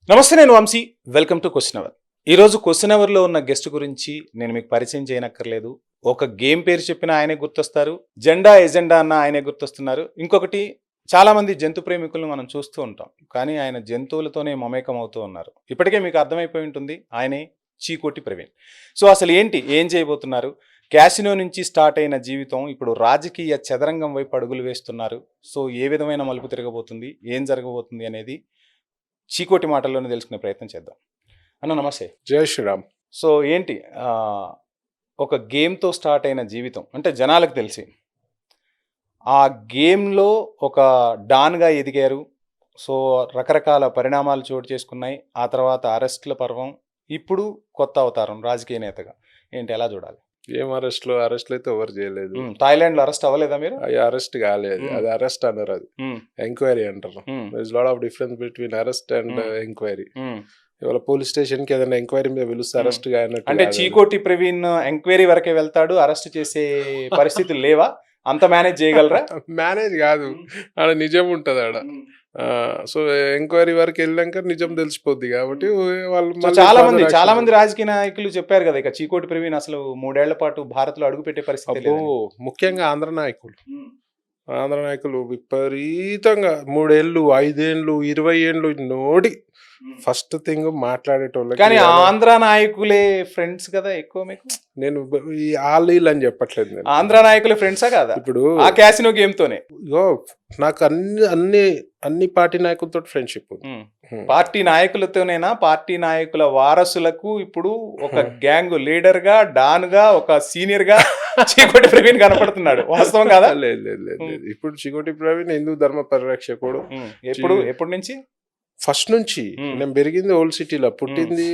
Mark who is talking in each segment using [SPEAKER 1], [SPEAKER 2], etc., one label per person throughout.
[SPEAKER 1] నమస్తే, నేను Vamshi. Welcome to question hour. ఈరోజు క్వశ్చన్ అవర్లో ఉన్న గెస్ట్ గురించి నేను మీకు పరిచయం చేయనక్కర్లేదు. ఒక గేమ్ పేరు చెప్పిన ఆయనే గుర్తొస్తారు, జెండా ఎజెండా అన్న ఆయనే గుర్తొస్తున్నారు. ఇంకొకటి, చాలామంది జంతు ప్రేమికులను మనం చూస్తూ ఉంటాం, కానీ ఆయన జంతువులతోనే మమేకం అవుతూ ఉన్నారు. ఇప్పటికే మీకు అర్థమైపోయి ఉంటుంది, ఆయనే చీకోటి ప్రవీణ్. సో అసలు ఏం చేయబోతున్నారు? క్యాసినో నుంచి స్టార్ట్ అయిన జీవితం ఇప్పుడు రాజకీయ చదరంగం వైపు అడుగులు వేస్తున్నారు. సో ఏ విధమైన మలుపు తిరగబోతుంది, ఏం జరగబోతుంది అనేది చీకోటి మాటల్లోనే తెలుసుకునే ప్రయత్నం చేద్దాం. అన్న నమస్తే.
[SPEAKER 2] జై శ్రీరామ్.
[SPEAKER 1] సో ఒక గేమ్తో స్టార్ట్ అయిన జీవితం అంటే జనాలకు తెలిసి ఆ గేమ్లో ఒక డాన్గా ఎదిగారు. సో రకరకాల పరిణామాలు చోటు చేసుకున్నాయి. ఆ తర్వాత అరెస్ట్ల పర్వం, ఇప్పుడు కొత్త అవతారం రాజకీయ నేతగా. ఎలా చూడాలి?
[SPEAKER 2] ఏం అరెస్ట్లు అయితే ఎవరు చేయలేదు.
[SPEAKER 1] థాయిలాండ్ లో అరెస్ట్ అవ్వలేదా మీరు?
[SPEAKER 2] అది అరెస్ట్ కాలేదు, అది అరెస్ట్ అన్నారు, అది ఎంక్వైరీ అంటారు. Lot of difference between arrest and enquiry. ఇవాళ పోలీస్ స్టేషన్ కి ఏదైనా ఎంక్వైరీ మీద పిలుస్తే అరెస్ట్ కానట్టు.
[SPEAKER 1] అంటే చీకోటి ప్రవీణ్ ఎంక్వైరీ వరకే వెళ్తాడు, అరెస్ట్ చేసే పరిస్థితులు లేవా? అంత మేనేజ్ చేయగలరా?
[SPEAKER 2] మేనేజ్ కాదు, ఆడ నిజం ఉంటది ఆడ. సో ఎంక్వైరీ వరకు వెళ్ళాక నిజం తెలిసిపోద్ది కాబట్టి వాళ్ళు
[SPEAKER 1] చాలా మంది రాజకీయ నాయకులు చెప్పారు కదా, ఇక చీకోటి ప్రవీణ్ అసలు 3 ఏళ్ల పాటు భారత్ లో అడుగు పెట్టే పరిస్థితి.
[SPEAKER 2] ముఖ్యంగా ఆంధ్ర నాయకులు విపరీతంగా 3 ఏళ్ళు 5 ఏళ్ళు 20 ఏళ్ళు నోడి ఫస్ట్ థింగ్ మాట్లాడేటోళ్ళు.
[SPEAKER 1] కానీ ఆంధ్ర నాయకులే ఫ్రెండ్స్ కదా ఎక్కువ మీకు.
[SPEAKER 2] నేను వీళ్ళు అని చెప్పట్లేదు, నేను
[SPEAKER 1] ఆంధ్ర నాయకులే ఫ్రెండ్సా కదా ఇప్పుడు ఆ క్యాసినో గేమ్ తోనే.
[SPEAKER 2] నాకు అన్ని పార్టీ నాయకులతో ఫ్రెండ్షిప్.
[SPEAKER 1] పార్టీ నాయకులతోనేనా? పార్టీ నాయకుల వారసులకు ఇప్పుడు ఒక గ్యాంగ్ లీడర్ గా, డాన్ గా, ఒక సీనియర్ గా చీకోటి ప్రవీణ్ కనపడుతున్నాడు. వాస్తవం కదా?
[SPEAKER 2] లేదు. ఇప్పుడు చీకోటి ప్రవీణ్ హిందూ ధర్మ పరిరక్షకుడు.
[SPEAKER 1] ఎప్పటి నుంచి?
[SPEAKER 2] ఫస్ట్ నుంచి. నేను పెరిగింది ఓల్డ్ సిటీలో, పుట్టింది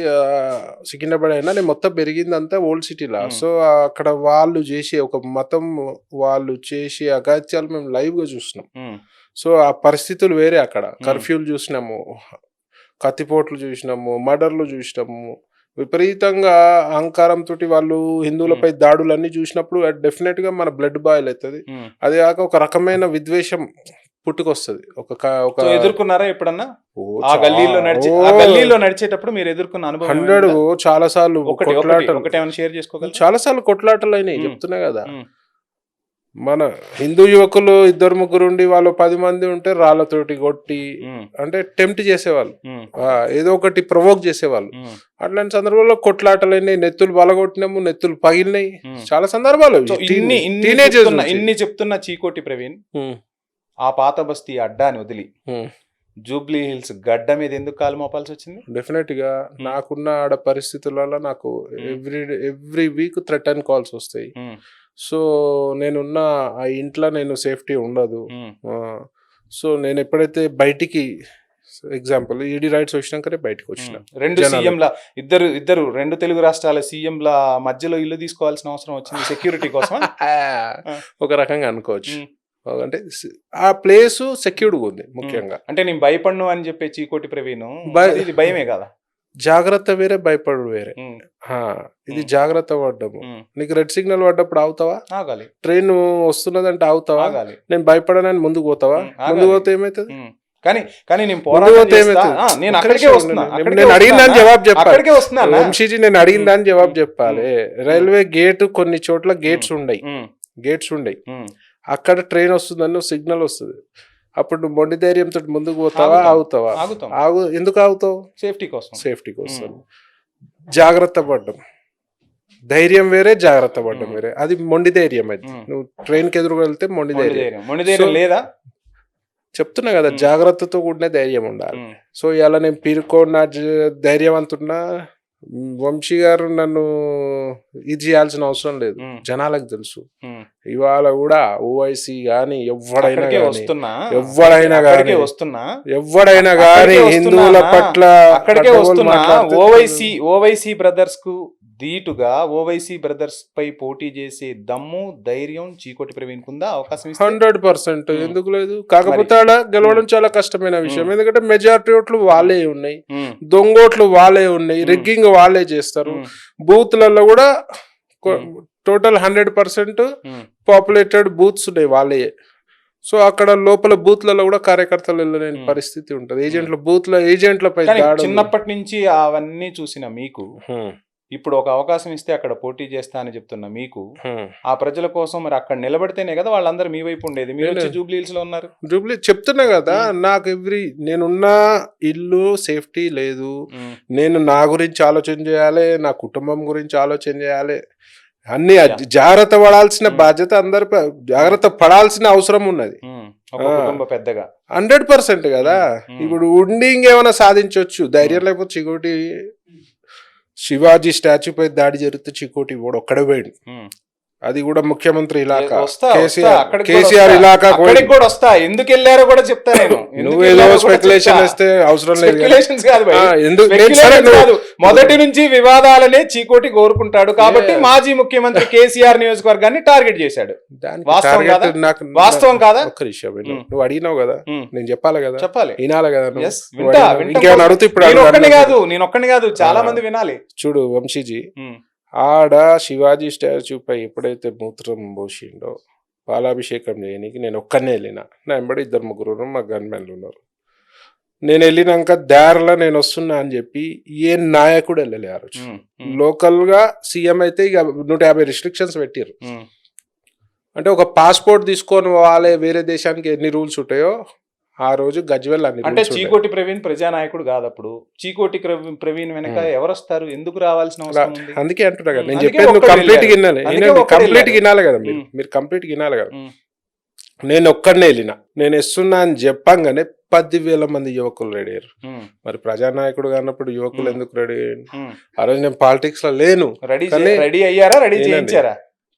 [SPEAKER 2] సికింద్రాబాద్ అయినా నేను మొత్తం పెరిగింది అంతా ఓల్డ్ సిటీలో. సో అక్కడ వాళ్ళు చేసే ఒక మతం, వాళ్ళు చేసే అగాత్యాలు మేము లైవ్ గా చూసినాం. సో ఆ పరిస్థితులు వేరే. అక్కడ కర్ఫ్యూలు చూసినాము, కత్తిపోట్లు చూసినాము, మర్డర్లు చూసినాము. విపరీతంగా అహంకారంతో వాళ్ళు హిందువులపై దాడులన్నీ చూసినప్పుడు డెఫినెట్ గా మన బ్లడ్ బాయిల్ అవుతుంది. అదే కాక ఒక రకమైన విద్వేషం పుట్టుకొస్తుంది.
[SPEAKER 1] ఎదుర్కొన్నారా ఎప్పుడన్నా? ఆ గల్లీలో నడిచేటప్పుడు మీరు ఎదుర్కొన్న అనుభవం?
[SPEAKER 2] 100 చాలా సార్లు
[SPEAKER 1] షేర్ చేసుకోగలరు.
[SPEAKER 2] చాలా సార్లు కొట్లాటలు అయినాయి, చెప్తున్నా కదా. మన హిందూ యువకులు 2-3 ఉండి వాళ్ళు 10 మంది ఉంటే రాళ్లతోటి కొట్టి, అంటే టెంప్ట్ చేసేవాళ్ళు, ఏదో ఒకటి ప్రొవోక్ చేసేవాళ్ళు. అట్లాంటి సందర్భంలో కొట్లాటలు అయినాయి, నెత్తులు బలగొట్టినాము, నెత్తులు పగిలినాయి చాలా సందర్భాలు.
[SPEAKER 1] ఇన్ని చెప్తున్న చీకోటి ప్రవీణ్ ఆ పాత బస్తీ అడ్డాని వదిలి జూబ్లీ హిల్స్ గడ్డ మీద ఎందుకు కాలు మోపాల్సి వచ్చింది?
[SPEAKER 2] డెఫినెట్ గా నాకున్న ఆడ పరిస్థితులలో నాకు ఎవ్రీ వీక్ థ్రెటన్ కాల్స్ వస్తాయి. సో నేనున్న ఆ ఇంట్లో నేను సేఫ్టీ ఉండదు. సో నేను ఎప్పుడైతే బయటికి, ఎగ్జాంపుల్ ఈడీ రైట్స్ వచ్చినాకనే బయటకు వచ్చిన,
[SPEAKER 1] 2 సీఎంల ఇద్దరు 2 తెలుగు రాష్ట్రాల సీఎంల మధ్యలో ఇల్లు తీసుకోవాల్సిన అవసరం వచ్చింది సెక్యూరిటీ కోసం.
[SPEAKER 2] ఒక రకంగా అనుకోవచ్చు. అంటే ఆ ప్లేస్ సెక్యూర్డ్ ఉంది ముఖ్యంగా.
[SPEAKER 1] అంటే నేను భయపడను అని చెప్పే చీకోటి ప్రవీణ్, ఇది భయమే కదా.
[SPEAKER 2] జాగ్రత్త వేరే, భయపడు వేరే. ఇది జాగ్రత్త పడ్డము. నీకు రెడ్ సిగ్నల్ పడ్డప్పుడు ఆగుతావా?
[SPEAKER 1] ఆగాలి.
[SPEAKER 2] ట్రైన్ వస్తున్నదంటే ఆగుతావా?
[SPEAKER 1] ఆగాలి.
[SPEAKER 2] నేను భయపడనని ముందుకు పోతావా? ముందు పోతే ఏమైతుంది?
[SPEAKER 1] కానీ నేను
[SPEAKER 2] అడిగిన దాని జవాబు చెప్పాలి వంశీజీ, నేను అడిగిన దాని జవాబు చెప్పాలి. రైల్వే గేట్ కొన్ని చోట్ల గేట్స్ ఉండయి, అక్కడ ట్రైన్ వస్తుందని సిగ్నల్ వస్తుంది. అప్పుడు నువ్వు మొండి ధైర్యంతో ముందుకు పోతావా? ఆగుతావా? ఎందుకు ఆగుతావు? సేఫ్టీ కోసం. జాగ్రత్త పడ్డం ధైర్యం వేరే, జాగ్రత్త పడ్డం వేరే. అది మొండి ధైర్యం. అది నువ్వు ట్రైన్ కి ఎదురుగా వెళ్తే మొండి ధైర్యం లేదా? చెప్తున్నా కదా, జాగ్రత్తతో కూడిన ధైర్యం ఉండాలి. సో ఇలా నేను పీరుకోన్న ధైర్యవంతున్నా. వంశీ గారు నన్ను ఇది చేయాల్సిన అవసరం లేదు, జనాలకు తెలుసు. ఇవాళ కూడా ఓవైసీ గాని ఎవడైనా గాని హిందువుల పట్ల
[SPEAKER 1] అక్కడికే వస్తున్నా. ఓవైసీ బ్రదర్స్ కు ధీటుగా ఓవైసీ బ్రదర్స్ పై పోటీ చేసే దమ్ము, ధైర్యం చీకోటి ప్రవీణ్ కుందా? అవకాశం
[SPEAKER 2] 100% ఎందుకు లేదు? కాకపోతే ఆడ గెలవడం చాలా కష్టమైన విషయం. ఎందుకంటే మెజారిటీ ఓట్లు వాళ్ళే ఉన్నాయి, దొంగోట్లు వాళ్ళే ఉన్నాయి, రిగ్గింగ్ వాళ్ళే చేస్తారు. బూత్లలో కూడా టోటల్ 100% పాపులేటెడ్ బూత్స్ ఉన్నాయి వాళ్ళే. సో అక్కడ లోపల బూత్లలో కూడా కార్యకర్తలు వెళ్ళలేని పరిస్థితి ఉంటది. ఏజెంట్లపై
[SPEAKER 1] కానీ
[SPEAKER 2] దాడులు.
[SPEAKER 1] చిన్నప్పటి నుంచి అవన్నీ చూసిన మీకు ఇప్పుడు ఒక అవకాశం ఇస్తే అక్కడ పోటీ చేస్తా అని చెప్తున్న మీకు ఆ ప్రజల కోసం మరి అక్కడ నిలబడితేనే కదా వాళ్ళందరూ మీ వైపు ఉండేది. మీరు వచ్చి జూబ్లీ హిల్స్ లో ఉన్నారు.
[SPEAKER 2] జూబ్లీ చెప్తున్నా కదా, నాకు నేనున్న ఇల్లు సేఫ్టీ లేదు. నేను నా గురించి ఆలోచన చేయాలి, నా కుటుంబం గురించి ఆలోచన చేయాలి. అన్ని జాగ్రత్త పడాల్సిన బాధ్యత అందరు జాగ్రత్త పడాల్సిన అవసరం ఉన్నది.
[SPEAKER 1] పెద్దగా
[SPEAKER 2] 100% కదా. ఇప్పుడు ఉండి ఇంకేమైనా సాధించవచ్చు. ధైర్యం లేకపోతే చికోటి శివాజీ స్టాచ్యూ పై దాడి జరిగితే చికోటి వాడు ఒక్కడే పోయాడు. అది కూడా ముఖ్యమంత్రి ఇలాకా, కేసీఆర్ ఇలాకా
[SPEAKER 1] కూడా వస్తా. ఎందుకు వెళ్ళారో కూడా చెప్తా నేను.
[SPEAKER 2] నువ్వేదో స్పెక్యులేషన్ వేస్తే అవసరం
[SPEAKER 1] లేదు. మొదటి నుంచి వివాదాలనే చీకోటి కోరుకుంటాడు కాబట్టి మాజీ ముఖ్యమంత్రి కేసీఆర్ నియోజకవర్గాన్ని టార్గెట్ చేశాడు. వాస్తవం కాదా?
[SPEAKER 2] ఒక్క విషయం, నువ్వు అడిగినావు కదా, నేను చెప్పాలి కదా,
[SPEAKER 1] చెప్పాలి,
[SPEAKER 2] వినాలి కదా.
[SPEAKER 1] ఇంకేమైనా అడుగుతూ ఇప్పుడు నేను ఒక్కని కాదు చాలా మంది వినాలి.
[SPEAKER 2] చూడు వంశీజీ, ఆడ శివాజీ స్టాచ్యూ పై ఎప్పుడైతే మూత్రం పోసిండో పాలాభిషేకం చేయడానికి నేను ఒక్కనే వెళ్ళినా. నా వెంబడి 2-3 మా గన్మెన్లు ఉన్నారు. నేను వెళ్ళినాక దారిలో నేను వస్తున్నా అని చెప్పి ఏ నాయకుడు వెళ్ళలే. ఆ రోజు లోకల్ గా సీఎం అయితే ఇక 150 రిస్ట్రిక్షన్స్ పెట్టారు. అంటే ఒక పాస్పోర్ట్ తీసుకొని పోవాలి వేరే దేశానికి ఎన్ని రూల్స్ ఉంటాయో ఆ రోజు గజ్వెల్
[SPEAKER 1] అంటే చీకోటి ప్రవీణ్ ప్రజానాయకుడు కాదు. అప్పుడు చీకోటి ప్రవీణ్ వెనక ఎవరు వస్తారు, ఎందుకు రావాల్సిన అవసరం ఉంది?
[SPEAKER 2] అందుకే అంటున్నా కదా, నేను చెప్పేది కంప్లీట్ వినాలి కదా, మీరు కంప్లీట్ వినాలి కదా. నేను ఒక్కడనే వెళ్ళిన, నేను ఇస్తున్నా అని చెప్పంగానే 10,000 మంది యువకులు రెడీ అయ్యారు. మరి ప్రజానాయకుడు కానప్పుడు యువకులు ఎందుకు రెడీ అయ్యారు? ఆ రోజు నేను పాలిటిక్స్ లో లేను.
[SPEAKER 1] రెడీ అయ్యారా? రెడీ చేయించారా?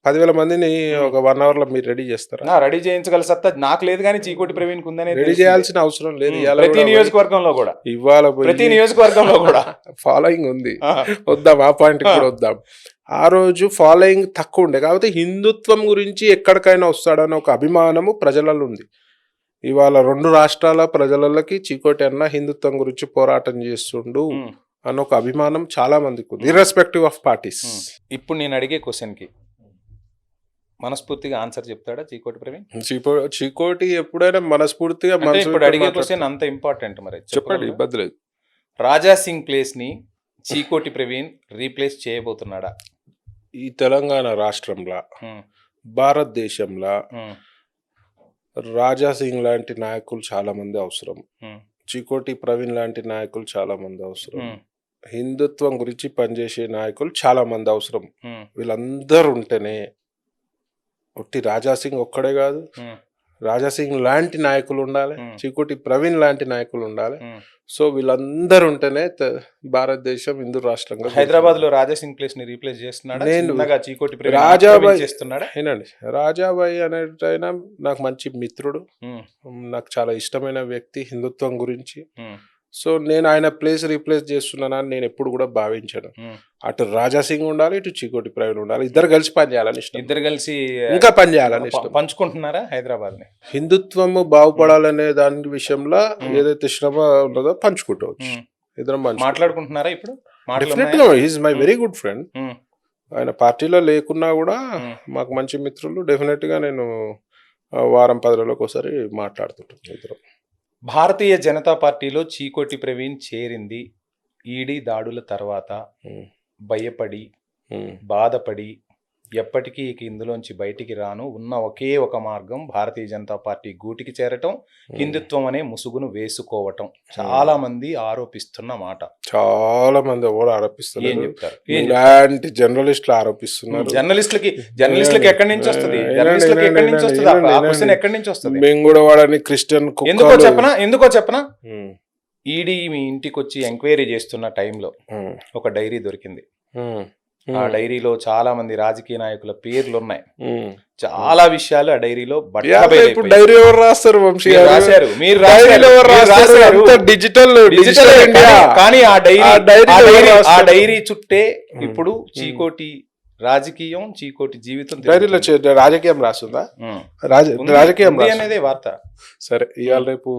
[SPEAKER 2] 10,000 మందిని ఒక 1 hour లో మీరు రెడీ చేస్తారా?
[SPEAKER 1] రెడీ చేయించగల సత్తా నాకు లేదు, కానీ చీకోటి ప్రవీణ్ కుందనే
[SPEAKER 2] రెడీ చేయాల్సిన అవసరం లేదు.
[SPEAKER 1] ప్రతి నియోజకవర్గంలో కూడా
[SPEAKER 2] ఇవాళ
[SPEAKER 1] ప్రతి నియోజకవర్గంలో కూడా
[SPEAKER 2] ఫాలోయింగ్ ఉంది. వద్దాం, ఆ పాయింట్ కూడా వద్దాం. ఆ రోజు ఫాలోయింగ్ తక్కువ ఉండే కాబట్టి హిందుత్వం గురించి ఎక్కడికైనా వస్తాడని ఒక అభిమానము ప్రజలలో ఉంది. ఇవాళ 2 రాష్ట్రాల ప్రజలకి చీకోటి అన్న హిందుత్వం గురించి పోరాటం చేస్తుండు అన్న ఒక అభిమానం చాలా మందికి ఉంది, ఇర్రెస్పెక్టివ్ ఆఫ్ పార్టీస్.
[SPEAKER 1] ఇప్పుడు నేను అడిగే క్వశ్చన్ కి మనస్ఫూర్తిగా ఆన్సర్ చెప్తాడా చీకోటి ప్రవీణ్?
[SPEAKER 2] చీకోటి ఎప్పుడైనా మనస్ఫూర్తిగా
[SPEAKER 1] ఇప్పుడు అడిగే క్వశ్చన్ అంత ఇంపార్టెంట్. మరి
[SPEAKER 2] చెప్పండి, ఇబ్బంది లేదు.
[SPEAKER 1] రాజా సింగ్ ప్లేస్ ని చీకోటి ప్రవీణ్ రీప్లేస్ చేయబోతున్నాడా?
[SPEAKER 2] ఈ తెలంగాణ రాష్ట్రంలో, భారతదేశంలో రాజా సింగ్ లాంటి నాయకులు చాలా మంది అవసరం. చీకోటి ప్రవీణ్ లాంటి నాయకులు చాలా మంది అవసరం. హిందుత్వం గురించి పనిచేసే నాయకులు చాలా మంది అవసరం. వీళ్ళందరూ ఉంటేనే, ఒట్టి రాజాసింగ్ ఒక్కడే కాదు, రాజాసింగ్ లాంటి నాయకులు ఉండాలి, చీకోటి ప్రవీణ్ లాంటి నాయకులు ఉండాలి. సో వీళ్ళందరూ ఉంటేనే భారతదేశం హిందూ రాష్ట్రంగా.
[SPEAKER 1] హైదరాబాద్ లో రాజాసింగ్ ప్లేస్ ని రీప్లేస్ చేస్తున్నాడు
[SPEAKER 2] రాజాబాయి అనేటైనా నాకు మంచి మిత్రుడు, నాకు చాలా ఇష్టమైన వ్యక్తి హిందుత్వం గురించి. సో నేను ఆయన ప్లేస్ రీప్లేస్ చేస్తున్నానని నేను ఎప్పుడు కూడా భావించాను. అటు రాజాసింగ్ ఉండాలి, ఇటు చీకోటి ప్రవీణ్ ఉండాలి. ఇద్దరు కలిసి పనిచేయాలని ఇష్టం.
[SPEAKER 1] ఇద్దరు కలిసి
[SPEAKER 2] ఇంకా పనిచేయాలని ఇష్టం.
[SPEAKER 1] పంచుకుంటున్నారా హైదరాబాద్ ని?
[SPEAKER 2] హిందుత్వము బాగుపడాలనే దాని విషయంలో ఏదైతే శ్రమ ఉన్నదో పంచుకుంటావచ్చు. ఇద్దరం
[SPEAKER 1] మాట్లాడుకుంటున్నారా ఇప్పుడు?
[SPEAKER 2] డెఫినెట్ గా is my very good friend. ఆయన పార్టీలో లేకున్నా కూడా మాకు మంచి మిత్రులు. డెఫినెట్ గా నేను వారం 10 రోజులకు ఒకసారి మాట్లాడుతుంటాను ఇద్దరం.
[SPEAKER 1] భారతీయ జనతా పార్టీలో చీకోటి ప్రవీణ్ చేరింది ఈడీ దాడుల తర్వాత భయపడి, బాధపడి, ఎప్పటికీ ఇక ఇందులోంచి బయటికి రాను, ఉన్న ఒకే ఒక మార్గం భారతీయ జనతా పార్టీ గూటికి చేరటం, హిందుత్వం అనే ముసుగును వేసుకోవటం చాలా మంది ఆరోపిస్తున్న మాట.
[SPEAKER 2] చాలా మంది ఎవరు ఆరోపిస్తున్నారు? ఏం చెప్తారు? ఇలాంటి జర్నలిస్టులు ఆరోపిస్తున్నారు.
[SPEAKER 1] జర్నలిస్టులకి ఎక్కడి నుంచి వస్తుంది? జర్నలిస్టులకి ఎక్కడి నుంచి వస్తుంది? ఆ క్వశ్చన్ ఎక్కడి నుంచి వస్తుంది?
[SPEAKER 2] మేము కూడా వాడని క్రిస్టియన్
[SPEAKER 1] ఎందుకో చెప్పనా? ఈడీ మీ ఇంటికి వచ్చి ఎంక్వైరీ చేస్తున్న టైంలో ఒక డైరీ దొరికింది. ఆ డైరీలో చాలా మంది రాజకీయ నాయకుల పేర్లు ఉన్నాయి. చాలా విషయాలు ఆ డైరీలో
[SPEAKER 2] డైరీ ఎవరు రాస్తారు?
[SPEAKER 1] రాశారు, మీరు
[SPEAKER 2] డిజిటల్.
[SPEAKER 1] కానీ ఆ డైరీ చుట్టే ఇప్పుడు చీకోటి రాజకీయం, చీకోటి జీవితం.
[SPEAKER 2] డైరీలో రాజకీయం రాస్తుందా? రాజకీయం
[SPEAKER 1] అనేది వార్త.
[SPEAKER 2] సరే, ఇవాళ రేపు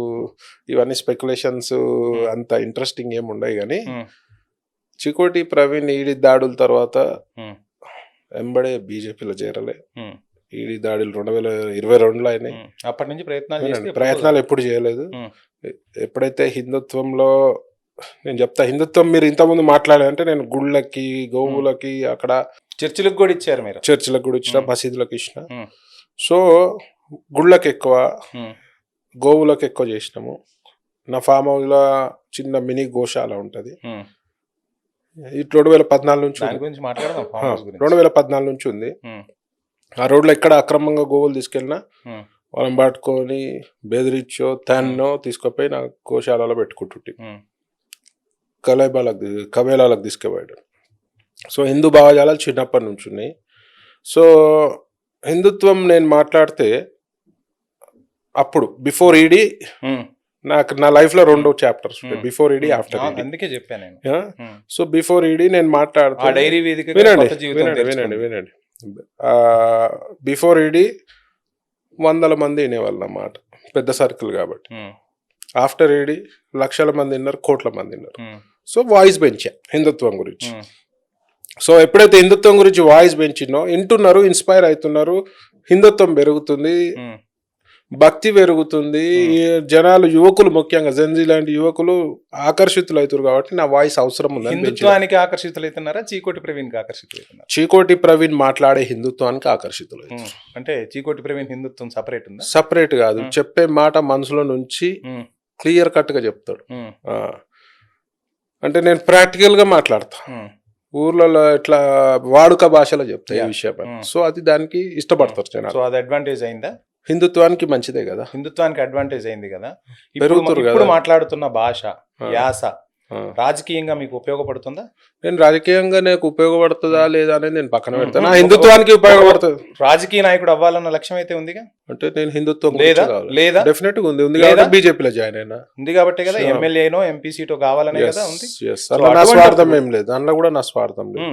[SPEAKER 2] ఇవన్నీ స్పెక్యులేషన్స్ అంత ఇంట్రెస్టింగ్ ఏమి ఉండవు. కానీ చీకోటి ప్రవీణ్ ఈడి దాడుల తర్వాత ఎంబడే బీజేపీలో చేరలే, ఈడీ దాడులు 2022లో అయినాయి.
[SPEAKER 1] అప్పటి నుంచి ప్రయత్నాలు
[SPEAKER 2] వినండి,
[SPEAKER 1] చేస్తే
[SPEAKER 2] ప్రయత్నాలు ఎప్పుడు చేయలేదు.
[SPEAKER 1] ఉమ్,
[SPEAKER 2] ఎప్పుడైతే హిందుత్వంలో నేను చెప్తా, హిందుత్వం మీరు ఇంతకుముందు మాట్లాడారంటే నేను గుళ్ళకి గోవులకి అక్కడ
[SPEAKER 1] చర్చిలకు కూడా ఇచ్చారు మీరు.
[SPEAKER 2] చర్చిలకు కూడా ఇచ్చిన, మసీదులకు ఇచ్చిన.
[SPEAKER 1] ఉమ్,
[SPEAKER 2] సో గుళ్ళకి ఎక్కువ,
[SPEAKER 1] ఉమ్,
[SPEAKER 2] గోవులకు ఎక్కువ చేసినాము. నా ఫామ్ హౌస్లో చిన్న మినీ గోశాల ఉంటుంది.
[SPEAKER 1] ఉమ్.
[SPEAKER 2] ఈ 2014 నుంచి
[SPEAKER 1] దాని గురించి మాట్లాడదాం, ఫామ్ హౌస్ గురించి.
[SPEAKER 2] 2014 నుంచి ఉంది.
[SPEAKER 1] ఉమ్,
[SPEAKER 2] ఆ రోడ్లో ఎక్కడ అక్రమంగా గోవులు తీసుకెళ్ళినా
[SPEAKER 1] ఉమ్,
[SPEAKER 2] వాళ్ళని పట్టుకొని బెదిరించో తన్నో తీసుకుపోయి నా గోశాలలో పెట్టుకుంటుంటే
[SPEAKER 1] ఉమ్,
[SPEAKER 2] కబేలాలకు తీసుకుపోయాడు. సో హిందూ భావజాలాలు చిన్నప్పటి నుంచి ఉన్నాయి. సో హిందుత్వం నేను మాట్లాడితే అప్పుడు బిఫోర్ ఈడీ
[SPEAKER 1] ఉమ్.
[SPEAKER 2] నా లైఫ్లో 2 చాప్టర్స్ ఉంటాయి, బిఫోర్ ఈడీ, ఆఫ్టర్ ఈడీ.
[SPEAKER 1] అందుకే చెప్పాను నేను.
[SPEAKER 2] సో బిఫోర్ ఈడీ నేను
[SPEAKER 1] ఆ
[SPEAKER 2] మాట్లాడుతా,
[SPEAKER 1] డైరీ వేదిక
[SPEAKER 2] వినండి. బిఫోర్ ఈడీ 100 మంది వినేవాళ్ళు అన్నమాట, పెద్ద సర్కిల్ కాబట్టి. ఆఫ్టర్ ఈడీ లక్షల మంది విన్నారు, కోట్ల మంది విన్నారు. సో వాయిస్ పెంచా హిందుత్వం గురించి. సో ఎప్పుడైతే హిందుత్వం గురించి వాయిస్ పెంచినో వింటున్నారు, ఇన్స్పైర్ అవుతున్నారు, హిందుత్వం పెరుగుతుంది, భక్తి పెరుగుతుంది, జనాలు యువకులు ముఖ్యంగా జెన్జీ లాంటి యువకులు ఆకర్షితులు అవుతారు. కాబట్టి నా వాయిస్ అవసరం ఉంది.
[SPEAKER 1] హిందుత్వానికి ఆకర్షితులు అవుతున్నారా, చీకోటి ప్రవీణ్ కి ఆకర్షితులు అవుతున్నారా?
[SPEAKER 2] చీకోటి ప్రవీణ్ మాట్లాడే హిందుత్వానికి ఆకర్షితులు.
[SPEAKER 1] అంటే చీకోటి ప్రవీణ్ హిందుత్వం సపరేట్ ఉందా?
[SPEAKER 2] సపరేట్ కాదు, చెప్పే మాట మనసులో నుంచి క్లియర్ కట్ గా చెప్తాడు. అంటే నేను ప్రాక్టికల్ గా మాట్లాడతా, ఊర్లలో ఇట్లా వాడుక భాషలో చెప్తా ఈ విషయం. సో అది దానికి ఇష్టపడతారు జనాలు.
[SPEAKER 1] సో అది అడ్వాంటేజ్ అయిందా?
[SPEAKER 2] హిందుత్వానికి మంచిదే కదా,
[SPEAKER 1] హిందుత్వానికి అడ్వాంటేజ్ అయింది కదా.
[SPEAKER 2] పెరుగుతారు కదా.
[SPEAKER 1] ఇప్పుడు మాట్లాడుతున్న భాష, యాస రాజకీయంగా మీకు ఉపయోగపడుతుందా?
[SPEAKER 2] నేను రాజకీయంగా నాకు ఉపయోగపడుతుందా లేదా అనేది నేను పక్కన పెడతాను. హిందుత్వానికి ఉపయోగపడుతుంది.
[SPEAKER 1] రాజకీయ నాయకుడు అవ్వాలన్న లక్ష్యం అయితే ఉందిగా.
[SPEAKER 2] అంటే నేను హిందుత్వం
[SPEAKER 1] లేదా
[SPEAKER 2] డెఫినెట్ గా ఉంది కాబట్టి బీజేపీలో జాయిన్ అయినా.
[SPEAKER 1] ఉంది కాబట్టి కదా ఎమ్మెల్యేనో ఎంపీ సీటో కావాలనే కదా ఉంది.
[SPEAKER 2] నా స్వార్థం ఏం లేదు, అందులో కూడా నా స్వార్థం లేదు.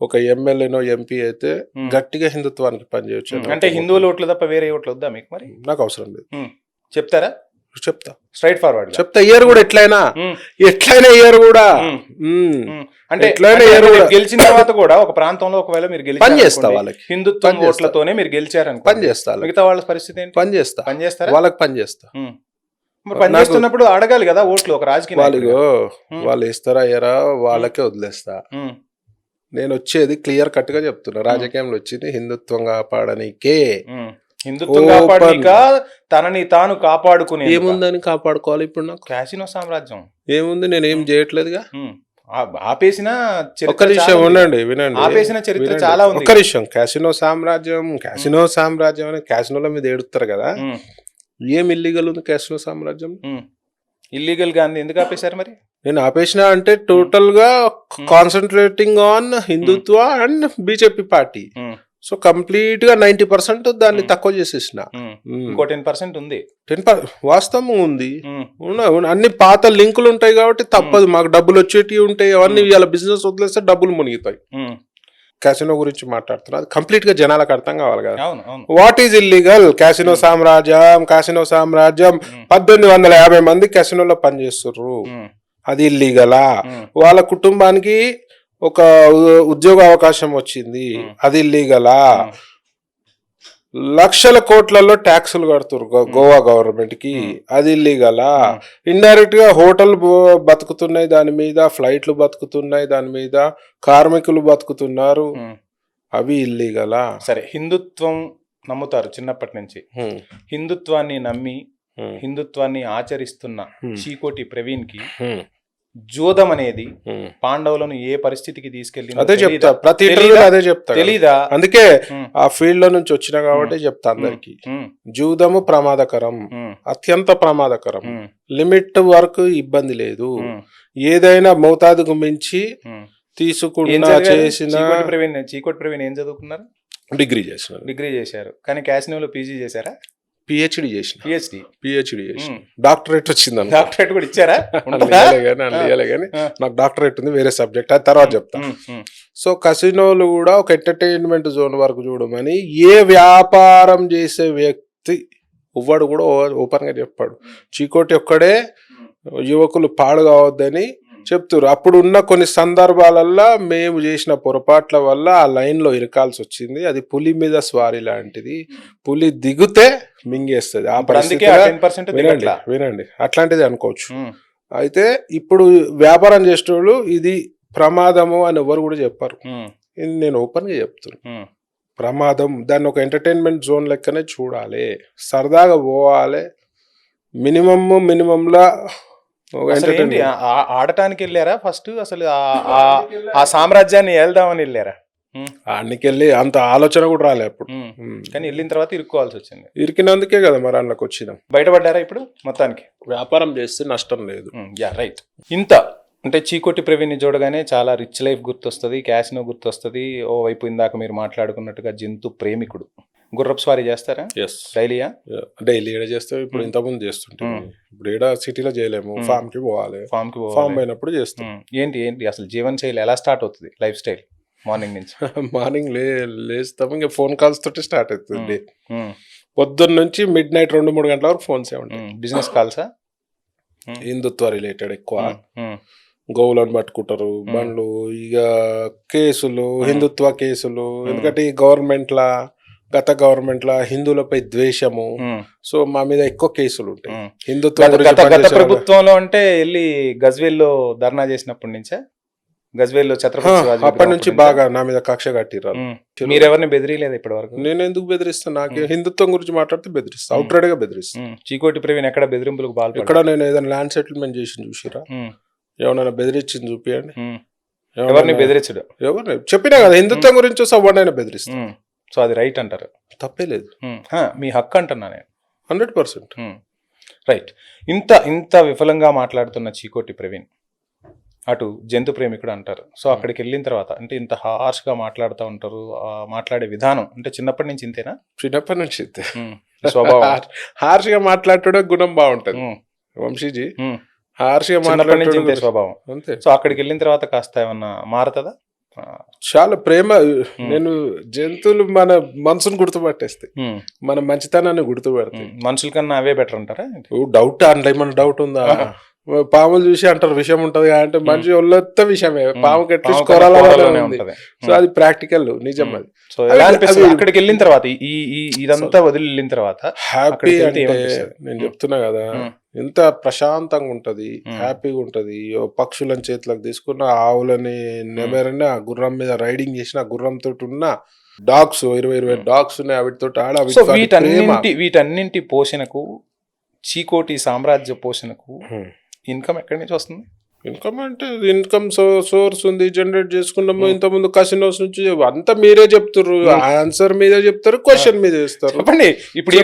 [SPEAKER 2] ఒక ఎమ్మెల్యేనో ఎంపీ అయితే గట్టిగా హిందుత్వానికి పనిచేయచ్చు.
[SPEAKER 1] అంటే హిందువుల ఓట్లు తప్ప వేరే ఓట్లు వద్దా మీకు? మరి
[SPEAKER 2] నాకు అవసరం లేదు.
[SPEAKER 1] చెప్తారా?
[SPEAKER 2] చెప్తా,
[SPEAKER 1] స్ట్రైట్ ఫార్వర్డ్
[SPEAKER 2] చెప్తా. ఇయర్ కూడా ఎట్లయినా ఇయర్ కూడా
[SPEAKER 1] అంటే గెలిచిన తర్వాత కూడా ఒక ప్రాంతంలో ఒకవేళ మీరు
[SPEAKER 2] పని చేస్తా, వాళ్ళకి
[SPEAKER 1] హిందుత్వం ఓట్లతోనే మీరు గెలిచారని
[SPEAKER 2] పని చేస్తా.
[SPEAKER 1] మిగతా వాళ్ళ పరిస్థితి ఏంటి?
[SPEAKER 2] పని చేస్తారా? వాళ్ళకి పని చేస్తా.
[SPEAKER 1] పని చేస్తున్నప్పుడు అడగాలి కదా ఓట్లు ఒక రాజకీయ
[SPEAKER 2] వాళ్ళు ఇస్తారా అయ్యారా వాళ్ళకే వదిలేస్తా. నేను వచ్చేది క్లియర్ కట్ గా చెప్తున్నా, రాజకీయంలో వచ్చింది హిందుత్వం కాపాడనికే.
[SPEAKER 1] హిందుత్వం కాపాడనిక, తనని తాను కాపాడుకునే.
[SPEAKER 2] ఏముందని కాపాడుకోవాలి ఇప్పుడు? నాకు
[SPEAKER 1] క్యాసినో సామ్రాజ్యం
[SPEAKER 2] ఏముంది, నేను ఏం చేయట్లేదుగా.
[SPEAKER 1] ఆపేసిన
[SPEAKER 2] ఒక్క నిమిషం ఉండండి, వినండి.
[SPEAKER 1] ఆపేసిన చరిత్ర చాలా ఉంది.
[SPEAKER 2] ఒక్క నిమిషం. క్యాసినో సామ్రాజ్యం అని క్యాసినోల మీద ఏడుస్తారు కదా. ఏం ఇల్లీగల్ ఉంది క్యాసినో సామ్రాజ్యం?
[SPEAKER 1] ఇల్లీగల్ గా ఎందుకు ఆపేశారు మరి?
[SPEAKER 2] నేను ఆపేసిన అంటే టోటల్ గా concentrating on Hindutva and BJP party. So complete గా 90% దాన్ని తక్కువ చేసేసిన.
[SPEAKER 1] ఇంకో 10% ఉంది.
[SPEAKER 2] 10% వాస్తవం ఉంది. అన్ని పాత లింకులు ఉంటాయి కాబట్టి తప్పదు. మాకు డబ్బులు వచ్చేటివి ఉంటాయి, అవన్నీ ఇవాళ బిజినెస్ వదిలేస్తే డబ్బులు మునిగితాయి. క్యాసినో గురించి మాట్లాడుతున్నా, అది కంప్లీట్ గా జనాలకు అర్థం కావాలి కదా. What is illegal? క్యాసినో సామ్రాజ్యం 1850 మంది క్యాసినోలో పనిచేస్తుర్రు, అది ఇల్లీగలా? వాళ్ళ కుటుంబానికి ఒక ఉద్యోగ అవకాశం వచ్చింది, అది ఇల్లీగలా? లక్షల కోట్లలో ట్యాక్సులు కడుతురు గోవా గవర్నమెంట్ కి, అది ఇల్లీగలా? ఇండైరెక్ట్ గా హోటల్ బతుకుతున్నాయి దాని మీద, ఫ్లైట్లు బతుకుతున్నాయి దాని మీద, కార్మికులు బతుకుతున్నారు, అవి ఇల్లీగలా?
[SPEAKER 1] సరే, హిందుత్వం నమ్ముతారు చిన్నప్పటి నుంచి. హిందుత్వాన్ని నమ్మి హిందుత్వాన్ని ఆచరిస్తున్న చీకోటి ప్రవీణ్ కి జూదం అనేది పాండవులను ఏ పరిస్థితికి తీసుకెళ్ళింది
[SPEAKER 2] అదే చెప్తా, ప్రతి అదే చెప్తా.
[SPEAKER 1] తెలీదా?
[SPEAKER 2] అందుకే ఆ ఫీల్డ్ లో నుంచి వచ్చినా కాబట్టి చెప్తా అందరికి. జూదము ప్రమాదకరం, అత్యంత ప్రమాదకరం. లిమిట్ వరకు ఇబ్బంది లేదు, ఏదైనా మోతాదుకు మించి తీసుకున్నా చేసిన.
[SPEAKER 1] చీకోటి ప్రవీణ్ ఏం చదువుకున్నారు?
[SPEAKER 2] డిగ్రీ
[SPEAKER 1] చేశారు. కానీ క్యాసినోలో పీజీ చేశారా?
[SPEAKER 2] పిహెచ్డి చేసిన.
[SPEAKER 1] చేసిన
[SPEAKER 2] డాక్టరేట్ వచ్చింది.
[SPEAKER 1] డాక్టరేట్ కూడా ఇచ్చారా?
[SPEAKER 2] కానీ నాకు డాక్టరేట్ ఉంది వేరే సబ్జెక్ట్, అది తర్వాత చెప్తా. సో కసినోలు కూడా ఒక ఎంటర్టైన్మెంట్ జోన్ వరకు చూడమని ఏ వ్యాపారం చేసే వ్యక్తి ఎవ్వడు కూడా ఓపెన్ గా చెప్పాడు. చీకోటి ఒక్కడే యువకులు పాడు కావద్దని చెప్తారు. అప్పుడు ఉన్న కొన్ని సందర్భాలల్లో మేము చేసిన పొరపాట్ల వల్ల ఆ లైన్ లో ఇరకాల్సి వచ్చింది. అది పులి మీద స్వారీ లాంటిది. పులి దిగుతే మింగేస్తుంది. ఆ
[SPEAKER 1] అందుకే
[SPEAKER 2] పరిస్థితి వినండి అట్లాంటిది అనుకోవచ్చు. అయితే ఇప్పుడు వ్యాపారం చేసేటోళ్ళు ఇది ప్రమాదము అని ఎవరు కూడా చెప్పారు. ఇది నేను ఓపెన్ గా చెప్తున్నాను. ప్రమాదం, దాన్ని ఒక ఎంటర్టైన్మెంట్ జోన్ లెక్కనే చూడాలి, సరదాగా పోవాలి. మినిమంలా
[SPEAKER 1] ఆడటానికి వెళ్ళారా ఫస్ట్? అసలు ఆ సామ్రాజ్యాన్ని వెళ్దామని వెళ్ళారా?
[SPEAKER 2] ఆడికెళ్ళి అంత ఆలోచన కూడా రాలే అప్పుడు.
[SPEAKER 1] కానీ వెళ్ళిన తర్వాత ఇరుక్కోవాల్సి వచ్చింది.
[SPEAKER 2] ఇరికినందుకే కదా మరి అందులోకి వచ్చినాం.
[SPEAKER 1] బయటపడ్డారా ఇప్పుడు మొత్తానికి?
[SPEAKER 2] వ్యాపారం చేస్తే నష్టం లేదు.
[SPEAKER 1] రైట్. ఇంత అంటే చీకోటి ప్రవీణ్ని చూడగానే చాలా రిచ్ లైఫ్ గుర్తొస్తుంది, క్యాసినో గుర్తొస్తుంది. ఓ వైపు ఇందాక మీరు మాట్లాడుకున్నట్టుగా జంతు ప్రేమికుడు. గుర్రపు స్వారీ చేస్తారా? డైలీయా?
[SPEAKER 2] డైలీ ఏడా చేస్తాం. ఇప్పుడు ఇంతకుముందు చేస్తుంటాం. ఇప్పుడు ఏడా సిటీలో చేయలేము. ఫామ్ కి పోవాలి. ఫామ్ అయినప్పుడు చేస్తాం.
[SPEAKER 1] ఏంటి అసలు జీవన శైలి ఎలా స్టార్ట్ అవుతుంది? లైఫ్ స్టైల్ మార్నింగ్ నుంచి?
[SPEAKER 2] మార్నింగ్ లేస్తాం, ఇంకా ఫోన్ కాల్స్ తోటి స్టార్ట్ అవుతుంది. పొద్దున్న నుంచి మిడ్ నైట్ 2-3 గంటల వరకు ఫోన్స్ ఉంటాయి.
[SPEAKER 1] బిజినెస్ కాల్సా?
[SPEAKER 2] హిందుత్వ రిలేటెడ్ ఎక్కువ. గోవులను పట్టుకుంటారు, బండ్లు, ఇక కేసులు, హిందుత్వ కేసులు. ఎందుకంటే ఈ గత గవర్నమెంట్ లా హిందువులపై ద్వేషము. సో మా మీద ఎక్కువ కేసులు ఉంటాయి. హిందుత్వ
[SPEAKER 1] గత ప్రభుత్వంలో అంటే వెళ్ళి గజ్వేల్లో ధర్నా చేసినప్పటి నుంచే, గజ్వేల్లో ఛత్రపతి
[SPEAKER 2] అప్పటి నుంచి బాగా నా మీద కక్ష కట్టిరారు.
[SPEAKER 1] మీరెవరిని బెదిరియలేదు ఇప్పటి వరకు?
[SPEAKER 2] నేను ఎందుకు బెదిరిస్తాను? నాకు హిందుత్వం గురించి మాట్లాడితే బెదిరిస్తా, అవుట్రైడ్ గా బెదిరిస్తా.
[SPEAKER 1] చీకోటి ప్రవీణ్ ఎక్కడ బెదిరింపులకు పాల్పడ్డా?
[SPEAKER 2] ఎక్కడ నేను ఏదైనా ల్యాండ్ సెటిల్మెంట్ చేసి చూసిరా? ఎవరైనా బెదిరించింది చూపియండి.
[SPEAKER 1] ఎవరిని బెదిరించడు?
[SPEAKER 2] ఎవరిని చెప్పినా కదా, హిందుత్వం గురించి ఎవరినైనా బెదిరిస్తా.
[SPEAKER 1] సో అది రైట్ అంటారు?
[SPEAKER 2] తప్పే లేదు,
[SPEAKER 1] మీ హక్కు అంటున్నా నేను.
[SPEAKER 2] 100%.
[SPEAKER 1] రైట్. ఇంత విఫలంగా మాట్లాడుతున్న చీకోటి ప్రవీణ్ అటు జంతు ప్రేమికుడు అంటారు. సో అక్కడికి వెళ్ళిన తర్వాత అంటే ఇంత హార్ష్ గా మాట్లాడుతూ ఉంటారు. మాట్లాడే విధానం అంటే చిన్నప్పటి నుంచి ఇంతేనా?
[SPEAKER 2] చిన్నప్పటి నుంచి ఇంతే
[SPEAKER 1] స్వభావం.
[SPEAKER 2] హార్ష్ గా మాట్లాడటం గుణం బాగుంటది వంశీజీ. హార్ష్ గా మాట్లాడే
[SPEAKER 1] స్వభావం అంతే. సో అక్కడికి వెళ్ళిన తర్వాత కాస్త ఏమన్నా మారుతుందా?
[SPEAKER 2] చాలా ప్రేమ. నేను జంతువులు మన మనసును గుర్తుపట్టేస్తాయి, మన మంచితనాన్ని గుర్తుపెడతాయి.
[SPEAKER 1] మనుషుల కన్నా అవే బెటర్ అంటారా?
[SPEAKER 2] డౌట్ అందులో ఏమన్నా డౌట్ ఉందా? పాములు చూసి అంటారు విషయం ఉంటది అంటే, మనిషి ఒళ్ళొత్త విషయమే. పాముకి ఎట్లీస్ట్ కొరాలనే ఉంటది. సో అది ప్రాక్టికల్, నిజం. అది
[SPEAKER 1] సో అక్కడికి వెళ్ళిన తర్వాత ఇదంతా వదిలి వెళ్ళిన తర్వాత
[SPEAKER 2] హ్యాపీ అంటే నేను చెప్తున్నా కదా, ఎంత ప్రశాంతంగా ఉంటది, హ్యాపీగా ఉంటది. పక్షులను చేతులకు తీసుకున్న, ఆవులని, నెమరని ఆ గుర్రం మీద రైడింగ్ చేసిన, ఆ గుర్రం తోటి ఉన్న డాగ్స్ 20 డాగ్స్ ఉన్నాయి, వీటితో ఆడ.
[SPEAKER 1] వీటన్నింటి పోషణకు, చీకోటి సామ్రాజ్య పోషణకు ఇన్కమ్ ఎక్కడి నుంచి వస్తుంది?
[SPEAKER 2] ఇన్కమ్ అంటే ఇన్కమ్ సోర్స్ ఉంది, జనరేట్ చేసుకున్నాము. ఇంతకుముందు కసినోస్ నుంచి అంతా మీరే చెప్తారు, ఆన్సర్ మీదే చెప్తారు, క్వశ్చన్ మీద చేస్తారు.
[SPEAKER 1] చెప్పండి. ఇప్పుడు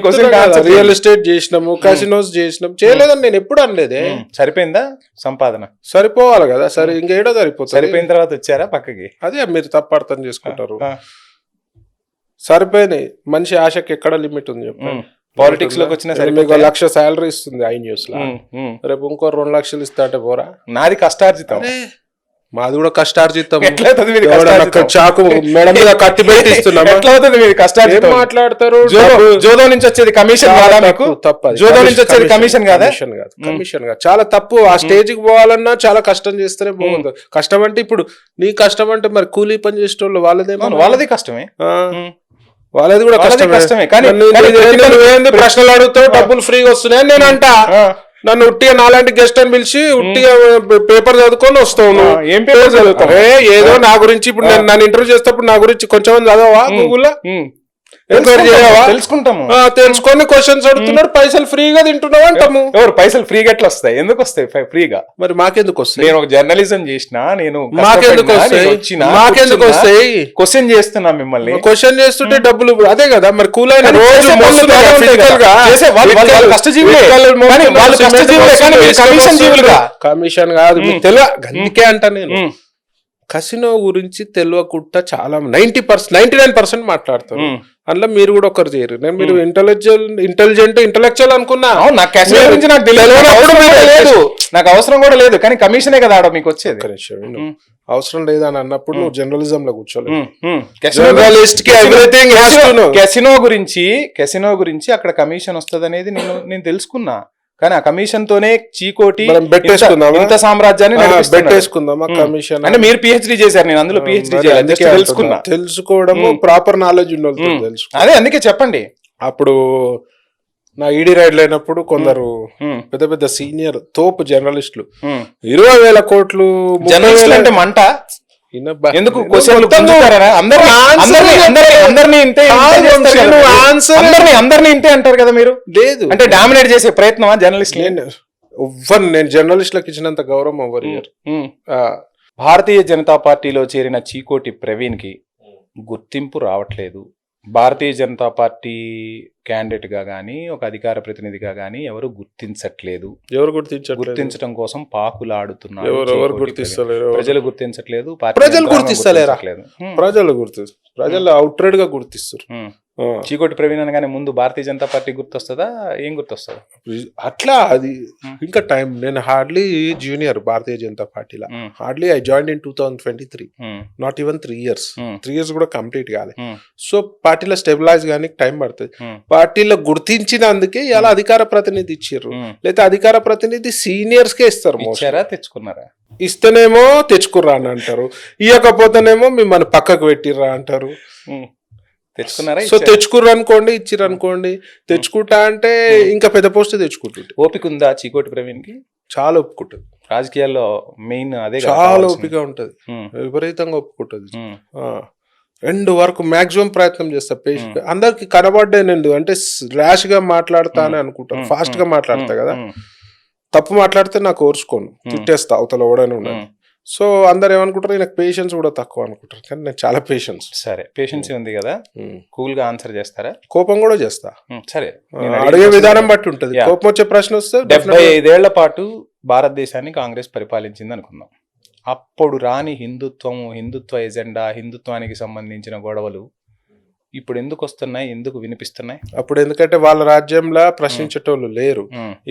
[SPEAKER 2] రియల్ ఎస్టేట్ చేసినాము, కసినోస్ చేసినాం, చేయలేదని నేను ఎప్పుడు అనలేదే.
[SPEAKER 1] సరిపోయిందా సంపాదన?
[SPEAKER 2] సరిపోవాలి కదా. సరే ఇంకేడో సరిపోతుంది.
[SPEAKER 1] సరిపోయిన తర్వాత వచ్చారా పక్కకి?
[SPEAKER 2] అదే మీరు తప్పు అర్థం చేసుకుంటారు. సరిపోయినాయి. మనిషి ఆశకి ఎక్కడ లిమిట్ ఉంది చెప్పండి?
[SPEAKER 1] పాలిటిక్స్ లోకి వచ్చిన
[SPEAKER 2] మీకు 1 లక్ష శాలరీ ఇస్తుంది iNews లో, రేపు ఇంకో 2 లక్షలు ఇస్తా అంటే పోరా?
[SPEAKER 1] నాది కష్టార్జితం.
[SPEAKER 2] మాది కూడా కష్టార్జితం.
[SPEAKER 1] చాకు
[SPEAKER 2] మేడం మీద కత్తి పెట్టి ఇస్తున్నాము. మాట్లాడతారు.
[SPEAKER 1] జోదో నుంచి వచ్చేది కమిషన్ కాదా మీకు? తప్ప జోదో నుంచి వచ్చేది కమిషన్ కాదా?
[SPEAKER 2] కమిషన్ కాదు, చాలా తప్పు. ఆ స్టేజ్ కి పోవాలన్నా చాలా కష్టం చేస్తేనే బాగుంది. కష్టం అంటే ఇప్పుడు నీ కష్టం అంటే మరి కూలీ పని చేసే వాళ్ళు
[SPEAKER 1] వాళ్ళది కష్టమే.
[SPEAKER 2] వాళ్ళది కూడా కష్టమే. కానీ ప్రశ్నలు అడుగుతావు, డబ్బులు ఫ్రీగా వస్తున్నాయని నేను అంట. నన్ను ఉట్టిగా నాలాంటి గెస్ట్ అని పిలిచి ఉట్టిగా పేపర్ చదువుకొని వస్తావు. ఏం పేపర్ చదువుతావు? ఏదో నా గురించి ఇప్పుడు నన్ను ఇంటర్వ్యూ చేసేటప్పుడు నా గురించి కొంచెం చదవా గూగుల్లో? ఎంక్వైరీ చేయవా?
[SPEAKER 1] తెలుసుకుంటాము.
[SPEAKER 2] తెలుసుకొని క్వశ్చన్స్ అడుగుతున్నాడు, పైసలు ఫ్రీగా తింటున్నావు అంటాము.
[SPEAKER 1] ఎవరు పైసలు ఫ్రీగా ఎట్లా వస్తాయి? ఎందుకు వస్తాయి ఫ్రీగా?
[SPEAKER 2] మరి మాకెందుకు వస్తాయి?
[SPEAKER 1] నేను ఒక జర్నలిజం చేసిన, నేను
[SPEAKER 2] మాకెందుకు వస్తాయి?
[SPEAKER 1] క్వశ్చన్ చేస్తున్నా మిమ్మల్ని.
[SPEAKER 2] క్వశ్చన్ చేస్తుంటే డబ్బులు అదే కదా మరి. కూలైన కమిషన్ కాదు తెలియ, అందుకే అంటా నేను. కసినో గురించి తెలియకుండా చాలా 99% మాట్లాడతారు. అందులో మీరు కూడా ఒకరు చేయరు. నేను మీరు ఇంటెలిజెంట్ అనుకున్నా.
[SPEAKER 1] నాకు కసినో గురించి నాకు తెలియదు, నాకు అవసరం కూడా లేదు. కానీ కమిషనే కదా ఆడ మీకు వచ్చేది.
[SPEAKER 2] అవసరం లేదని అన్నప్పుడు నువ్వు జర్నలిజం లో కూర్చోలేదు.
[SPEAKER 1] కెసినో గురించి అక్కడ కమిషన్ వస్తుంది అనేది నేను తెలుసుకున్నా. కానీ ఆ కమిషన్ తోనే చీకోటి
[SPEAKER 2] మనం బెట్టేసుకుందామా?
[SPEAKER 1] ఇంత సామ్రాజ్యాన్ని నడిపిస్తున్నాడు.
[SPEAKER 2] పెట్టేసుకుందామా కమిషన్
[SPEAKER 1] అంటే మీరు పిహెచ్డి చేశారు, నేను అందులో పిహెచ్డి
[SPEAKER 2] మరి
[SPEAKER 1] చేయాలి,
[SPEAKER 2] అందుకే
[SPEAKER 1] జస్ట్
[SPEAKER 2] అంటున్నా.
[SPEAKER 1] తెలుసుకున్నా.
[SPEAKER 2] తెలుసుకోవడము ప్రాపర్ నాలెడ్జ్ ఉండాలి తెలుసు.
[SPEAKER 1] అదే అందుకే చెప్పండి.
[SPEAKER 2] అప్పుడు నా ఈడీ రైడ్ లేనప్పుడు కొందరు పెద్ద పెద్ద సీనియర్ తోపు జర్నలిస్టులు 20,000 కోట్లు
[SPEAKER 1] జర్నలిస్టులు అంటే మంట ఎందుకు క్వశ్చన్లు గుంజుతారా? అందరినీ ఇంతే అంటారు కదా మీరు.
[SPEAKER 2] లేదు
[SPEAKER 1] అంటే డామినేట్ చేసే ప్రయత్నమా జర్నలిస్ట్?
[SPEAKER 2] నేను జర్నలిస్టులకు ఇచ్చినంత గౌరవం ఎవరు ఇయ్యరు.
[SPEAKER 1] భారతీయ జనతా పార్టీలో చేరిన చీకోటి ప్రవీణ్ కి గుర్తింపు రావట్లేదు. భారతీయ జనతా పార్టీ క్యాండిడేట్ గా గానీ ఒక అధికార ప్రతినిధిగా గానీ ఎవరు గుర్తించట్లేదు.
[SPEAKER 2] ఎవరు
[SPEAKER 1] గుర్తించడం కోసం పాకులాడుతున్నారు.
[SPEAKER 2] ఎవరు గుర్తిస్తలేరు?
[SPEAKER 1] ప్రజలు గుర్తించట్లేదు.
[SPEAKER 2] ప్రజలు గుర్తిస్తలేరా? ప్రజలు అవుట్రైడ్ గా గుర్తిస్తారు.
[SPEAKER 1] చీకోటి ప్రవీణ్ అనగానే ముందు భారతీయ జనతా పార్టీ గుర్తొస్తుందా, ఏం గుర్తొస్తుంది?
[SPEAKER 2] అట్లా అది ఇంకా టైం. నేను హార్డ్లీ జూనియర్ భారతీయ జనతా పార్టీలో. Hardly I join in 2023, not even 3 years. 3 years కూడా కంప్లీట్ కాలే. సో పార్టీలో స్టెబిలైజ్ కానీ టైం పడుతుంది. పార్టీలో గుర్తించినందుకే ఇలా అధికార ప్రతినిధి ఇచ్చారు, లేదా అధికార ప్రతినిధి సీనియర్స్ కే ఇస్తారు.
[SPEAKER 1] తెచ్చుకున్నారా?
[SPEAKER 2] ఇస్తేనేమో తెచ్చుకుర్రా అని అంటారు, ఇవ్వకపోతేనేమో మిమ్మల్ని పక్కకు పెట్టిర్రా అంటారు.
[SPEAKER 1] తెచ్చుకున్నారా?
[SPEAKER 2] సో తెచ్చుకుర్రు అనుకోండి, ఇచ్చిర్రు అనుకోండి. తెచ్చుకుంటా అంటే ఇంకా పెద్ద పోస్ట్ తెచ్చుకుంటుంటే
[SPEAKER 1] ఓపిక ఉందా చీకోటి ప్రవీణ్ కి? చాలా
[SPEAKER 2] ఒప్పుకుంటుంది.
[SPEAKER 1] రాజకీయాల్లో మెయిన్ అదే,
[SPEAKER 2] చాలా ఓపిక ఉంటది, విపరీతంగా ఒప్పుకుంటది. 2 వరకు మాక్సిమం ప్రయత్నం చేస్తా. పేషెంట్ అందరికి కనబడ్డాను అంటే ర్యాష్ గా మాట్లాడతా అని అనుకుంటాను. ఫాస్ట్ గా మాట్లాడతా కదా, తప్పు మాట్లాడితే నాకు ఓర్చుకోను, తిట్టేస్తా అవతల ఓడనే ఉన్నాను. సో అందరు ఏమనుకుంటారు, నాకు పేషెన్స్ కూడా తక్కువ అనుకుంటారు, కానీ నేను చాలా పేషెన్స్.
[SPEAKER 1] సరే, పేషెన్స్ ఉంది కదా, కూల్ గా ఆన్సర్ చేస్తారా?
[SPEAKER 2] కోపం కూడా చేస్తా.
[SPEAKER 1] సరే,
[SPEAKER 2] అడిగే విధానం బట్టి ఉంటది. కోపం వచ్చే ప్రశ్న వస్తే
[SPEAKER 1] 75 ఏళ్ల పాటు భారతదేశాన్ని కాంగ్రెస్ పరిపాలించింది అనుకుందాం. అప్పుడు రాని హిందుత్వ ఎజెండా, హిందుత్వానికి సంబంధించిన గొడవలు ఇప్పుడు ఎందుకు వస్తున్నాయి, ఎందుకు వినిపిస్తున్నాయి?
[SPEAKER 2] అప్పుడు ఎందుకంటే వాళ్ళ రాజ్యంలో ప్రశ్నించేటోళ్ళు లేరు,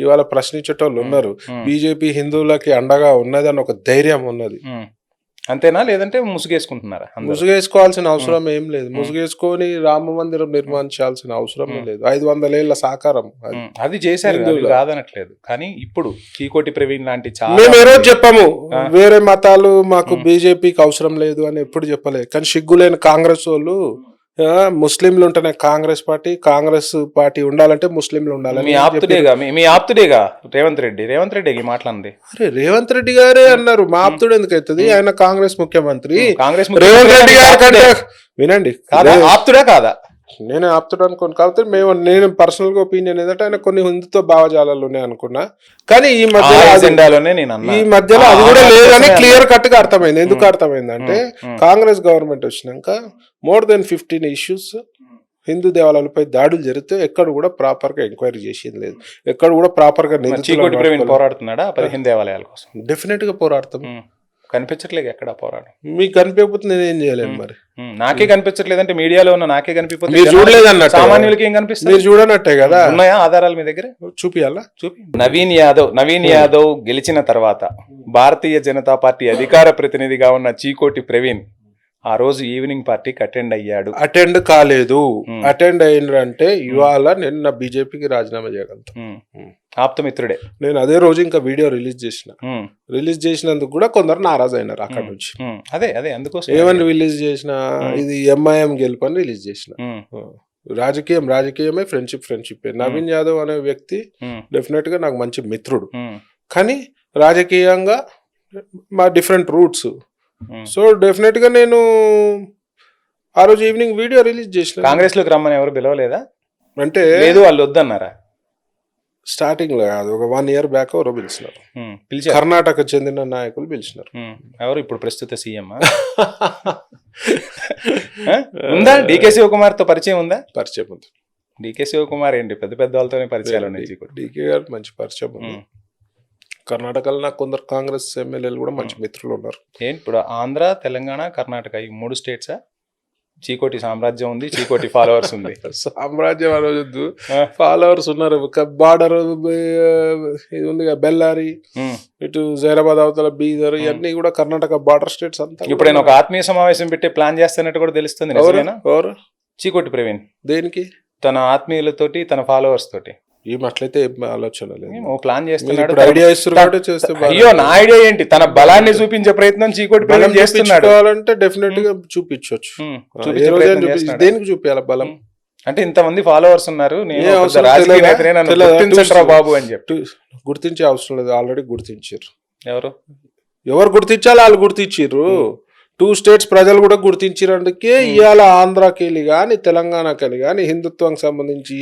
[SPEAKER 2] ఇవాళ ప్రశ్నించేటోళ్ళు ఉన్నారు. బీజేపీ హిందువులకి అండగా ఉన్నదని ఒక ధైర్యం ఉన్నది.
[SPEAKER 1] అంతేనా, లేదంటే ముసుగేసుకుంటున్నారా?
[SPEAKER 2] ముసుగేసుకోవాల్సిన అవసరం ఏం లేదు. ముసుగేసుకొని రామ మందిరం నిర్మించాల్సిన అవసరం లేదు. 500 ఏళ్ల సాకారం
[SPEAKER 1] అది చేశారు, కాదనట్లేదు. కానీ ఇప్పుడు చీకోటి ప్రవీణ్ లాంటి చాలా
[SPEAKER 2] మేము ఏ రోజు చెప్పాము వేరే మతాలు మాకు బీజేపీకి అవసరం లేదు అని ఎప్పుడు చెప్పలేదు. కానీ సిగ్గులేని కాంగ్రెస్ వాళ్ళు ముస్లింలు ఉంటేనే కాంగ్రెస్ పార్టీ ఉండాలంటే ముస్లింలు ఉండాలి.
[SPEAKER 1] మీ ఆప్తుడేగా రేవంత్ రెడ్డి మాట్లాడింది.
[SPEAKER 2] అరే రేవంత్ రెడ్డి గారే అన్నారు, మా ఆప్తుడు ఎందుకు అవుతుంది? ఆయన కాంగ్రెస్ ముఖ్యమంత్రి. రేవంత్ రెడ్డి గారి కంటే వినండి,
[SPEAKER 1] ఆప్తుడా కాదా?
[SPEAKER 2] నేను ఆప్తుడు అనుకోను. కాబట్టి నేను పర్సనల్ గా ఒపీనియన్ ఏంటంటే ఆయన కొన్ని హిందుత్వ భావజాలాలు ఉన్నాయి అనుకున్నా, కానీ ఈ మధ్యలో అది కూడా లేదని క్లియర్ కట్ గా అర్థమైంది. ఎందుకు అర్థమైంది అంటే కాంగ్రెస్ గవర్నమెంట్ వచ్చినాక more than 15 issues హిందూ దేవాలయాలపై దాడులు జరిగితే ఎక్కడ కూడా ప్రాపర్ గా ఎంక్వైరీ చేసేది లేదు, ఎక్కడ కూడా ప్రాపర్ గా
[SPEAKER 1] పోరాడుతున్నాడా 15 దేవాలయాల కోసం?
[SPEAKER 2] డెఫినెట్ గా పోరాడతాం.
[SPEAKER 1] కనిపించట్లేదు ఎక్కడ పోరాడు.
[SPEAKER 2] మీకు కనిపించకపోతే నేనేం చేయలేను. మరి
[SPEAKER 1] నాకే కనిపించట్లేదంటే మీడియాలో ఉన్న నాకే కనిపించలేదు.
[SPEAKER 2] మీరు చూడలేదన్నట్టు,
[SPEAKER 1] సామాన్యులకి ఏం కనిపిస్తుంది?
[SPEAKER 2] మీరు చూడనట్టే కదా.
[SPEAKER 1] ఉన్నాయా ఆధారాలు మీ దగ్గర?
[SPEAKER 2] చూపియాలా?
[SPEAKER 1] నవీన్ యాదవ్ గెలిచిన తర్వాత భారతీయ జనతా పార్టీ అధికార ప్రతినిధిగా ఉన్న చీకోటి ప్రవీణ్ ఆ రోజు ఈవినింగ్ పార్టీకి అటెండ్ కాలేదు.
[SPEAKER 2] అటెండ్ అయినంటే ఇవాళ నేను నా బీజేపీకి రాజీనామా చేయగలుగుతాను.
[SPEAKER 1] ఆప్తమిత్రుడే.
[SPEAKER 2] నేను అదే రోజు ఇంకా వీడియో రిలీజ్ చేసినందుకు కూడా కొందరు నారాజు అయినారు అక్కడ నుంచి.
[SPEAKER 1] అదే అందుకోసం
[SPEAKER 2] ఏమని రిలీజ్ చేసిన, ఇది ఎంఐఎం గెలుపు అని రిలీజ్ చేసిన. రాజకీయమే, ఫ్రెండ్షిప్. నవీన్ యాదవ్ అనే వ్యక్తి డెఫినెట్ గా నాకు మంచి మిత్రుడు, కానీ రాజకీయంగా మా డిఫరెంట్ రూట్స్. సో డెఫినెట్ గా నేను ఆ రోజు ఈవినింగ్ వీడియో రిలీజ్ చేసిన.
[SPEAKER 1] కాంగ్రెస్ లోకి రమ్మని ఎవరు పిలవలేదా?
[SPEAKER 2] అంటే
[SPEAKER 1] లేదు, వాళ్ళు వద్దన్నారా?
[SPEAKER 2] స్టార్టింగ్ లో కాదు, ఒక 1 year బ్యాక్ ఎవరో పిలిచినారు. కర్ణాటక చెందిన నాయకులు పిలిచినారు.
[SPEAKER 1] ఎవరు? ఇప్పుడు ప్రస్తుత సీఎం ఉందా? డీకే శివకుమార్ తో పరిచయం ఉందా?
[SPEAKER 2] పరిచయం ఉంది.
[SPEAKER 1] డీకే శివకుమార్ ఏంటి, పెద్ద వాళ్ళతోనే పరిచయాలు ఉన్నాయి.
[SPEAKER 2] డీకే గారు మంచి పరిచయం ఉంది. కర్ణాటకలో నాకు కొందరు కాంగ్రెస్ ఎమ్మెల్యేలు కూడా మంచి మిత్రులు ఉన్నారు.
[SPEAKER 1] ఏంటి ఇప్పుడు ఆంధ్ర, తెలంగాణ, కర్ణాటక ఈ 3 స్టేట్సా? చీకోటి సామ్రాజ్యం ఉంది, చీకోటి ఫాలోవర్స్ ఉంది.
[SPEAKER 2] సామ్రాజ్యం అనొద్దు, ఫాలోవర్స్ ఉన్నారు. బార్డర్ ఇది ఉంది కదా, బెల్లారి, ఇటు జైరాబాద్ అవతల బీదర్, ఇవన్నీ కూడా కర్ణాటక బార్డర్ స్టేట్స్ అంతా.
[SPEAKER 1] ఇప్పుడు నేను ఒక ఆత్మీయ సమావేశం పెట్టే ప్లాన్ చేస్తున్నట్టు కూడా తెలుస్తుంది.
[SPEAKER 2] ఎవరు?
[SPEAKER 1] చీకోటి ప్రవీణ్.
[SPEAKER 2] దేనికి?
[SPEAKER 1] తన ఆత్మీయులతోటి, తన ఫాలోవర్స్ తోటి.
[SPEAKER 2] ఏం అట్లయితే ఏం ఆలోచన లేదు.
[SPEAKER 1] ఓ ప్లాన్
[SPEAKER 2] మీరు
[SPEAKER 1] చేస్తున్నాడు.
[SPEAKER 2] ఇప్పుడు ఐడియా ఇస్తారు కాబట్టి చేస్తే
[SPEAKER 1] అయ్యో నా ఐడియా ఏంటి, తన బలాన్ని చూపించే ప్రయత్నం చీకోటి ప్రవీణ్ చేస్తున్నాడు.
[SPEAKER 2] చూపించుకోవాలంటే డెఫినెట్ గా చూపించవచ్చు.
[SPEAKER 1] చూపించే ప్రయత్నం చేస్తున్నాడు.
[SPEAKER 2] దేనికి చూపించాలి బలం?
[SPEAKER 1] అంటే ఇంతమంది ఫాలోవర్స్ ఉన్నారు, నేను
[SPEAKER 2] ఏ
[SPEAKER 1] ఒక
[SPEAKER 2] అవసరం
[SPEAKER 1] రాజకీయ
[SPEAKER 2] తెలీదా?
[SPEAKER 1] నేతనే, నన్ను
[SPEAKER 2] తెలీదా?
[SPEAKER 1] గుర్తించండిరా బాబు అని చెప్పి.
[SPEAKER 2] గుర్తించే అవసరం లేదు, ఆల్రెడీ గుర్తించారు.
[SPEAKER 1] ఎవరు
[SPEAKER 2] గుర్తించాలి? వాళ్ళు గుర్తించారు. 2 స్టేట్స్ ప్రజలు కూడా గుర్తించినందుకే ఇవాళ ఆంధ్రాకెళ్ళి గాని తెలంగాణకెళ్ళి గాని హిందుత్వానికి సంబంధించి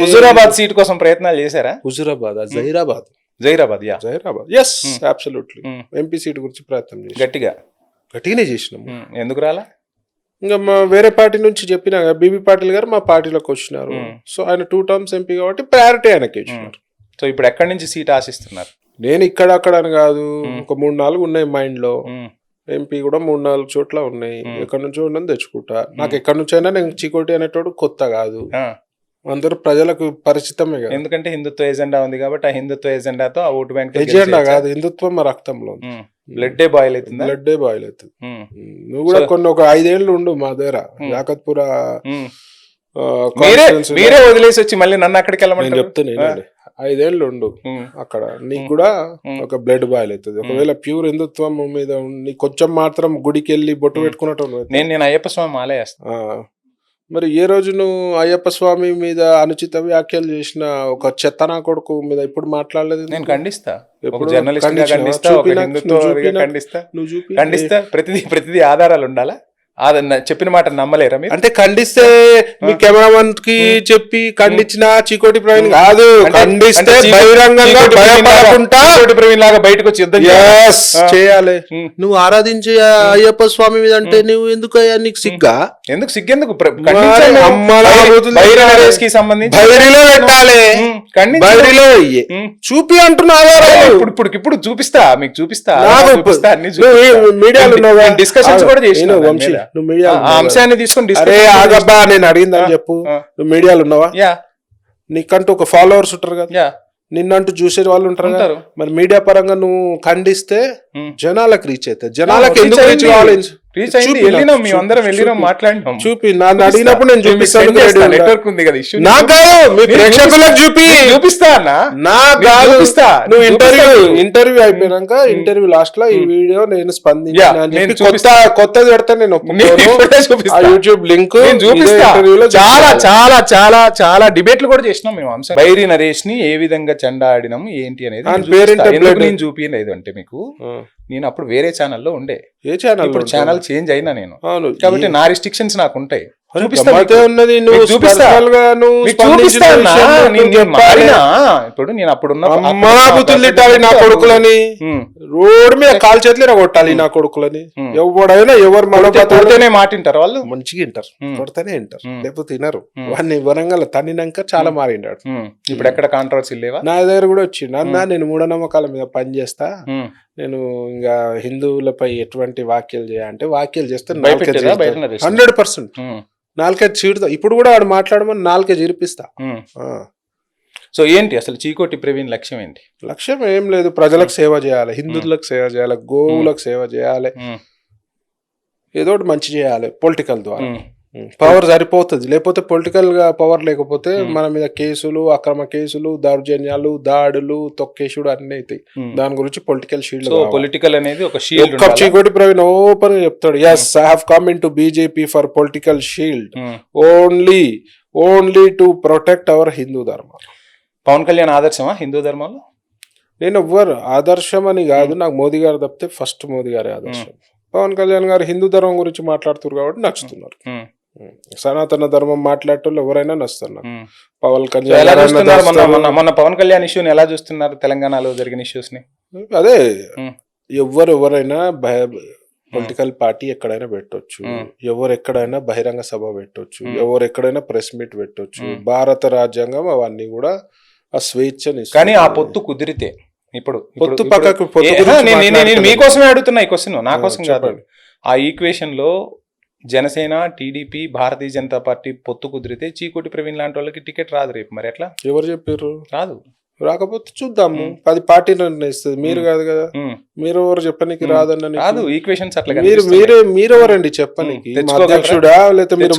[SPEAKER 1] హుజూరాబాద్ సీట్ కోసం ప్రయత్నాలు చేశారా?
[SPEAKER 2] Huzurabad, Zaheerabad,
[SPEAKER 1] Zaheerabad
[SPEAKER 2] yes absolutely. MP seat గురించి ప్రయత్నం చేసి గట్టిగానే చేసినాం.
[SPEAKER 1] ఎందుకు రాలా?
[SPEAKER 2] ఇంకా మా వేరే పార్టీ నుంచి చెప్పినా బీబీ పాటిల్ గారు మా పార్టీలోకి వచ్చినారు. సో ఆయన 2 టర్మ్స్ ఎంపీ కాబట్టి ప్రయారిటీ ఆయనకి ఇచ్చినారు.
[SPEAKER 1] సో ఇప్పుడు ఎక్కడి నుంచి సీట్ ఆశిస్తున్నారు?
[SPEAKER 2] నేను ఇక్కడ అక్కడ అని కాదు, ఒక 3-4 ఉన్నాయి మైండ్ లో. ఎంపీ కూడా 3-4 చోట్ల ఉన్నాయి. ఎక్కడి నుంచో ఉండని తెచ్చుకుంటా. నాకు ఎక్కడి నుంచి అయినా నేను చీకోటి అనేటోడు కొత్త కాదు, అందరూ ప్రజలకు పరిచితమే కదా.
[SPEAKER 1] ఎందుకంటే హిందుత్వ ఎజెండా ఉంది కాబట్టి ఆ హిందుత్వ ఎజెండాతో ఆ ఓటు బ్యాంక్
[SPEAKER 2] ఎజెండా కాదు, హిందుత్వం మా రక్తంలో
[SPEAKER 1] బ్లడ్ బాయిల్ అవుతుంది.
[SPEAKER 2] నువ్వు కూడా కొన్ని ఒక 5 ఏళ్ళు ఉండు మా దగ్గర యాకత్పుర.
[SPEAKER 1] మీరే వదిలేసి వచ్చి మళ్ళీ నన్ను అక్కడికి వెళ్ళమని
[SPEAKER 2] చెప్తాను. 5 ఏళ్ళు ఉండు అక్కడ, నీకు కూడా ఒక బ్లడ్ బాయిల్ అవుతుంది. ఒకవేళ ప్యూర్ హిందుత్వం మీద కొంచెం మాత్రం గుడికి వెళ్ళి బొట్టు పెట్టుకున్నట్టు
[SPEAKER 1] నేను అయ్యప్ప స్వామి మాల వేస్తా.
[SPEAKER 2] మరి ఏ రోజు నువ్వు అయ్యప్ప స్వామి మీద అనుచిత వ్యాఖ్యలు చేసిన ఒక చెత్తనా కొడుకు మీద ఇప్పుడు మాట్లాడలేదు?
[SPEAKER 1] నేను ఖండిస్తా, ఖండిస్తా. ప్రతిదీ ఆధారాలు ఉండాలా? చెప్పిన మాట నమ్మలేరా మీరు?
[SPEAKER 2] అంటే ఖండిస్తే మీ కెమెరామన్ కి చెప్పి ఖండించిన చీకోటి ప్రవీణ్ కాదు, ఖండిస్తే బహిరంగంగా భయపడకుండా
[SPEAKER 1] ప్రవీణ్ లాగా బయటకు వచ్చి యుద్ధం
[SPEAKER 2] చేయాలి. నువ్వు ఆరాధించే అయ్యప్ప స్వామి మీద అంటే నువ్వు ఎందుకు నీకు సిగ్గా?
[SPEAKER 1] సిగ్గెందుకు?
[SPEAKER 2] చూపి అంటున్నావు.
[SPEAKER 1] ఇప్పుడు చూపిస్తా, మీకు చూపిస్తా.
[SPEAKER 2] మీడియాలో
[SPEAKER 1] డిస్కషన్స్ కూడా చేసిన
[SPEAKER 2] నువ్వు మీడియా
[SPEAKER 1] అంశాన్ని తీసుకొని
[SPEAKER 2] ఆగబ్బా నేను అడిగిందని చెప్పు. నువ్వు మీడియాలో ఉన్నావా? నీకంటూ ఒక ఫాలోవర్స్ ఉంటారు కదా, నిన్నంటూ చూసే వాళ్ళు ఉంటారు కదా. మరి మీడియా పరంగా నువ్వు ఖండిస్తే జనాలకు రీచ్ అవుతుంది. జనాలకు ఎందుకు రీచ్ కావాలి? చూపి నన్ను అడిగినప్పుడు నేను చూపిస్తాను. నువ్వు ఇంటర్వ్యూ అయిపోయినాక ఇంటర్వ్యూ లాస్ట్ లో ఈ వీడియో నేను స్పందించాను కొత్తది పెడితే నేను యూట్యూబ్ లింక్
[SPEAKER 1] చాలా చాలా చాలా చాలా డిబేట్లు కూడా చేసినాం మేము. అంశం బైరి నరేష్ ని ఏ విధంగా చెండా ఆడినాం ఏంటి అనేది నేను చూపించలేదు. అంటే మీకు నేను అప్పుడు వేరే ఛానల్లో ఉండే.
[SPEAKER 2] ఏ ఛానల్?
[SPEAKER 1] ఇప్పుడు ఛానల్ చేంజ్ అయినా నేను, కాబట్టి నా రిస్ట్రిక్షన్స్ నాకు ఉంటాయి. ఇప్పుడు నేను అప్పుడున్న
[SPEAKER 2] నా కొడుకులని రోడ్డు మీద కాలు చేతులు కొట్టాలి నా కొడుకులని. ఎవడైనా ఎవరు
[SPEAKER 1] మనతోనే మాట వింటారు, వాళ్ళు
[SPEAKER 2] మంచిగా వింటారు, కొడితేనే వింటారు, లేకపోతే తినరు. వాడిని వరంగల్ తన్నినాక చాలా మారిండాడు.
[SPEAKER 1] ఇప్పుడు ఎక్కడ కాంట్రవర్సీ లేవా?
[SPEAKER 2] నా దగ్గర కూడా వచ్చిండు, అన్న నేను మూఢనమ్మకాల మీద పని చేస్తా, నేను ఇంకా హిందువులపై ఎటువంటి వ్యాఖ్యలు చేయాలంటే వ్యాఖ్యలు చేస్తే 100% 4 చీడుతా. ఇప్పుడు కూడా వాడు మాట్లాడమని 4 చీరిపిస్తా.
[SPEAKER 1] సో ఏంటి అసలు చీకోటి ప్రవీణ్ లక్ష్యం ఏంటి?
[SPEAKER 2] లక్ష్యం ఏం లేదు, ప్రజలకు సేవ చేయాలి, హిందువులకు సేవ చేయాలి, గోవులకు సేవ చేయాలి, ఏదో ఒకటి మంచి చేయాలి. పొలిటికల్ ద్వారా పవర్ సరిపోతుంది, లేకపోతే పొలిటికల్ గా పవర్ లేకపోతే మన మీద కేసులు, అక్రమ కేసులు, దౌర్జన్యాలు, దాడులు, తొక్కేసుడు అన్ని అవుతాయి. దాని గురించి పొలిటికల్ షీల్డ్.
[SPEAKER 1] పొలిటికల్ అనేది ఒక షీల్డ్.
[SPEAKER 2] చీకోటి ప్రవీణ్ ఓపెన్ గా చెప్తాడు, yes I have come into BJP for political shield only to protect our Hindu ధర్మం.
[SPEAKER 1] పవన్ కళ్యాణ్ ఆదర్శమా హిందూ ధర్మంలో?
[SPEAKER 2] నేను ఎవ్వరు ఆదర్శం అని కాదు, నాకు మోదీ గారు తప్పితే ఫస్ట్ మోదీ గారి ఆదర్శం. పవన్ కళ్యాణ్ గారు హిందూ ధర్మం గురించి మాట్లాడుతున్నారు కాబట్టి నచ్చుతున్నారు. సనాతన ధర్మం మాట్లాడేటోళ్ళు ఎవరైనా నచ్చుతున్నారు. పవన్ కళ్యాణ్
[SPEAKER 1] మొన్న పవన్ కళ్యాణ్ ఇష్యూని ఎలా చూస్తున్నారు? తెలంగాణలో జరిగిన ఇష్యూస్ ని
[SPEAKER 2] అదే ఎవరైనా పొలిటికల్ పార్టీ ఎక్కడైనా పెట్టొచ్చు, ఎవరు ఎక్కడైనా బహిరంగ సభ పెట్టొచ్చు, ఎవరు ఎక్కడైనా ప్రెస్ మీట్ పెట్టొచ్చు. భారత రాజ్యాంగం అవన్నీ కూడా ఆ స్వేచ్ఛని.
[SPEAKER 1] కానీ ఆ పొత్తు కుదిరితే ఇప్పుడు
[SPEAKER 2] పొత్తు పక్కకు
[SPEAKER 1] మీకోసమే అడుగుతున్నా ఈ క్వశ్చన్, నా కోసం కాదు. ఆ ఈక్వేషన్ లో జనసేన, టీడీపీ, భారతీయ జనతా పార్టీ పొత్తు కుదిరితే చీకోటి ప్రవీణ్ లాంటి వాళ్ళకి టికెట్ రాదు రేపు. మరి ఎట్లా?
[SPEAKER 2] ఎవరు చెప్పారు?
[SPEAKER 1] రాదు.
[SPEAKER 2] రాకపోతే చూద్దాము, అది పార్టీ నిర్ణయిస్తుంది, మీరు కాదు కదా. మీరు ఎవరు చెప్పనీకి రాదన్న
[SPEAKER 1] కాదు ఈక్వేషన్స్ అట్లా
[SPEAKER 2] మీరెవరండి చెప్పనీకి? మా అధ్యక్షుడా లేకపోతే మీరు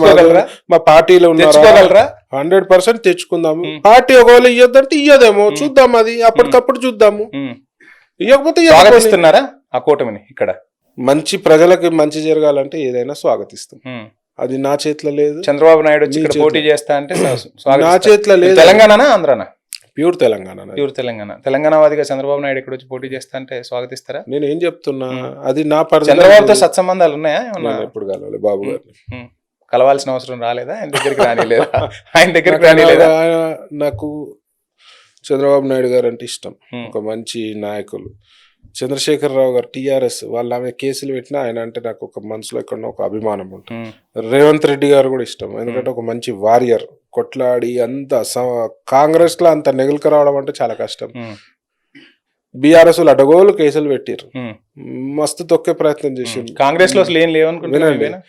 [SPEAKER 2] మా పార్టీలో ఉన్నారా? 100% తెచ్చుకుందాము. పార్టీ ఒకవేళ ఇయ్యొద్దంటే ఇయ్యదేమో, చూద్దాం, అది అప్పటికప్పుడు చూద్దాము. ఇవ్వకపోతే
[SPEAKER 1] స్వాగతిస్తున్నారా ఆ కూటమిని? ఇక్కడ
[SPEAKER 2] మంచి ప్రజలకు మంచి జరగాలంటే ఏదైనా స్వాగతిస్తాం, అది నా చేతిలో లేదు.
[SPEAKER 1] చంద్రబాబు నాయుడు వచ్చి ఇక్కడ పోటీ చేస్తా అంటే
[SPEAKER 2] నా చేతిలో లేదు.
[SPEAKER 1] తెలంగాణ ఆంధ్రానా?
[SPEAKER 2] ప్యూర్ తెలంగాణ.
[SPEAKER 1] ప్యూర్ తెలంగాణ. తెలంగాణవాదిగా చంద్రబాబు నాయుడు ఇక్కడ వచ్చి పోటీ చేస్తా అంటే స్వాగతిస్తారా?
[SPEAKER 2] నేను ఏం చెప్తున్నా, అది నా
[SPEAKER 1] చంద్రబాబుతో సత్సంబంధాలు ఉన్నాయా?
[SPEAKER 2] ఎప్పుడు కలవాలి బాబు గారిని,
[SPEAKER 1] కలవాల్సిన అవసరం రాలేదా? ఆయన దగ్గరికి రానిలేదా? ఆయన దగ్గరికి రానిలేదా?
[SPEAKER 2] నాకు చంద్రబాబు నాయుడు గారు అంటే ఇష్టం, ఒక మంచి నాయకులు. చంద్రశేఖరరావు గారు టీఆర్ఎస్ వాళ్ళు ఆమె కేసులు పెట్టినా ఆయన అంటే నాకు ఒక మనసులో ఎక్కడ ఒక అభిమానం ఉంటుంది. రేవంత్ రెడ్డి గారు కూడా ఇష్టం, ఎందుకంటే ఒక మంచి వారియర్, కొట్లాడి అంత కాంగ్రెస్ లో అంత నెగులుకు రావడం అంటే చాలా కష్టం. బీఆర్ఎస్ అడగోలు కేసులు పెట్టారు, మస్తు తొక్కే ప్రయత్నం చేసింది.
[SPEAKER 1] కాంగ్రెస్ లో అసలు ఏం లేవనుకుంటున్నాను.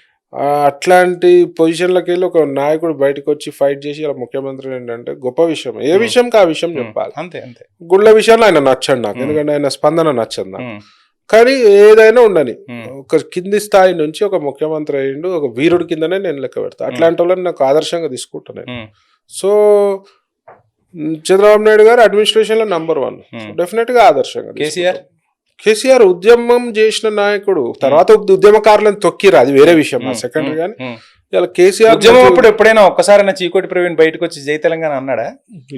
[SPEAKER 2] అట్లాంటి పొజిషన్లకి వెళ్ళి ఒక నాయకుడు బయటకు వచ్చి ఫైట్ చేసి ఇలా ముఖ్యమంత్రి ఏంటంటే గొప్ప విషయం. ఏ విషయంకి ఆ విషయం చెప్పాలి.
[SPEAKER 1] అంతే అంతే.
[SPEAKER 2] గుళ్ళ విషయంలో ఆయన నచ్చండి నాకు, ఎందుకంటే ఆయన స్పందన నచ్చదు నాకు. కానీ ఏదైనా ఉండని, ఒక కింది స్థాయి నుంచి ఒక ముఖ్యమంత్రి అయ్యిండు, ఒక వీరుడి కిందనే నేను లెక్క పెడతా. అట్లాంటి వాళ్ళని నాకు ఆదర్శంగా తీసుకుంటున్నాను. సో చంద్రబాబు నాయుడు గారు అడ్మినిస్ట్రేషన్ లో నంబర్ 1, డెఫినెట్ గా ఆదర్శంగా. కేసీఆర్ ఉద్యమం చేసిన నాయకుడు, తర్వాత ఉద్యమకారులను తొక్కిరు, అది వేరే విషయం, సెకండరీ. కానీ ఇలా కేసీఆర్
[SPEAKER 1] ఉద్యమం అప్పుడు ఎప్పుడైనా ఒక్కసారి చీకోటి ప్రవీణ్ బయటకు వచ్చి జై తెలంగాణ అన్నాడా?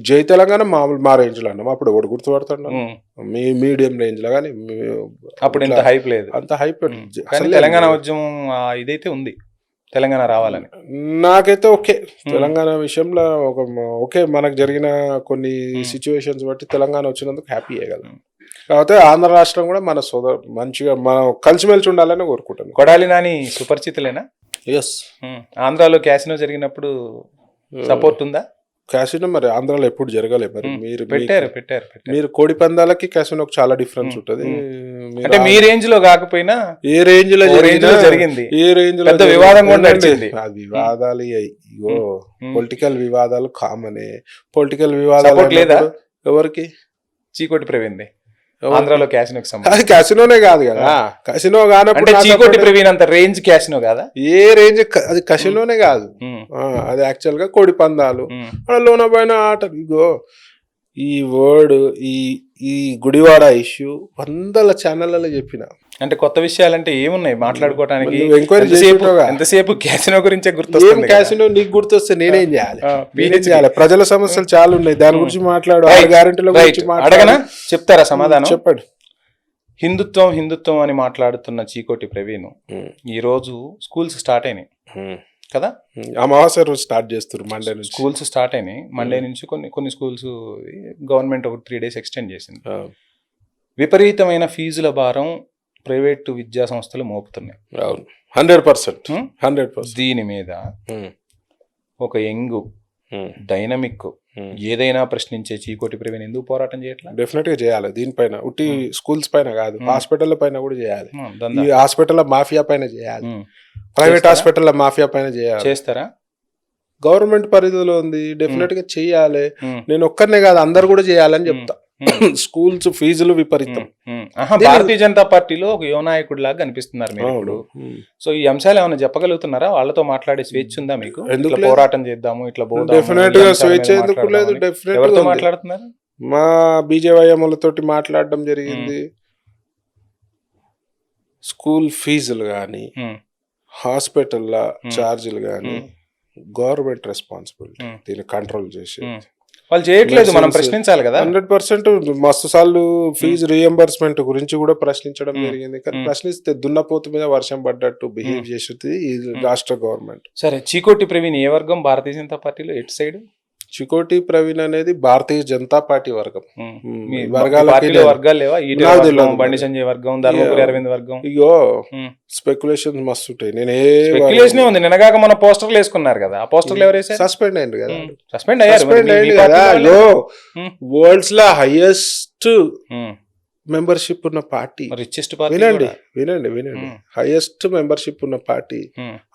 [SPEAKER 2] జై తెలంగాణ మామూలు మా రేంజ్ లో అన్నాం అప్పుడు, ఒకటి గుర్తుపడుతున్నాం, మీ మీడియం రేంజ్ లో. కానీ
[SPEAKER 1] అప్పుడు ఇంత హైప్ లేదు,
[SPEAKER 2] అంత హైప్.
[SPEAKER 1] తెలంగాణ ఉద్యమం ఇదైతే ఉంది, తెలంగాణ రావాలని.
[SPEAKER 2] నాకైతే ఓకే, తెలంగాణ విషయంలో ఓకే, మనకు జరిగిన కొన్ని సిచ్యువేషన్స్ బట్టి తెలంగాణ వచ్చినందుకు హ్యాపీయే కదా. కాకపోతే ఆంధ్ర రాష్ట్రం కూడా మన మంచిగా మనం కలిసిమెలిసి ఉండాలని కోరుకుంటాను.
[SPEAKER 1] కొడాలి నాని సుపరిచితులేనా?
[SPEAKER 2] ఎస్.
[SPEAKER 1] ఆంధ్రాలో క్యాసినో జరిగినప్పుడు సపోర్ట్ ఉందా?
[SPEAKER 2] క్యాసినో మరి ఆంధ్రాలో ఎప్పుడు జరగలేదు. మరి మీరు
[SPEAKER 1] పెట్టారు
[SPEAKER 2] మీరు కోడి పందాలకి క్యాసినోకి చాలా డిఫరెన్స్ ఉంటుంది.
[SPEAKER 1] అంటే మీ రేంజ్ లో కాకపోయినా
[SPEAKER 2] ఏ రేంజ్ లో
[SPEAKER 1] జరిగింది,
[SPEAKER 2] ఏ రేంజ్ లో
[SPEAKER 1] వివాదం కూడా నడిచింది.
[SPEAKER 2] ఆ వివాదాలు ఇగో పొలిటికల్ వివాదాలు కామనే. పొలిటికల్ వివాదాలు
[SPEAKER 1] లేదా
[SPEAKER 2] ఎవరికి?
[SPEAKER 1] చీకోటి ప్రవీణ్ ఆంధ్రాలో క్యాసినోకి సంబంధించి.
[SPEAKER 2] అది క్యాసినోనే కాదు కదా, క్యాసినో కానప్పుడు
[SPEAKER 1] చీకోటి ప్రవీణ్ అంత రేంజ్ క్యాసినో కాదా?
[SPEAKER 2] ఏ రేంజ్, అది క్యాసినోనే కాదు, అది యాక్చువల్ గా కోడి పందాలు, లోన పైన ఆట. ఇగో ఈ వర్డ్, ఈ గుడివాడ ఇష్యూ 100 ఛానళ్ళలో చెప్పిన.
[SPEAKER 1] అంటే కొత్త విషయాలంటే ఏమున్నాయి మాట్లాడుకోవడానికి? ఎంతసేపు క్యాసినో గురించే గుర్తొస్తుంది.
[SPEAKER 2] క్యాసినో నీకు గుర్తొస్తే నేనేం చేయాలి? ప్రజల సమస్యలు చాలా ఉన్నాయి, దాని గురించి మాట్లాడు. గ్యారెంటీల గురించి
[SPEAKER 1] అడగనా? చెప్తారా సమాధానం?
[SPEAKER 2] చెప్పండి.
[SPEAKER 1] హిందుత్వం అని మాట్లాడుతున్న చీకోటి ప్రవీణ్ ఈ రోజు స్కూల్స్ స్టార్ట్ అయినాయి కదా,
[SPEAKER 2] అమావాస్య రోజు స్టార్ట్ చేస్తారు. మండే నుంచి
[SPEAKER 1] స్కూల్స్ స్టార్ట్ అయినాయి. మండే నుంచి కొన్ని స్కూల్స్ గవర్నమెంట్ ఒక 3 days ఎక్స్టెండ్ చేసింది. విపరీతమైన ఫీజుల భారం ప్రైవేటు విద్యా సంస్థలు మోపుతున్నాయి.
[SPEAKER 2] 100%.
[SPEAKER 1] దీని మీద ఒక యంగ్ డైనమిక్ ఏదైనా ప్రశ్నించే చీకోటి ప్రవీణ్ ఎందుకు పోరాటం చేయట్లేదు?
[SPEAKER 2] డెఫినెట్ గా చేయాలి. దీనిపైన ఉట్టి స్కూల్స్ పైన కాదు, హాస్పిటల్ పైన కూడా చేయాలి. ఈ హాస్పిటల్ మాఫియా పైన చేయాలి, ప్రైవేట్ హాస్పిటల్ మాఫియా పైన చేయాలి.
[SPEAKER 1] చేస్తారా?
[SPEAKER 2] గవర్నమెంట్ పరిధిలో ఉంది, డెఫినెట్ గా చెయ్యాలి. నేను ఒక్కరినే కాదు, అందరు కూడా చేయాలని చెప్తా. స్కూల్స్ ఫీజులు విపరీతం.
[SPEAKER 1] భారతీయ జనతా పార్టీలో ఒక యువ నాయకుడు లాగా కనిపిస్తున్నారు మీరు ఇప్పుడు. సో ఈ అంశాలు ఏమైనా చెప్పగలుగుతున్నారా? వాళ్ళతో మాట్లాడే స్వేచ్ఛ ఉందా మీకు? పోరాటం చేద్దాము ఇట్లా
[SPEAKER 2] డెఫినెట్ గా స్వేచ్ఛ ఎందుకు లేదు? డెఫినెట్ గా
[SPEAKER 1] మాట్లాడుతున్నారు.
[SPEAKER 2] మా బీజేవైఎంలతోటి మాట్లాడడం జరిగింది. స్కూల్ ఫీజులు కానీ, హాస్పిటల్ ఛార్జీలు కానీ గవర్నమెంట్ రెస్పాన్సిబిలిటీ, దీన్ని కంట్రోల్ చేసి.
[SPEAKER 1] వాళ్ళు చేయట్లేదు, మనం ప్రశ్నించాలి కదా.
[SPEAKER 2] 100% మస్తు సార్లు ఫీజు రీఎంబర్స్మెంట్ గురించి కూడా ప్రశ్నించడం జరిగింది. కానీ ప్రశ్నిస్తే దున్నపోతు మీద వర్షం పడ్డట్టు బిహేవ్ చేసేది ఈ రాష్ట్ర గవర్నమెంట్.
[SPEAKER 1] సరే, చీకోటి ప్రవీణ్ ఏ వర్గం భారతీయ జనతా పార్టీలో? ఎటు సైడ్?
[SPEAKER 2] చికోటి ప్రవీణ్ అనేది భారతీయ జనతా పార్టీ వర్గం.
[SPEAKER 1] వర్గాలు లేవా? బండి సంజయ్ వర్గం, ధర్మపురి అరవింద్ వర్గం.
[SPEAKER 2] ఇగో స్పెక్యులేషన్ మస్తు ఉంటాయి. నేను
[SPEAKER 1] స్పెక్యులేషన్ ఉంది. నిన్నగాక మన పోస్టర్లు వేసుకున్నారు కదా, ఆ పోస్టర్లు ఎవరు వేసారు?
[SPEAKER 2] సస్పెండ్ అయ్యింది కదా.
[SPEAKER 1] సస్పెండ్ అయ్యారు
[SPEAKER 2] కదా. వరల్డ్స్ లో హైయెస్ట్ మెంబర్షిప్ ఉన్న పార్టీ,
[SPEAKER 1] రిచెస్ట్ పార్టీ.
[SPEAKER 2] వినండి హైయెస్ట్ మెంబర్షిప్ ఉన్న పార్టీ.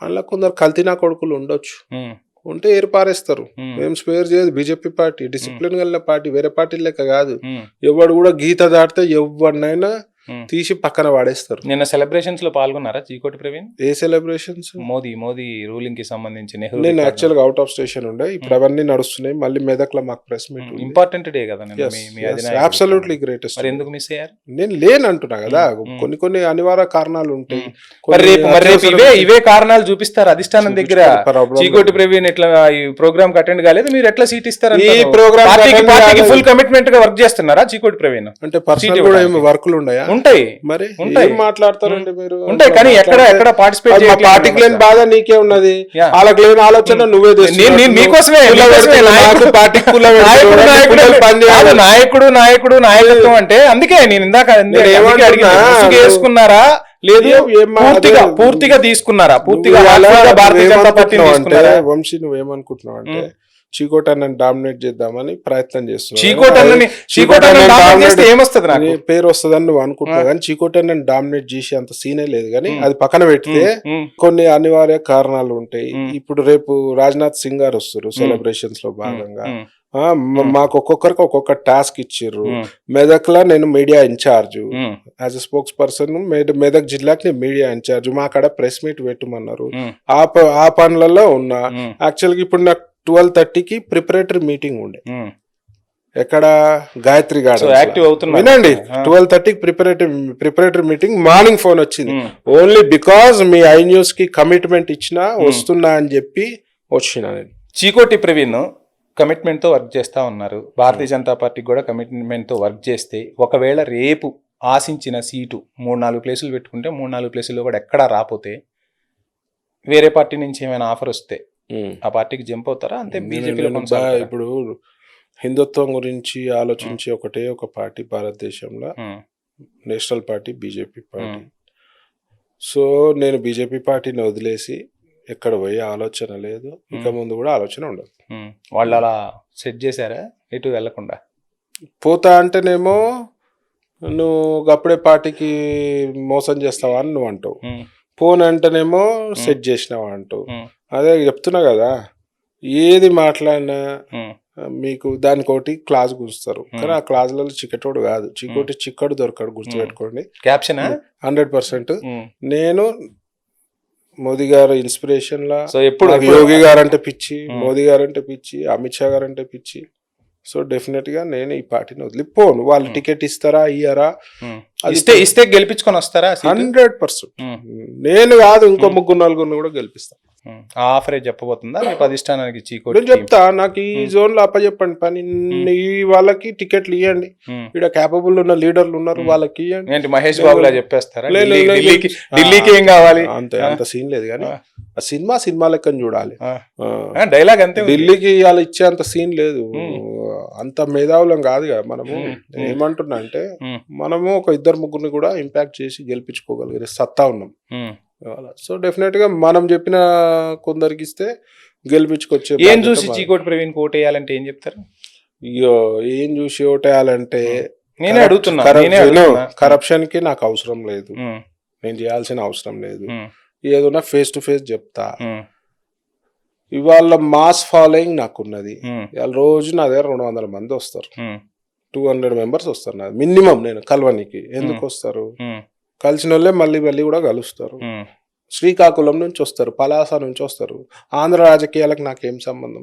[SPEAKER 2] అందులో కొందరు కల్తీనా కొడుకులు ఉండొచ్చు, ఉంటే ఏర్పారేస్తారు. ఏం స్పేర్ చేయదు బీజేపీ పార్టీ. డిసిప్లిన్ కలిగిన పార్టీ, వేరే పార్టీ లెక్క కాదు. ఎవడు కూడా గీత దాటితే ఎవరినైనా తీసి పక్కన వాడేస్తారు.
[SPEAKER 1] నిన్న సెలబ్రేషన్స్ లో పాల్గొన్నారా చీకోటి ప్రవీణ్?
[SPEAKER 2] ఏ సెలబ్రేషన్స్?
[SPEAKER 1] మోదీ రూలింగ్ కి సంబంధించి
[SPEAKER 2] నేను యాక్చువల్ గా అవుట్ ఆఫ్ స్టేషన్ ఉండే, ఇప్పుడు అవన్నీ నడుస్తున్నాయి. మళ్ళీ మెదక్ లో మాకు ప్రెస్ మీట్.
[SPEAKER 1] ఇంపార్టెంట్ డే కదా,
[SPEAKER 2] అబ్సల్యూట్లీ గ్రేటెస్ట్.
[SPEAKER 1] మరి ఎందుకు మిస్ అయ్యారు?
[SPEAKER 2] నేను లేను అంటున్నా కదా, కొన్ని అనివార్య కారణాలు ఉంటాయి.
[SPEAKER 1] ఇవే కారణాలు చూపిస్తారు అధిష్టానం దగ్గర. చీకోటి ప్రవీణ్ ఎట్లా ఈ ప్రోగ్రామ్ కి అటెండ్ కాలేదు, మీరు ఎట్లా సీట్ ఇస్తారు?
[SPEAKER 2] ఈ ప్రోగ్రామ్
[SPEAKER 1] ఫుల్ కమిట్మెంట్ గా వర్క్ చేస్తున్నారా చీకోటి ప్రవీణ్?
[SPEAKER 2] అంటే పర్సనల్ కూడా ఏమి వర్కులు ఉన్నాయా?
[SPEAKER 1] ఉంటాయి.
[SPEAKER 2] మరి ఏం మాట్లాడతారండి మీరు?
[SPEAKER 1] ఉంటాయి, కానీ ఎక్కడ పార్టిసిపేట్
[SPEAKER 2] పార్టీకి లేని బాధ నీకే ఉన్నది, వాళ్ళకి లేని ఆలోచన నువ్వే
[SPEAKER 1] మీకోసమే. నాయకుడు నాయకత్వం అంటే అందుకే నేను ఇందాక వేసుకున్నారా లేదు, పూర్తిగా తీసుకున్నారా? పూర్తిగా భారతీయ జనతా పార్టీ తీసుకున్నారా?
[SPEAKER 2] వంశీ నువ్వేమనుకుంటున్నావు అంటే చీకోట అన్నని డామినేట్ చేద్దామని ప్రయత్నం చేస్తున్నావు. పేరు వస్తుందని నువ్వు అనుకుంటున్నావు, కానీ చీకోట అన్నని డామినేట్ చేసి అంత సీనే లేదు. కానీ అది పక్కన పెడితే కొన్ని అనివార్య కారణాలు ఉంటాయి. ఇప్పుడు రేపు రాజ్నాథ్ సింగ్ గారు వస్తారు సెలబ్రేషన్స్ లో భాగంగా. మాకు ఒక్కొక్కరికి ఒక్కొక్క టాస్క్ ఇచ్చిర్రు. మెదక్ లో నేను media in-charge, as a spokesperson Medak జిల్లాకి నేను మీడియా ఇన్ఛార్జ్. మా కాడ ప్రెస్ మీట్ పెట్టమన్నారు, ఆ పనులలో ఉన్నా. యాక్చువల్గా ఇప్పుడు నాకు 12:30కి ప్రిపరేటరీ మీటింగ్ ఉండే, ఎక్కడ గాయత్రి గార్డెన్. వినండి, 12:30కి ప్రిపరేటరీ మీటింగ్. మార్నింగ్ ఫోన్ వచ్చింది, only because me I news కి కమిట్మెంట్ ఇచ్చినా వస్తున్నా అని చెప్పి వచ్చిన. నేను
[SPEAKER 1] చీకోటి ప్రవీణ్ కమిట్మెంట్ తో వర్క్ చేస్తా ఉన్నారు. భారతీయ జనతా పార్టీకి కూడా కమిట్మెంట్ తో వర్క్ చేస్తే ఒకవేళ రేపు ఆశించిన సీటు 3-4 ప్లేసులు పెట్టుకుంటే 3-4 ప్లేసుల్లో కూడా ఎక్కడా రాపోతే వేరే పార్టీ నుంచి ఏమైనా ఆఫర్ వస్తే ఆ పార్టీకి జంప్ అవుతారా? అంతే బీజేపీలో
[SPEAKER 2] ఇప్పుడు హిందుత్వం గురించి ఆలోచించి ఒకటే ఒక పార్టీ భారతదేశంలో, national party BJP party. So నేను బీజేపీ పార్టీని వదిలేసి ఎక్కడ పోయే ఆలోచన లేదు, ఇక ముందు కూడా ఆలోచన ఉండదు.
[SPEAKER 1] వాళ్ళు అలా సెట్ చేశారా ఎటు వెళ్లకుండా?
[SPEAKER 2] పోతా అంటేనేమో నువ్వు అప్పుడే పార్టీకి మోసం చేస్తావా అని నువ్వు అంటావు, ఫోన్ అంటేనేమో సెట్ చేసినావా అంటావు. అదే చెప్తున్నా కదా, ఏది మాట్లాడినా మీకు దానికోటి క్లాస్ గుంచుతారు, కానీ ఆ క్లాసులలో చికెటోడు కాదు. చిక్కడు దొరకడు, గుర్తుపెట్టుకోండి.
[SPEAKER 1] క్యాప్షన్
[SPEAKER 2] 100%. నేను మోదీ గారు ఇన్స్పిరేషన్ లా,
[SPEAKER 1] సో ఎప్పుడు
[SPEAKER 2] యోగి గారు అంటే పిచ్చి, మోదీ గారు అంటే పిచ్చి, అమిత్ షా గారు అంటే పిచ్చి. సో డెఫినెట్ గా నేను ఈ పార్టీని వదిలిపోను. వాళ్ళు టికెట్ ఇస్తారా ఇయ్యారా,
[SPEAKER 1] ఇస్తే గెలిపించుకొని వస్తారా?
[SPEAKER 2] 100%. నేను కాదు, ఇంకో 3-4 కూడా గెలిపిస్తాను.
[SPEAKER 1] ఆఫరే చెప్పబోతుందా రేపు అధిష్టానానికి? చీకోటి
[SPEAKER 2] నేను చెప్తా, నాకు ఈ జోన్ లో అప్పచెప్పండి పని, ఈ వాళ్ళకి టికెట్లు ఇవ్వండి, ఇక్కడ క్యాపబుల్ ఉన్న లీడర్లు ఉన్నారు, వాళ్ళకి ఇవ్వండి.
[SPEAKER 1] ఏంటి మహేష్ బాబులా చెప్పేస్తారా? ఢిల్లీకి ఏం కావాలి?
[SPEAKER 2] అంత సీన్ లేదు, కానీ ఆ సినిమా లెక్కని చూడాలి.
[SPEAKER 1] డైలాగ్ అంతే.
[SPEAKER 2] ఢిల్లీకి వాళ్ళు ఇచ్చే అంత సీన్ లేదు, అంత మేధావులం కాదు కదా మనము. ఏమంటున్నా అంటే మనము ఒక 2-3 కూడా ఇంపాక్ట్ చేసి గెలిపించుకోగలిగే సత్తా ఉన్నాం. సో డెఫినెట్ గా మనం చెప్పిన కొందరికి ఇస్తే గెలిపించుకొచ్చే.
[SPEAKER 1] ఏం చూసి చీకోటి ప్రవీణ్ ఓటేయాలంటే ఏం చెప్తారు?
[SPEAKER 2] అయ్యో, ఏం చూసి ఓటేయాలంటే
[SPEAKER 1] నేనే అడుగుతున్నా.
[SPEAKER 2] కరప్షన్ కి నాకు అవసరం లేదు, నేను చేయాల్సిన అవసరం లేదు. ఏదైనా ఫేస్ టు ఫేస్ చెప్తా. ఇవాళ మాస్ ఫాలోయింగ్ నాకున్నది. ఇవాళ రోజు నా దగ్గర 200 మంది వస్తారు, 200 మెంబర్స్ వస్తారు నాది మినిమం. నేను కలవనికి ఎందుకు వస్తారు? కలిసిన వాళ్ళే మళ్ళీ కూడా కలుస్తారు. శ్రీకాకుళం నుంచి వస్తారు, పలాస నుంచి వస్తారు. ఆంధ్ర రాజకీయాలకు నాకేం సంబంధం?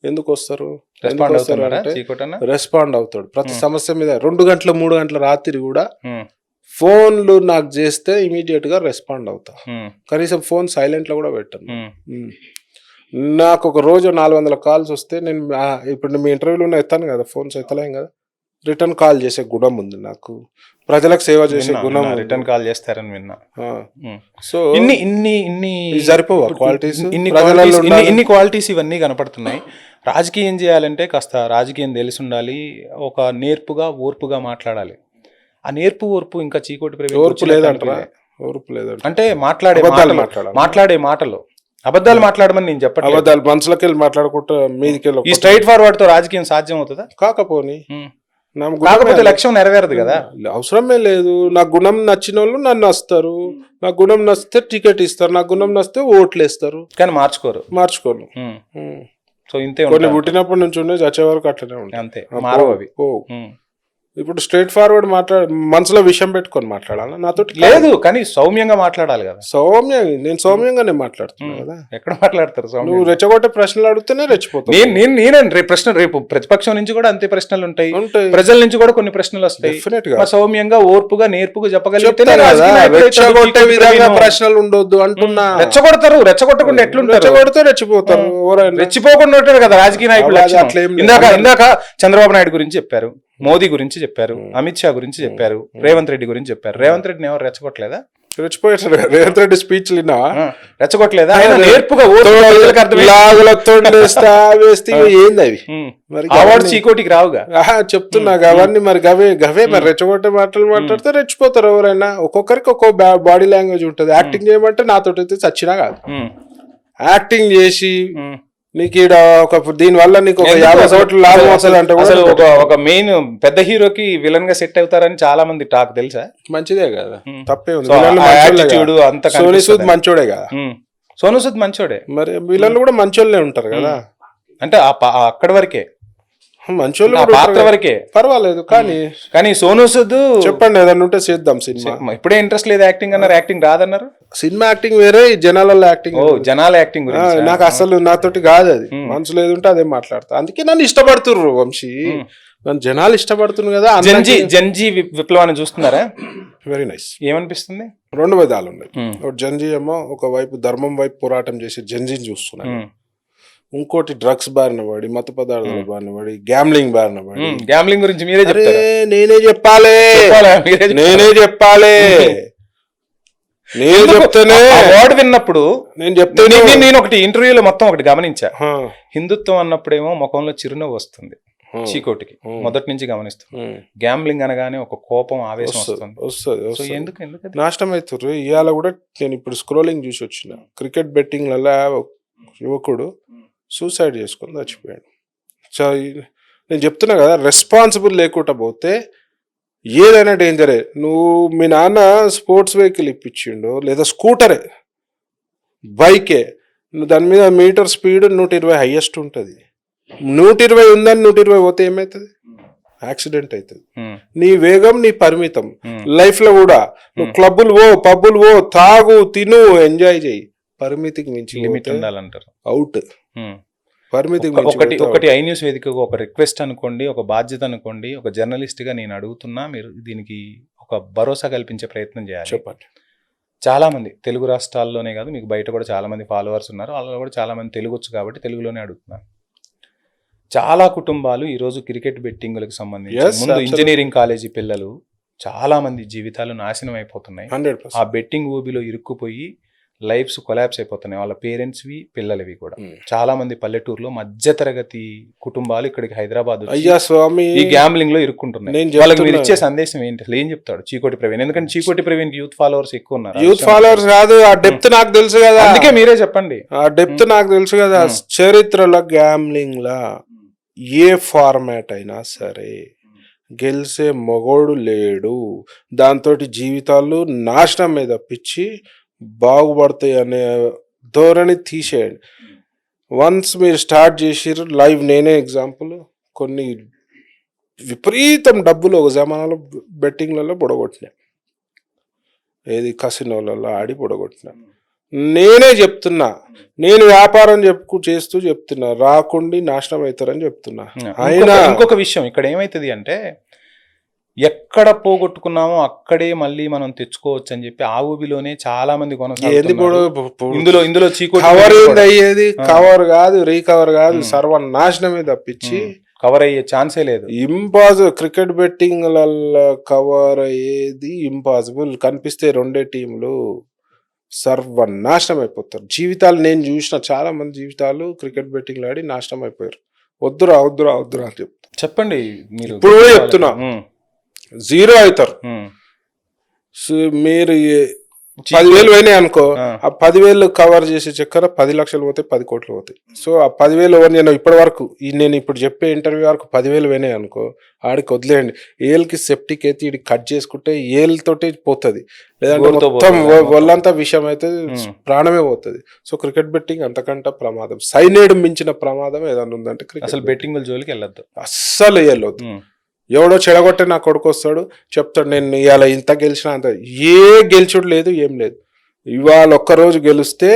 [SPEAKER 2] ఎందుకు వస్తారు? రెస్పాండ్ అవుతాడు ప్రతి సమస్య మీద. 2 గంటల 3 గంటల రాత్రి కూడా ఫోన్లు నాకు చేస్తే ఇమీడియట్ గా రెస్పాండ్ అవుతా. కనీసం ఫోన్ సైలెంట్ లో కూడా పెట్టను. నాకు ఒక రోజు 400 కాల్స్ వస్తే నేను ఇప్పుడు మీ ఇంటర్వ్యూలో ఎత్తాను కదా, ఫోన్స్ ఎత్తలేం కదా, రిటర్న్ కాల్ చేసే గుణం ఉంది నాకు, ప్రజలకు సేవ చేసే గుణం.
[SPEAKER 1] రిటర్న్ కాల్ చేస్తారని విన్నా.
[SPEAKER 2] సో
[SPEAKER 1] ఇన్ని
[SPEAKER 2] సరిపోవా క్వాలిటీస్?
[SPEAKER 1] ఇన్ని క్వాలిటీస్ ఇవన్నీ కనపడుతున్నాయి. రాజకీయం చేయాలంటే కాస్త రాజకీయం తెలిసి ఉండాలి, ఒక నేర్పుగా ఓర్పుగా మాట్లాడాలి. ఆ నేర్పు ఓర్పు ఇంకా చీకోటి ప్రవీణ్
[SPEAKER 2] ఓర్పు లేదంటారా? ఓర్పు లేదంట
[SPEAKER 1] అంటే మాట్లాడే మాటలు అబద్ధాలు మాట్లాడమని నేను చెప్పట్లేదు.
[SPEAKER 2] అబద్ధాలు మనసులోకి వెళ్ళి మాట్లాడుకుంటా మీదికి వెళ్ళి
[SPEAKER 1] ఈ స్ట్రైట్ ఫార్వర్డ్ తో రాజకీయం సాధ్యం అవుతుందా?
[SPEAKER 2] కాకపోని నా
[SPEAKER 1] కాకపోతే
[SPEAKER 2] గుణమే
[SPEAKER 1] లక్ష్యం నెరవేరదు కదా.
[SPEAKER 2] అవసరమే లేదు. నా గుణం నచ్చిన వాళ్ళు నన్ను వస్తారు, నా గుణం నచ్చితే టికెట్ ఇస్తారు, నా గుణం నచ్చితే ఓట్లు వేస్తారు,
[SPEAKER 1] కానీ మార్చుకోరు.
[SPEAKER 2] సో ఇంతే. కొన్ని పుట్టినప్పటి నుంచి ఉండే చచ్చే వరకు అట్లనే ఉంటాయి,
[SPEAKER 1] అంతే, మారవు అవి.
[SPEAKER 2] ఇప్పుడు స్ట్రైట్ ఫార్వర్డ్ మనసులో విషయం పెట్టుకొని మాట్లాడాలా నాతో?
[SPEAKER 1] లేదు, కానీ సౌమ్యంగా మాట్లాడాలి కదా.
[SPEAKER 2] నేను సౌమ్యంగానే మాట్లాడుతున్నా కదా.
[SPEAKER 1] ఎక్కడ మాట్లాడతారు?
[SPEAKER 2] నువ్వు రెచ్చగొట్టే ప్రశ్నలు అడిగితేనే రెచ్చిపోతావు.
[SPEAKER 1] నేనే ప్రశ్న, రేపు ప్రతిపక్షం నుంచి కూడా అంతే ప్రశ్నలు ఉంటాయి, ప్రజల నుంచి కూడా కొన్ని ప్రశ్నలు వస్తాయి. సౌమ్యంగా, ఓర్పుగా, నేర్పుగా చెప్పగలిగితే
[SPEAKER 2] రెచ్చగొట్టే విధంగా ప్రశ్నలు ఉండొద్దు అంటున్నా.
[SPEAKER 1] రెచ్చగొడతారు, రెచ్చగొట్టకుండా ఎట్లుంటారు?
[SPEAKER 2] రెచ్చగొడితే రెచ్చిపోతారు.
[SPEAKER 1] రెచ్చిపోకుండా ఉంటారు కదా రాజకీయ నాయకులు. ఇందాక చంద్రబాబు నాయుడు గురించి చెప్పారు, మోదీ గురించి చెప్పారు, అమిత్ షా గురించి చెప్పారు, రేవంత్ రెడ్డి గురించి చెప్పారు. రేవంత్ రెడ్డిని ఎవరు రెచ్చగొట్టలేదా?
[SPEAKER 2] రెచ్చిపోయారు. రేవంత్ రెడ్డి స్పీచ్
[SPEAKER 1] రెచ్చగొట్టలేదా? నేర్పుగా
[SPEAKER 2] ఏంది అవి
[SPEAKER 1] అవార్డు చీకోటికి రావుగా.
[SPEAKER 2] చెప్తున్నా అవన్నీ. మరి గవే మరి రెచ్చగొట్టే మాటలు మాట్లాడితే రెచ్చిపోతారు ఎవరైనా. ఒక్కొక్కరికి ఒక్కో బాడీ లాంగ్వేజ్ ఉంటుంది. యాక్టింగ్ చేయమంటే నాతో అయితే చచ్చినా కాదు. యాక్టింగ్ చేసి నీకు దీని వల్ల నీకు 50 కోట్లు లాభం వస్తుంది అంటే
[SPEAKER 1] అసలు ఒక మెయిన్ పెద్ద హీరోకి విలన్ గా సెట్ అవుతారని చాలా మంది టాక్, తెలుసా?
[SPEAKER 2] మంచిదే కదా, తప్పే ఉంది.
[SPEAKER 1] సోను సూద్
[SPEAKER 2] మంచోడే కదా.
[SPEAKER 1] సోను సూద్ మంచోడే,
[SPEAKER 2] మరి విలన్లు కూడా మంచోళ్ళే ఉంటారు కదా.
[SPEAKER 1] అంటే అక్కడి వరకే
[SPEAKER 2] మంచోళ్ళు,
[SPEAKER 1] పాత్ర వరకే
[SPEAKER 2] పర్వాలేదు. కానీ
[SPEAKER 1] సోను సూద్
[SPEAKER 2] చెప్పండి ఏదన్నా ఉంటే చేద్దాం సినిమా.
[SPEAKER 1] ఇప్పుడే ఇంట్రెస్ట్ లేదు యాక్టింగ్ అన్నారు, యాక్టింగ్ రాదన్నారు.
[SPEAKER 2] సినిమా యాక్టింగ్ వేరే, జనాలలో యాక్టింగ్.
[SPEAKER 1] జనాల యాక్టింగ్
[SPEAKER 2] నాకు అసలు నాతోటి కాదు అది. మనసులో ఏదుంటే అదే మాట్లాడతా. అందుకే నన్ను ఇష్టపడుతుర్రు వంశీ, నన్ను జనాలు ఇష్టపడుతున్నారు కదా.
[SPEAKER 1] జంజీ విప్లవాన్ని చూస్తున్నారా?
[SPEAKER 2] Very nice.
[SPEAKER 1] ఏమనిపిస్తుంది?
[SPEAKER 2] 2 విధాలు ఉన్నాయి. ఒక జంజీ ఏమో ఒకవైపు ధర్మం వైపు పోరాటం చేసి జంజీని చూస్తున్నాను, ఇంకోటి డ్రగ్స్ బారిన పడి, మత పదార్థాల బారిన పడి, గ్యాంబ్లింగ్ బారిన పడి.
[SPEAKER 1] గ్యాంబ్లింగ్ గురించి మీరే చెప్తారా?
[SPEAKER 2] నేనే చెప్పాలి. నేను చెప్తానే.
[SPEAKER 1] వర్డ్ విన్నప్పుడు
[SPEAKER 2] నేను
[SPEAKER 1] ఒకటి ఇంటర్వ్యూలో మొత్తం ఒకటి గమనించా. హిందుత్వం అన్నప్పుడేమో ముఖంలో చిరునవ్వు వస్తుంది చీకోటికి, మొదటి నుంచి గమనిస్తుంది. గ్యాంబ్లింగ్ అనగానే ఒక కోపం, ఆవేశం వస్తుంది. ఎందుకు
[SPEAKER 2] నాశనం అవుతారు. ఇవాళ కూడా నేను ఇప్పుడు స్క్రోలింగ్ చూసి వచ్చిన, క్రికెట్ బెట్టింగ్ లలో యువకుడు సూసైడ్ చేసుకొని చచ్చిపోయాడు. నేను చెప్తున్నా కదా, రెస్పాన్సిబుల్ లేకుండా పోతే ఏదైనా డేంజరే. నువ్వు మీ నాన్న స్పోర్ట్స్ వెహికల్ ఇప్పించిండు, లేదా స్కూటరే, బైకే, దాని మీద మీటర్ స్పీడ్ 120 హైయెస్ట్ ఉంటుంది. 120 ఉందని 120 పోతే ఏమవుతుంది? యాక్సిడెంట్ అవుతుంది. నీ వేగం నీ పరిమితం. లైఫ్ లో కూడా నువ్వు క్లబ్బులు పబ్బులు తాగు, తిను, ఎంజాయ్ చేయి. పరిమితికి మించి
[SPEAKER 1] లిమిట్ ఉండాలంటారు.
[SPEAKER 2] అవుట్. పరిమితికి
[SPEAKER 1] ఒకటి ఐ న్యూస్ వేదికగా ఒక రిక్వెస్ట్ అనుకోండి, ఒక బాధ్యత అనుకోండి, ఒక జర్నలిస్ట్ గా నేను అడుగుతున్నా, మీరు దీనికి ఒక భరోసా కల్పించే ప్రయత్నం చేయాలి.
[SPEAKER 2] చెప్పండి.
[SPEAKER 1] చాలా మంది తెలుగు రాష్ట్రాల్లోనే కాదు, మీకు బయట కూడా చాలా మంది ఫాలోవర్స్ ఉన్నారు, వాళ్ళలో కూడా చాలా మంది తెలుగు వచ్చు కాబట్టి తెలుగులోనే అడుగుతున్నారు. చాలా కుటుంబాలు ఈరోజు క్రికెట్ బెట్టింగులకు సంబంధించి, ముందు ఇంజనీరింగ్ కాలేజీ పిల్లలు చాలా మంది జీవితాలు నాశనం అయిపోతున్నాయి. ఆ బెట్టింగ్ ఊబిలో ఇరుక్కుపోయి లైఫ్స్ కొలాప్స్ అయిపోతున్నాయి, వాళ్ళ పేరెంట్స్వి, పిల్లలవి కూడా. చాలా మంది పల్లెటూరులో మధ్యతరగతి కుటుంబాలు ఇక్కడికి హైదరాబాద్ ఈ గ్యాంబ్లింగ్ లో ఇరుక్కుంటున్నాయి. వాళ్ళకి మీరు ఇచ్చే సందేశం ఏంటి? అసలు ఏం చెప్తాడు చీకోటి ప్రవీణ్? ఎందుకంటే చీకోటి ప్రవీణ్ కి యూత్ ఫాలోవర్స్ ఎక్కువ ఉన్నారు.
[SPEAKER 2] యూత్ ఫాలోవర్స్ కాదు, ఆ డెప్త్ నాకు తెలుసు కదా.
[SPEAKER 1] అందుకే మీరే చెప్పండి.
[SPEAKER 2] ఆ డెప్త్ నాకు తెలుసు కదా. చరిత్రలో గ్యాంబ్లింగ్ లా ఏ ఫార్మాట్ అయినా సరే గెలిసే మొగోడు లేడు. దాంతో జీవితాలు నాశనం మీద పిచ్చి బాగుపడతాయి అనే ధోరణి తీసేయండి. వన్స్ మీరు స్టార్ట్ చేసిర్రు, లైవ్ నేనే ఎగ్జాంపుల్, కొన్ని విపరీతం డబ్బులు ఒక జమానాలో బెట్టింగ్లలో పొడగొట్టినా, ఏది కసినోలలో ఆడి పొడగొట్టినా. నేనే చెప్తున్నా, నేను వ్యాపారం చేస్తూ చెప్తున్నా, రాకుండా నాశనం అవుతారని చెప్తున్నా. అయినా
[SPEAKER 1] ఇంకొక విషయం ఇక్కడ ఏమైతుంది అంటే, ఎక్కడ పోగొట్టుకున్నామో అక్కడే మళ్ళీ మనం తెచ్చుకోవచ్చు అని చెప్పి ఆ ఊబిలోనే చాలా మంది కొనసాగుతున్నారు. ఇందులో
[SPEAKER 2] కవర్ అయ్యేది కవర్ కాదు, రీకవర్ కాదు, సర్వనాశనమే తప్పించి
[SPEAKER 1] కవర్ అయ్యే ఛాన్సే లేదు.
[SPEAKER 2] ఇంపాసిబుల్. క్రికెట్ బెట్టింగ్ కవర్ అయ్యేది ఇంపాసిబుల్. కనిపిస్తే 2 టీంలు సర్వనాశనం అయిపోతారు. జీవితాలు నేను చూసిన చాలా మంది జీవితాలు క్రికెట్ బెట్టింగ్ ఆడి నాశనం అయిపోయారు. వద్దురా అని
[SPEAKER 1] చెప్పండి. మీరు
[SPEAKER 2] ఇప్పుడు చెప్తున్నా, 0 అవుతారు. మీరు 10,000 పోయినాయి అనుకో,
[SPEAKER 1] ఆ.
[SPEAKER 2] ఆ 10,000 కవర్ చేసే చక్కెర 10 లక్షలు పోతాయి, 10 కోట్లు పోతాయి. సో ఆ 10,000 నేను ఇప్పటి వరకు నేను ఇప్పుడు చెప్పే ఇంటర్వ్యూ వరకు 10,000 పోయినాయి అనుకో, ఆడికి వదిలేయండి. ఏళ్ళకి సెప్టిక్ అయితే ఇది కట్ చేసుకుంటే ఏళ్ళతోటి పోతుంది, లేదంటే
[SPEAKER 1] గోరుతో
[SPEAKER 2] మొత్తం
[SPEAKER 1] పోతుంది.
[SPEAKER 2] ఒళ్ళంతా విషయం అయితే ప్రాణమే పోతుంది. సో క్రికెట్ బెట్టింగ్ అంతకంటే ప్రమాదం, సైనైడ్ మించిన ప్రమాదం ఏదైనా ఉందంటే క్రికెట్.
[SPEAKER 1] అసలు బెట్టింగ్ జోలికి వెళ్ళొద్దు.
[SPEAKER 2] అస్సలు వెళ్ళొద్దు. ఎవడో చెడగొట్టే నా కొడుకు వస్తాడు, చెప్తాడు నేను ఇవాళ ఇంత గెలిచిన అంత. ఏ గెలిచుడు లేదు, ఏం లేదు. ఇవాళ ఒక్కరోజు గెలిస్తే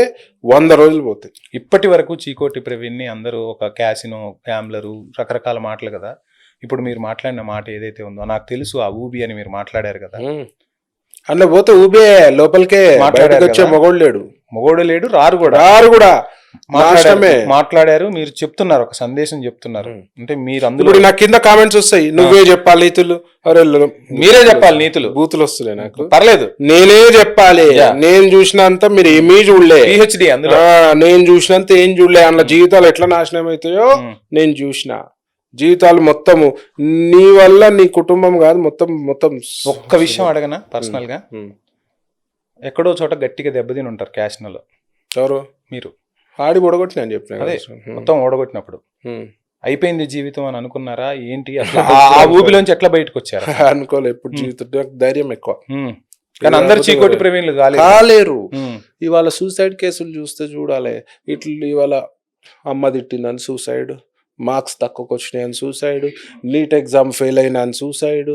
[SPEAKER 2] 100 రోజులు పోతాయి.
[SPEAKER 1] ఇప్పటి వరకు చీకోటి ప్రవీణ్ని అందరూ ఒక క్యాసినో, గ్యాంబ్లరు, రకరకాల మాటలు కదా. ఇప్పుడు మీరు మాట్లాడిన మాట ఏదైతే ఉందో నాకు తెలుసు, ఆ ఊబి అని మీరు మాట్లాడారు కదా.
[SPEAKER 2] అందులో పోతే ఊబే లోపలికే, బయటకు వచ్చే మొగోడు లేడు,
[SPEAKER 1] మొగోడు లేడు, రారు కూడా మాట్లాడారు. మీరు చెప్తున్నారు, ఒక సందేశం చెప్తున్నారు. అంటే మీరు అందులో
[SPEAKER 2] నా కింద కామెంట్స్ వస్తాయి, నువ్వే చెప్పాలి నీతులు. అరే
[SPEAKER 1] మీరే చెప్పాలి నీతులు.
[SPEAKER 2] బూతులు వస్తున్నాయి నాకు,
[SPEAKER 1] పర్లేదు,
[SPEAKER 2] నేనే చెప్పాలి. నేను చూసినంత మీరు ఏమీ చూడలే,
[SPEAKER 1] PhD అందులో.
[SPEAKER 2] నేను చూసినంత ఏం చూడలే. అందులో జీవితాలు ఎట్లా నాశనం అవుతాయో నేను చూసిన. జీవితాలు మొత్తము నీ వల్ల, నీ కుటుంబం కాదు, మొత్తం.
[SPEAKER 1] ఒక్క విషయం అడగనా పర్సనల్ గా? ఎక్కడో చోట గట్టిగా దెబ్బతిని ఉంటారు క్యాసినోలో.
[SPEAKER 2] ఎవరు?
[SPEAKER 1] మీరు.
[SPEAKER 2] ఆడి ఓడగొట్టిన అని చెప్పిన,
[SPEAKER 1] అదే మొత్తం ఓడగొట్టినప్పుడు అయిపోయింది జీవితం అని అనుకున్నారా ఏంటి? ఆ ఊబిలోంచి ఎట్లా బయటకు వచ్చారు?
[SPEAKER 2] అనుకోలే. ఎప్పుడు జీవితం ధైర్యం ఎక్కువ.
[SPEAKER 1] కానీ అందరు చీకోటి ప్రవీణ్లు
[SPEAKER 2] కాలేరు. ఇవాళ సూసైడ్ కేసులు చూస్తే చూడాలి. ఇట్లా ఇవాళ అమ్మ తిట్టిందని సూసైడ్, మార్క్స్ తక్కువకి వచ్చినాయని సూసైడ్, నీట్ ఎగ్జామ్ ఫెయిల్ అయినా అని సూసైడ్,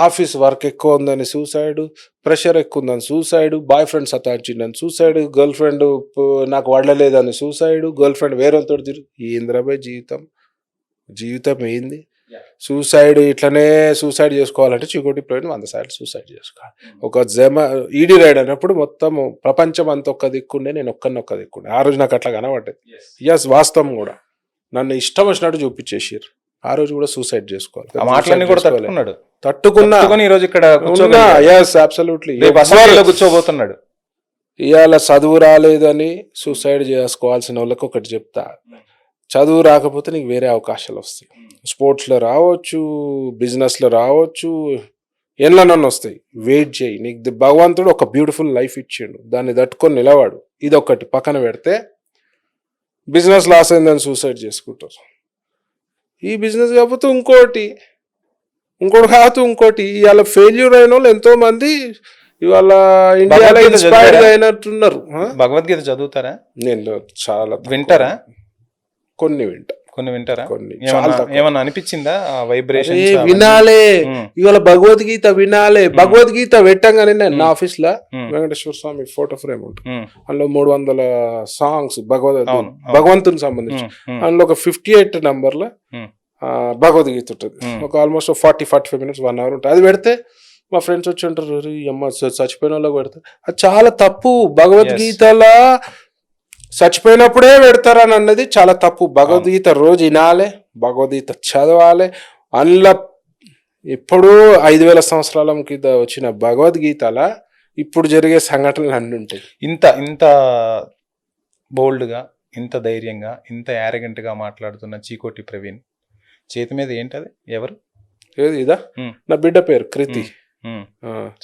[SPEAKER 2] ఆఫీస్ వర్క్ ఎక్కువ ఉందని సూసైడ్, ప్రెషర్ ఎక్కువ ఉందని సూసైడ్, బాయ్ ఫ్రెండ్ సతాచిందని సూసైడ్, గర్ల్ ఫ్రెండ్ నాకు వడలేదని సూసైడ్, గర్ల్ ఫ్రెండ్ వేరేతో తిరుగు. ఏంద్రాబాయ్ జీవితం ఏంది? సూసైడ్ ఇట్లనే సూసైడ్ చేసుకోవాలంటే చీకోటి ప్రవీణ్ 100 సార్లు సూసైడ్ చేసుకోవాలి. ఒక ఈడీ రైడ్ అయినప్పుడు మొత్తం ప్రపంచం అంత ఒక్క దిక్కుండే, నేను ఒక్క దిక్కుండే. ఆ రోజు నాకు అట్లా కనబడ్డది. ఎస్, వాస్తవం కూడా. నన్ను ఇష్టం వచ్చినట్టు చూపించేసారు. ఆ రోజు కూడా సూసైడ్ చేసుకోవాలి. తట్టుకున్నా
[SPEAKER 1] కూర్చోబోతున్నాడు.
[SPEAKER 2] ఇవాళ చదువు రాలేదని సూసైడ్ చేసుకోవాల్సిన వాళ్ళకి ఒకటి చెప్తా, చదువు రాకపోతే నీకు వేరే అవకాశాలు వస్తాయి. స్పోర్ట్స్లో రావచ్చు, బిజినెస్లో రావచ్చు, ఎన్నో వస్తాయి. వెయిట్ చేయి, నీకు భగవంతుడు ఒక బ్యూటిఫుల్ లైఫ్ ఇచ్చిండు, దాన్ని తట్టుకొని నిలవాడు. ఇదొకటి పక్కన పెడితే బిజినెస్ లాస్ అయిందని సూసైడ్ చేసుకుంటారు. ఈ బిజినెస్ కాకపోతే ఇంకోటి కాదు ఇంకోటి. ఇవాళ ఫెయిల్యూర్ అయిన వాళ్ళు ఎంతో మంది ఇవాళ ఇండియాలో ఇన్స్పైర్డ్ అయినట్టున్నారు.
[SPEAKER 1] భగవద్గీత చదువుతారా?
[SPEAKER 2] నేను చాలా
[SPEAKER 1] వింటారా?
[SPEAKER 2] కొన్ని
[SPEAKER 1] వింటారా? ఏమన్నా అనిపించిందా వైబ్రేషన్?
[SPEAKER 2] వినాలే, ఇవాళ భగవద్గీత వినాలే. భగవద్గీత పెట్టంగానే నేను నా ఆఫీస్ లో వెంకటేశ్వర స్వామి ఫోటో ఫ్రేమ్ ఉంటుంది, అందులో 300 సాంగ్స్ భగవంతుని సంబంధించి, అందులో ఒక 58 నంబర్లో భగవద్గీత ఉంటుంది. ఒక ఆల్మోస్ట్ 40-45 మినిట్స్ 1 అవర్ ఉంటుంది. అది పెడితే మా ఫ్రెండ్స్ వచ్చి ఉంటారు, అమ్మ చచ్చిపోయిన వాళ్ళకి పెడతారు. అది చాలా తప్పు. భగవద్గీతలా చచ్చిపోయినప్పుడే పెడతారని అన్నది చాలా తప్పు. భగవద్గీత రోజు వినాలి, భగవద్గీత చదవాలి. అందులో ఎప్పుడూ 5,000 సంవత్సరాల కింద వచ్చిన భగవద్గీతలా ఇప్పుడు జరిగే సంఘటనలు అన్నీ ఉంటాయి.
[SPEAKER 1] ఇంత బోల్డ్గా, ఇంత ధైర్యంగా, ఇంత యారగెంట్గా మాట్లాడుతున్న చీకోటి ప్రవీణ్ చేతి మీద ఏంటది? ఎవరు?
[SPEAKER 2] ఏది ఇదా? నా బిడ్డ పేరు కృతి.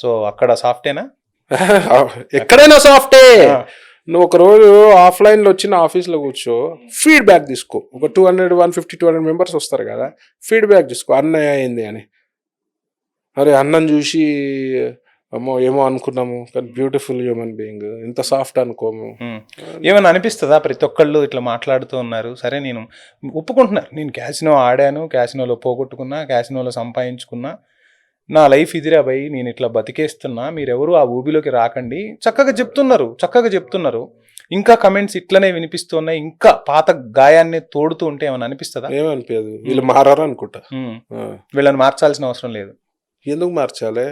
[SPEAKER 1] సో అక్కడ సాఫ్టేనా?
[SPEAKER 2] ఎక్కడైనా సాఫ్టే. నువ్వు ఒక రోజు ఆఫ్లైన్లో వచ్చిన ఆఫీస్లో కూర్చో, ఫీడ్బ్యాక్ తీసుకో. ఒక 150-200 మెంబర్స్ వస్తారు కదా, ఫీడ్బ్యాక్ తీసుకో. అన్నయ్య అయింది అని, అరే అన్నం చూసి ఏమో అనుకున్నాము, కానీ బ్యూటిఫుల్ హ్యూమన్ బీయింగ్, ఇంత సాఫ్ట్ అనుకోము.
[SPEAKER 1] ఏమైనా అనిపిస్తుందా? ప్రతి ఒక్కళ్ళు ఇట్లా మాట్లాడుతూ ఉన్నారు. సరే, నేను ఒప్పుకుంటున్నారు, నేను క్యాసినో ఆడాను, క్యాసినోలో పోగొట్టుకున్నా, క్యాసినోలో సంపాదించుకున్నా, నా లైఫ్ ఇదిరా భయ్, నేను ఇట్లా బతికేస్తున్నా, మీరెవరు ఆ ఊబిలోకి రాకండి, చక్కగా చెప్తున్నారు. ఇంకా కమెంట్స్ ఇట్లనే వినిపిస్తున్నాయి. ఇంకా పాత గాయాన్ని తోడుతూ ఉంటే ఏమైనా అనిపిస్తుందా?
[SPEAKER 2] ఏమనిపించదు. వీళ్ళు మారారు అనుకుంటా.
[SPEAKER 1] వీళ్ళని మార్చాల్సిన అవసరం లేదు.
[SPEAKER 2] ఎందుకు మార్చాలి?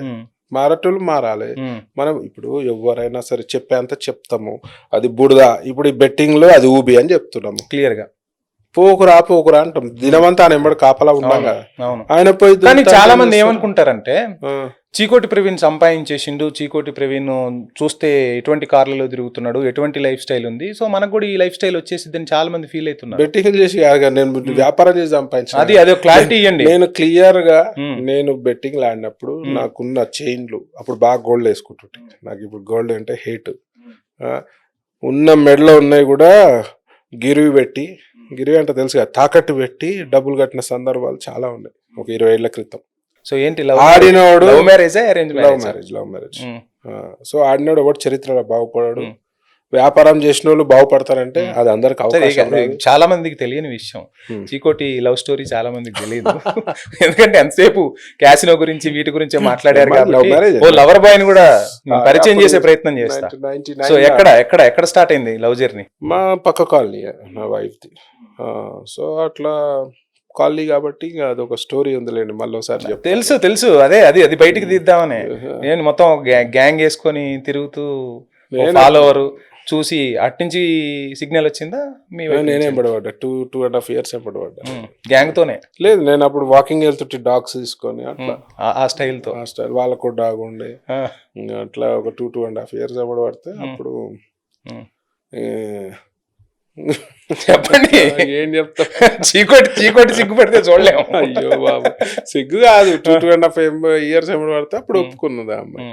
[SPEAKER 2] మారటోళ్ళు మారాలి. మనం ఇప్పుడు ఎవరైనా సరే చెప్పేంత చెప్తాము, అది బుడద. ఇప్పుడు ఈ బెట్టింగ్ లో అది ఊబి అని చెప్తున్నాము
[SPEAKER 1] క్లియర్ గా.
[SPEAKER 2] పోకురా అంటాం దినమంతా ఆయన ఎంబడి కాపలా ఉన్నాం కదా.
[SPEAKER 1] అవును.
[SPEAKER 2] ఆయన పోయి
[SPEAKER 1] చాలా మంది ఏమనుకుంటారంటే చీకోటి ప్రవీణ్ సంపాదించేసిండు, చీకోటి ప్రవీణ్ చూస్తే ఎటువంటి కార్లలో తిరుగుతున్నాడు, ఎటువంటి లైఫ్ స్టైల్ ఉంది, సో మనకు కూడా ఈ లైఫ్ స్టైల్ వచ్చేసిద్దని చాలా మంది ఫీల్ అవుతున్నారు.
[SPEAKER 2] బెట్టింగ్ చేసి కాదు కదా, నేను వ్యాపారం చేసి సంపాదించాను.
[SPEAKER 1] అది క్లారిటీ ఇవ్వండి.
[SPEAKER 2] నేను క్లియర్ గా నేను బెట్టింగ్ ఆడినప్పుడు నాకున్న చైన్లు అప్పుడు బాగా గోల్డ్ వేసుకుంటుంటే, నాకు ఇప్పుడు గోల్డ్ అంటే హేట్. ఉన్న మెడలో ఉన్నాయి కూడా గిరివి పెట్టి, గిరివి అంటే తెలుసు కదా, తాకట్టు పెట్టి డబ్బులు కట్టిన సందర్భాలు చాలా ఉన్నాయి ఒక 20 ఏళ్ల క్రితం.
[SPEAKER 1] సో ఏంటి
[SPEAKER 2] ఆడినోడు
[SPEAKER 1] love marriage, arrange
[SPEAKER 2] love marriage. So ఆడినోడు ఒకటి చరిత్రలో బాగుపడాడు, వ్యాపారం చేసిన వాళ్ళు బాగుపడతారంటే అది అందరికి అవకాశం.
[SPEAKER 1] చాలా మందికి తెలియని విషయం, చీకోటి లవ్ స్టోరీ చాలా మందికి తెలియదు. ఎందుకంటే ఎంతసేపు క్యాసినో గురించి వీటి గురించి మాట్లాడారు కాబట్టి ఓ లవర్ బాయ్ ని కూడా పరిచయం చేసే ప్రయత్నం చేస్తా. సో ఎక్కడ స్టార్ట్ అయింది లవ్ జర్నీ?
[SPEAKER 2] మా పక్క కాలనీ నా వైఫ్ ది. సో అట్లా కాలనీ కాబట్టి అదొక స్టోరీ ఉందిలేండి, మళ్ళీ ఒకసారి
[SPEAKER 1] తెలుసు అదే అది బయటికి తీద్దామని. నేను మొత్తం గ్యాంగ్ వేసుకొని తిరుగుతూ ఫాలోవర్ చూసి అట్నుంచి సిగ్నల్ వచ్చిందా?
[SPEAKER 2] నేనే పడబడ్డా 2.5 years పడబడ్డా
[SPEAKER 1] గ్యాంగ్ తోనే.
[SPEAKER 2] లేదు, నేను అప్పుడు వాకింగ్ వెళ్తుంటే డాగ్స్ తీసుకొని అట్లా
[SPEAKER 1] ఆ స్టైల్ తో,
[SPEAKER 2] వాళ్ళకు డాగ్ ఉండే అట్లా ఒక 2.5 years పడబడితే అప్పుడు
[SPEAKER 1] చెప్పండి
[SPEAKER 2] ఏం చెప్తా.
[SPEAKER 1] చీకోటి సిగ్గుపడితే చూడలేము.
[SPEAKER 2] అయ్యో బాబు, సిగ్గు కాదు, 2.5 years పడితే అప్పుడు ఒప్పుకున్నది ఆ అమ్మాయి.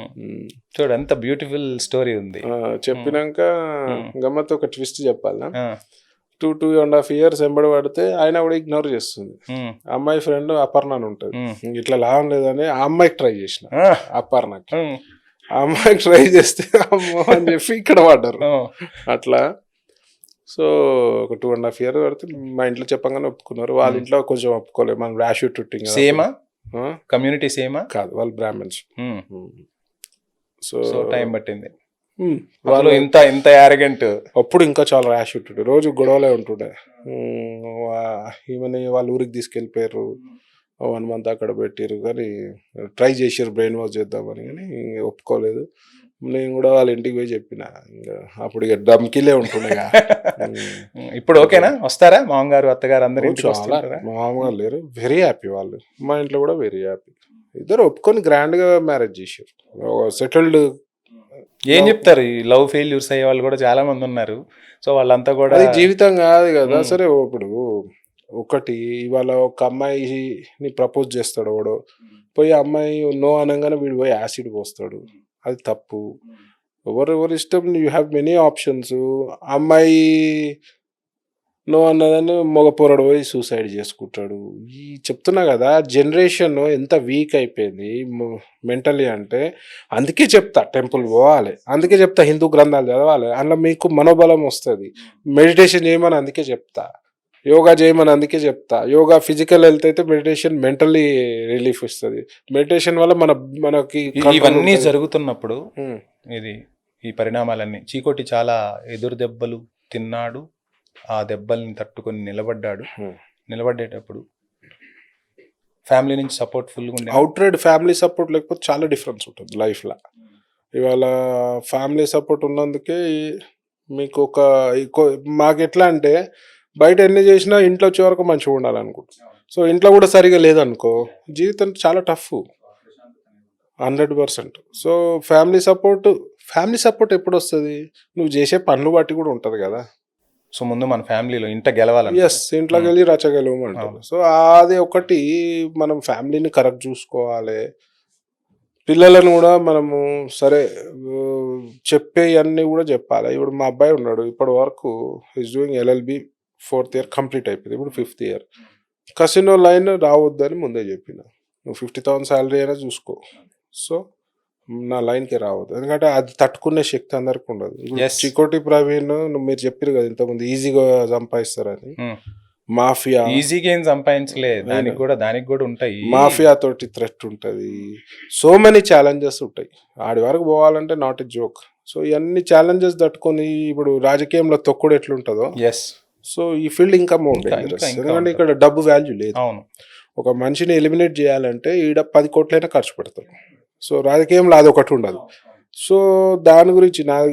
[SPEAKER 1] చూడు ఎంత బ్యూటిఫుల్ స్టోరీ ఉంది.
[SPEAKER 2] చెప్పినాక గమ్మత్ ఒక ట్విస్ట్ చెప్పాలా, 2.5 years పడితే ఆయన కూడా ఇగ్నోర్ చేస్తుంది. అమ్మాయి ఫ్రెండ్ అపర్ణ అని ఉంటది, ఇట్లా లాభం లేదని ఆ అమ్మాయికి ట్రై చేసిన, అపర్ణకి. ఆ అమ్మాయికి ట్రై చేస్తే అమ్మో అని చెప్పి ఇక్కడ పడ్డారు అట్లా. సో ఒక 2.5 years పడితే మా ఇంట్లో చెప్పగానే ఒప్పుకున్నారు. వాళ్ళ ఇంట్లో కొంచెం ఒప్పుకోలేదు, మనం ర్యాష్ షూటింగ్.
[SPEAKER 1] సేమా కమ్యూనిటీ సేమా
[SPEAKER 2] కాదు, వాళ్ళు బ్రాహ్మణ్స్. సో
[SPEAKER 1] టైం పట్టింది వాళ్ళు ఇంత యారగెంట్.
[SPEAKER 2] అప్పుడు ఇంకా చాలా ర్యాష్ ఉంటుండే, రోజు గొడవలే ఉంటుండే. ఈమెని వాళ్ళ ఊరికి తీసుకెళ్ళిపోయారు, 1 month అక్కడ పెట్టారు, కానీ ట్రై చేసారు బ్రెయిన్ వాష్ చేద్దామని, కానీ ఒప్పుకోలేదు. నేను కూడా వాళ్ళ ఇంటికి పోయి చెప్పిన, ఇంకా అప్పుడు ఇక ధమ్కీలే ఉంటుండే.
[SPEAKER 1] ఇప్పుడు ఓకేనా? వస్తారా మామగారు అత్తగారు అందరూ?
[SPEAKER 2] మామగారు లేరు, వెరీ హ్యాపీ వాళ్ళు. మా ఇంట్లో కూడా వెరీ హ్యాపీ. ఇద్దరు ఒప్పుకొని గ్రాండ్ గా మ్యారేజ్ చేశారు, సెటిల్డ్.
[SPEAKER 1] ఏం చెప్తారు, ఈ లవ్ ఫెయిల్యూర్స్ అయ్యే వాళ్ళు కూడా చాలా మంది ఉన్నారు. సో వాళ్ళంతా కూడా
[SPEAKER 2] జీవితం కాదు కదా. సరే ఇప్పుడు ఒకటి ఇవాళ ఒక అమ్మాయిని ప్రపోజ్ చేస్తాడు వాడు, పోయి అమ్మాయి నో అనగానే వీడు పోయి యాసిడ్ పోస్తాడు, అది తప్పు. ఎవరెవరి ఇష్టం, యూ హ్యావ్ మెనీ ఆప్షన్స్. అమ్మాయి నో అన్నదని మగ పోరాడు పోయి సూసైడ్ చేసుకుంటాడు. ఈ చెప్తున్నా కదా, జనరేషన్ ఎంత వీక్ అయిపోయింది మెంటలీ అంటే. అందుకే చెప్తా టెంపుల్ పోవాలి, అందుకే చెప్తా హిందూ గ్రంథాలు చదవాలి, అందులో మీకు మనోబలం వస్తుంది. మెడిటేషన్ చేయమని అందుకే చెప్తా, యోగా చేయమని అందుకే చెప్తా. యోగా ఫిజికల్ హెల్త్ అయితే, మెడిటేషన్ మెంటల్లీ రిలీఫ్ ఇస్తుంది. మెడిటేషన్ వల్ల మనకి
[SPEAKER 1] ఇవన్నీ జరుగుతున్నప్పుడు ఈ పరిణామాలన్నీ, చీకోటి చాలా ఎదురు దెబ్బలు తిన్నాడు, ఆ దెబ్బల్ని తట్టుకొని నిలబడేటప్పుడు ఫ్యామిలీ నుంచి సపోర్ట్ ఫుల్గా ఉంది.
[SPEAKER 2] అవుట్ రైడ్ ఫ్యామిలీ సపోర్ట్ లేకపోతే చాలా డిఫరెన్స్ ఉంటుంది లైఫ్లో. ఇవాళ ఫ్యామిలీ సపోర్ట్ ఉన్నందుకే మీకు మాకు ఎట్లా అంటే, బయట ఎన్ని చేసినా ఇంట్లో వచ్చే వరకు మంచిగా ఉండాలనుకుంటా. సో ఇంట్లో కూడా సరిగా లేదనుకో, జీవితం చాలా టఫ్ 100%. సో ఫ్యామిలీ సపోర్ట్ ఎప్పుడు వస్తుంది? నువ్వు చేసే పనులు బట్టి కూడా ఉంటుంది కదా.
[SPEAKER 1] సో ముందు మన ఫ్యామిలీలో ఇంట గెలవాలి.
[SPEAKER 2] ఎస్, ఇంట్లోకి వెళ్ళి రచ్చగెలవమంటారు. సో అది ఒకటి, మనం ఫ్యామిలీని కరెక్ట్ చూసుకోవాలి. పిల్లలను కూడా మనము సరే చెప్పేవన్నీ కూడా చెప్పాలి. ఇప్పుడు మా అబ్బాయి ఉన్నాడు, ఇప్పటి వరకు is doing LLB 4th year complete అయిపోయింది, ఇప్పుడు 5th year. కసినో లైన్ రావద్దని ముందే చెప్పిన, నువ్వు 50,000 శాలరీ అయినా చూసుకో, సో నా లైన్కి రావద్దు. ఎందుకంటే అది తట్టుకునే శక్తి అందరికి ఉండదు. చీకోటి ప్రవీణ్ మీరు చెప్పారు కదా ఇంతకుముందు ఈజీగా సంపాదిస్తారని, మాఫియా
[SPEAKER 1] ఈజీగా ఏం సంపాదించలే, దానికి కూడా ఉంటాయి.
[SPEAKER 2] మాఫియా తోటి థ్రెట్ ఉంటుంది, సో మెనీ ఛాలెంజెస్ ఉంటాయి. ఆడి వరకు పోవాలంటే నాట్ ఎ జోక్. సో ఇవన్నీ ఛాలెంజెస్ తట్టుకొని ఇప్పుడు రాజకీయంలో తొక్కుడు ఎట్లుంటుందో, సో ఈ ఫీల్డ్ ఇంకా మోర్ డేంజరస్. ఎందుకంటే ఇక్కడ డబ్బు వాల్యూ లేదు. ఒక మనిషిని ఎలిమినేట్ చేయాలంటే ఈడ 10 కోట్లైనా ఖర్చు పెడతారు. సో రాజకీయంలో అది ఒకటి ఉండదు. సో దాని గురించి నాకు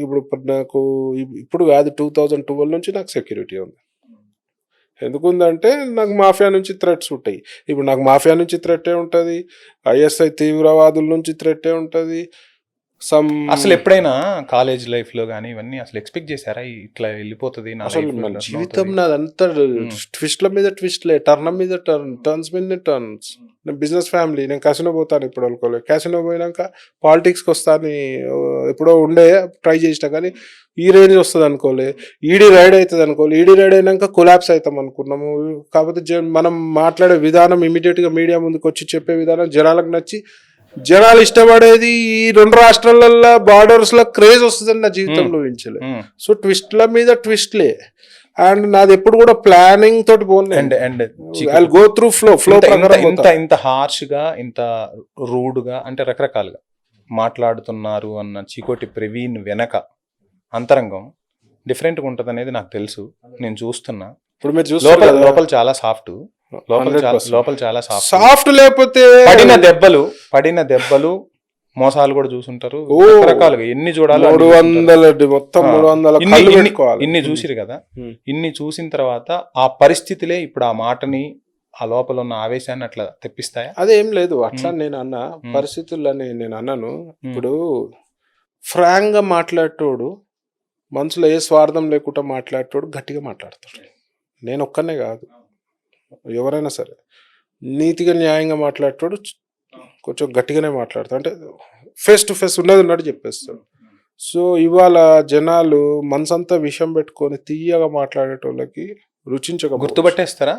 [SPEAKER 2] ఇప్పుడు కాదు 2012 నుంచి నాకు సెక్యూరిటీ ఉంది. ఎందుకుందంటే నాకు మాఫియా నుంచి థ్రెట్స్ ఉంటాయి. ఇప్పుడు నాకు మాఫియా నుంచి థ్రెట్టే ఉంటుంది, ఐఎస్ఐ తీవ్రవాదుల నుంచి థ్రెట్టే ఉంటుంది.
[SPEAKER 1] అసలు ఎప్పుడైనా కాలేజ్ లైఫ్ లో కానీ ఇవన్నీ అసలు ఎక్స్పెక్ట్ చేశారా ఇట్లా వెళ్ళిపోతుంది నా
[SPEAKER 2] అసలు
[SPEAKER 1] life లో
[SPEAKER 2] మన
[SPEAKER 1] ఇట్లా
[SPEAKER 2] జీవితం
[SPEAKER 1] అవుతుంది?
[SPEAKER 2] నాదంతా ట్విస్ట్ల మీద ట్విస్ట్లే, టర్న్ మీద టర్న్స్ మీద టర్న్స్. నేను బిజినెస్ ఫ్యామిలీ, నేను క్యాసినో పోతాను ఇప్పుడు అనుకోలేదు. క్యాసినో పోయినాక పాలిటిక్స్కి వస్తాను ఎప్పుడో ఉండే ట్రై చేసిన, కానీ ఈ రేంజ్ వస్తుంది అనుకోలే. ఈడీ రైడ్ అవుతుంది అనుకోలే. ఈడీ రైడ్ అయినాక కొలాప్స్ అవుతాం అనుకున్నాము. కాకపోతే మనం మాట్లాడే విధానం ఇమీడియట్గా మీడియా ముందుకు వచ్చి చెప్పే విధానం జనాలకు నచ్చి జనాలు ఇష్టపడేది ఈ 2 రాష్ట్రాలలో బార్డర్స్ లో క్రేజ్ వస్తుందని నా జీవితంలో ఊహించలే. సో ట్విస్ట్ల మీద ట్విస్ట్లే. అండ్ నాది ఎప్పుడు కూడా ప్లానింగ్ తోటి పోను, గో త్రూ ఫ్లో
[SPEAKER 1] ఇంత హార్ష్ గా ఇంత రూడ్ గా అంటే రకరకాలుగా మాట్లాడుతున్నారు అన్న చీకోటి ప్రవీణ్ వెనక అంతరంగం డిఫరెంట్ గా ఉంటది అనేది నాకు తెలుసు. నేను చూస్తున్నా.
[SPEAKER 2] ఇప్పుడు మీరు చూస్తారు
[SPEAKER 1] లోపల చాలా సాఫ్ట్, లోపల చాలా
[SPEAKER 2] సాఫ్ట్. లేకపోతే
[SPEAKER 1] పడిన దెబ్బలు మోసాలు కూడా చూసుంటారు రకరకాలుగా. ఎన్ని చూడాలి
[SPEAKER 2] 300 మొత్తం 300
[SPEAKER 1] ఇన్ని చూసిరు కదా. ఇన్ని చూసిన తర్వాత ఆ పరిస్థితులే ఇప్పుడు ఆ మాటని ఆ లోపల ఉన్న ఆవేశాన్ని అట్లా తెప్పిస్తాయా?
[SPEAKER 2] అదేం లేదు అట్లా నేను అన్న పరిస్థితులని నేను అన్నాను. ఇప్పుడు ఫ్రాంక్ గా మాట్లాడేటోడు, మనసులో ఏ స్వార్థం లేకుండా మాట్లాడేటోడు గట్టిగా మాట్లాడతాడు. నేను ఒక్కనే కాదు, ఎవరైనా సరే నీతిగా న్యాయంగా మాట్లాడేటోడు కొంచెం గట్టిగానే మాట్లాడతాడు. అంటే ఫేస్ టు ఫేస్ ఉన్నది ఉన్నట్టు చెప్పేస్తాడు. సో ఇవాళ జనాలు మనసంతా విషం పెట్టుకొని తీయగా మాట్లాడేటోళ్ళకి రుచించక
[SPEAKER 1] గుర్తుపట్టేస్తారా?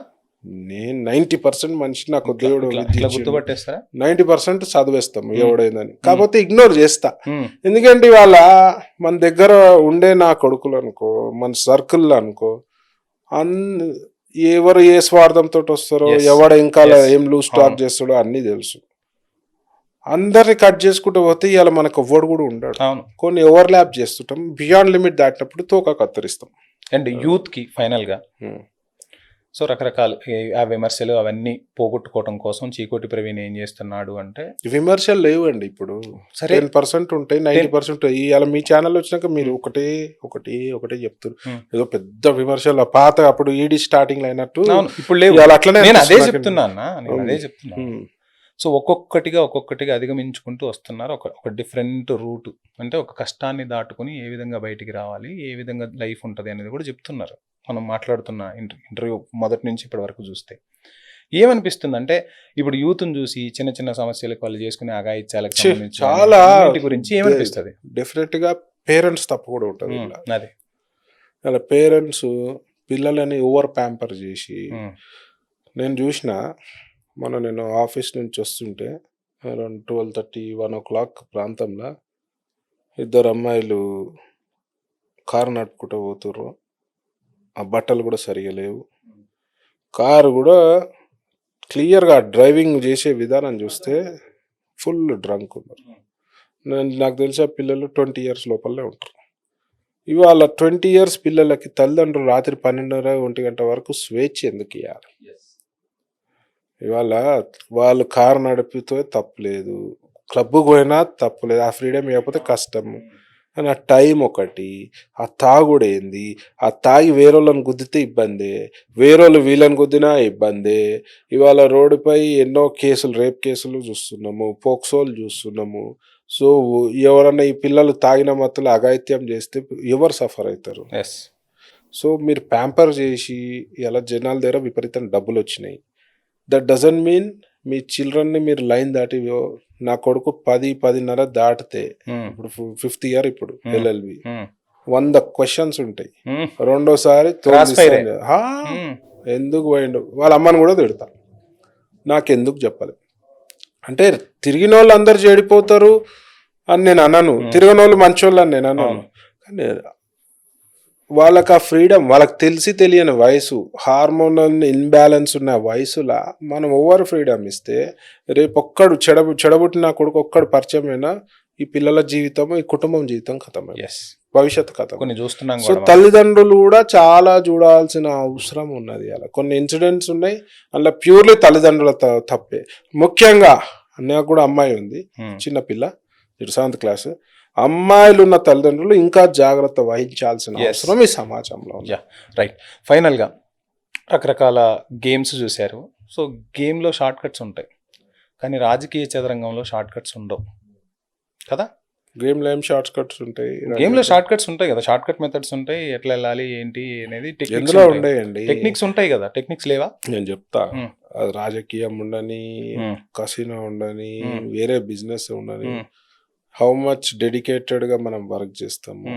[SPEAKER 2] నేను 90% మనిషి నాకు దేవుడు
[SPEAKER 1] గుర్తుపట్టేస్తారా?
[SPEAKER 2] 90% చదివేస్తాం ఎవడైందని. కాకపోతే ఇగ్నోర్ చేస్తా. ఎందుకంటే ఇవాళ మన దగ్గర ఉండే నా కొడుకులు అనుకో, మన సర్కిల్ అనుకో, ఎవరు ఏ స్వార్థంతో వస్తారో, ఎవడ ఇంకా ఏం లూజ్ స్టాక్ చేస్తాడో అన్ని తెలుసు. అందరిని కట్ చేసుకుంటూ పోతే ఇవాళ మనకు ఎవ్వడు కూడా ఉండడు. కొన్ని ఓవర్లాప్ చేస్తుంటాం, బియాండ్ లిమిట్ దాటినప్పుడు తోక కత్తిరిస్తాం.
[SPEAKER 1] అండ్ యూత్ కి ఫైనల్ గా సో రకరకాల ఆ విమర్శలు అవన్నీ పోగొట్టుకోవడం కోసం చీకోటి ప్రవీణ్ ఏం చేస్తున్నాడు అంటే,
[SPEAKER 2] విమర్శలు లేవండి ఇప్పుడు. 10% ఉంటాయి, 90% ఉంటాయి. ఇవాళ మీ ఛానల్ వచ్చినాక మీరు ఒకటే చెప్తారు. ఏదో పెద్ద విమర్శలు పాత అప్పుడు ఈడీ స్టార్టింగ్ అయినట్టు
[SPEAKER 1] ఇప్పుడు లేవు. అట్లనే అదే చెప్తున్నా. సో ఒక్కొక్కటిగా అధిగమించుకుంటూ వస్తున్నారు. ఒక డిఫరెంట్ రూట్, అంటే ఒక కష్టాన్ని దాటుకుని ఏ విధంగా బయటికి రావాలి, ఏ విధంగా లైఫ్ ఉంటుంది అనేది కూడా చెప్తున్నారు. మనం మాట్లాడుతున్న ఇంటర్వ్యూ మొదటి నుంచి ఇప్పటి వరకు చూస్తే ఏమనిపిస్తుంది అంటే, ఇప్పుడు యూత్ని చూసి చిన్న చిన్న సమస్యలకు వాళ్ళు చేసుకునే అగాయిత్యాలకు
[SPEAKER 2] చాలా
[SPEAKER 1] గురించి ఏమనిపిస్తుంది?
[SPEAKER 2] డెఫినెట్ గా పేరెంట్స్ తప్పు కూడా ఉంటుంది.
[SPEAKER 1] అదే
[SPEAKER 2] అలా పేరెంట్స్ పిల్లలని ఓవర్ ప్యాంపర్ చేసి, నేను చూసిన నేను ఆఫీస్ నుంచి వస్తుంటే అరౌండ్ 12:30, 1 o'clock ప్రాంతంలో 2 అమ్మాయిలు కారు నడుపుకుంటూ పోతుర్రు. ఆ బట్టలు కూడా సరిగా లేవు, కారు కూడా క్లియర్గా డ్రైవింగ్ చేసే విధానం చూస్తే ఫుల్ డ్రంక్ ఉన్నారు. నాకు తెలిసి ఆ పిల్లలు 20 years లోపలనే ఉంటారు. ఇవాళ 20 years పిల్లలకి తల్లిదండ్రులు రాత్రి 12:30, 1 గంట వరకు స్వేచ్ఛ ఎందుకు ఇవ్వాలి? ఇవాళ వాళ్ళు కారు నడిపితే తప్పులేదు, క్లబ్కు పోయినా తప్పులేదు, ఆ ఫ్రీడమ్ ఇవ్వకపోతే కష్టము. కానీ ఆ టైం ఒకటి, ఆ తాగుడు ఏంది, ఆ తాగి వేరేళ్ళని గుద్దితే ఇబ్బంది, వేరేళ్ళు వీళ్ళని గుద్దినా ఇబ్బంది. ఇవాళ రోడ్డుపై ఎన్నో కేసులు, రేప్ కేసులు చూస్తున్నాము, పోక్సోలు చూస్తున్నాము. సో ఎవరన్నా ఈ పిల్లలు తాగిన మత్తులు అఘాయిత్యం చేస్తే ఎవరు సఫర్ అవుతారు? సో మీరు ప్యాంపర్ చేసి ఇలా జనాల దగ్గర విపరీతం డబ్బులు వచ్చినాయి. దట్ డజంట్ మీన్ మీ చిల్డ్రన్ని మీరు లైన్ దాటి, నా కొడుకు 10-10:30 దాటితే, ఇప్పుడు 5th year ఇప్పుడు LLB 100 questions ఉంటాయి. రెండోసారి ఎందుకు పోయిండు, వాళ్ళ అమ్మని కూడా తిడతా. నాకెందుకు చెప్పాలి అంటే, తిరిగిన వాళ్ళు అందరు చెడిపోతారు అని నేను అన్నాను, తిరిగిన వాళ్ళు మంచోళ్ళు అని నేను అన్నాను. కానీ వాళ్ళకి ఆ ఫ్రీడమ్, వాళ్ళకి తెలిసి తెలియని వయసు, హార్మోనల్ ఇన్బ్యాలెన్స్ ఉన్న వయసులా మనం ఓవర్ ఫ్రీడమ్ ఇస్తే, రేపు ఒక్కడు చెడబుట్టిన కొడుకు ఒక్కడు పరిచయమైనా ఈ పిల్లల జీవితం, ఈ కుటుంబం జీవితం ఖతమే, భవిష్యత్తు కథ. సో తల్లిదండ్రులు కూడా చాలా చూడాల్సిన అవసరం ఉన్నది. అలా కొన్ని ఇన్సిడెంట్స్ ఉన్నాయి, అందులో ప్యూర్లీ తల్లిదండ్రుల తప్పే. ముఖ్యంగా నాకు కూడా అమ్మాయి ఉంది, చిన్నపిల్ల, 7th class. అమ్మాయిలు ఉన్న తల్లిదండ్రులు ఇంకా జాగ్రత్త వహించాల్సిన అవసరం ఈ సమాజంలో.
[SPEAKER 1] రైట్. ఫైనల్గా రకరకాల గేమ్స్ చూశారు. సో గేమ్లో షార్ట్ కట్స్ ఉంటాయి, కానీ రాజకీయ చదరంగంలో షార్ట్ కట్స్ ఉండవు కదా.
[SPEAKER 2] గేమ్లో ఏం షార్ట్ కట్స్ ఉంటాయి?
[SPEAKER 1] గేమ్లో షార్ట్ కట్స్ ఉంటాయి కదా, షార్ట్ కట్ మెథడ్స్ ఉంటాయి, ఎట్లా వెళ్ళాలి ఏంటి అనేది
[SPEAKER 2] ఎందులో ఉండేయండి.
[SPEAKER 1] టెక్నిక్స్ ఉంటాయి కదా, టెక్నిక్స్ లేవా?
[SPEAKER 2] నేను చెప్తా. అది రాజకీయం ఉండని, కసినో ఉండని, వేరే బిజినెస్ ఉండని, హౌ మచ్ డెడికేటెడ్ గా మనం వర్క్ చేస్తాము,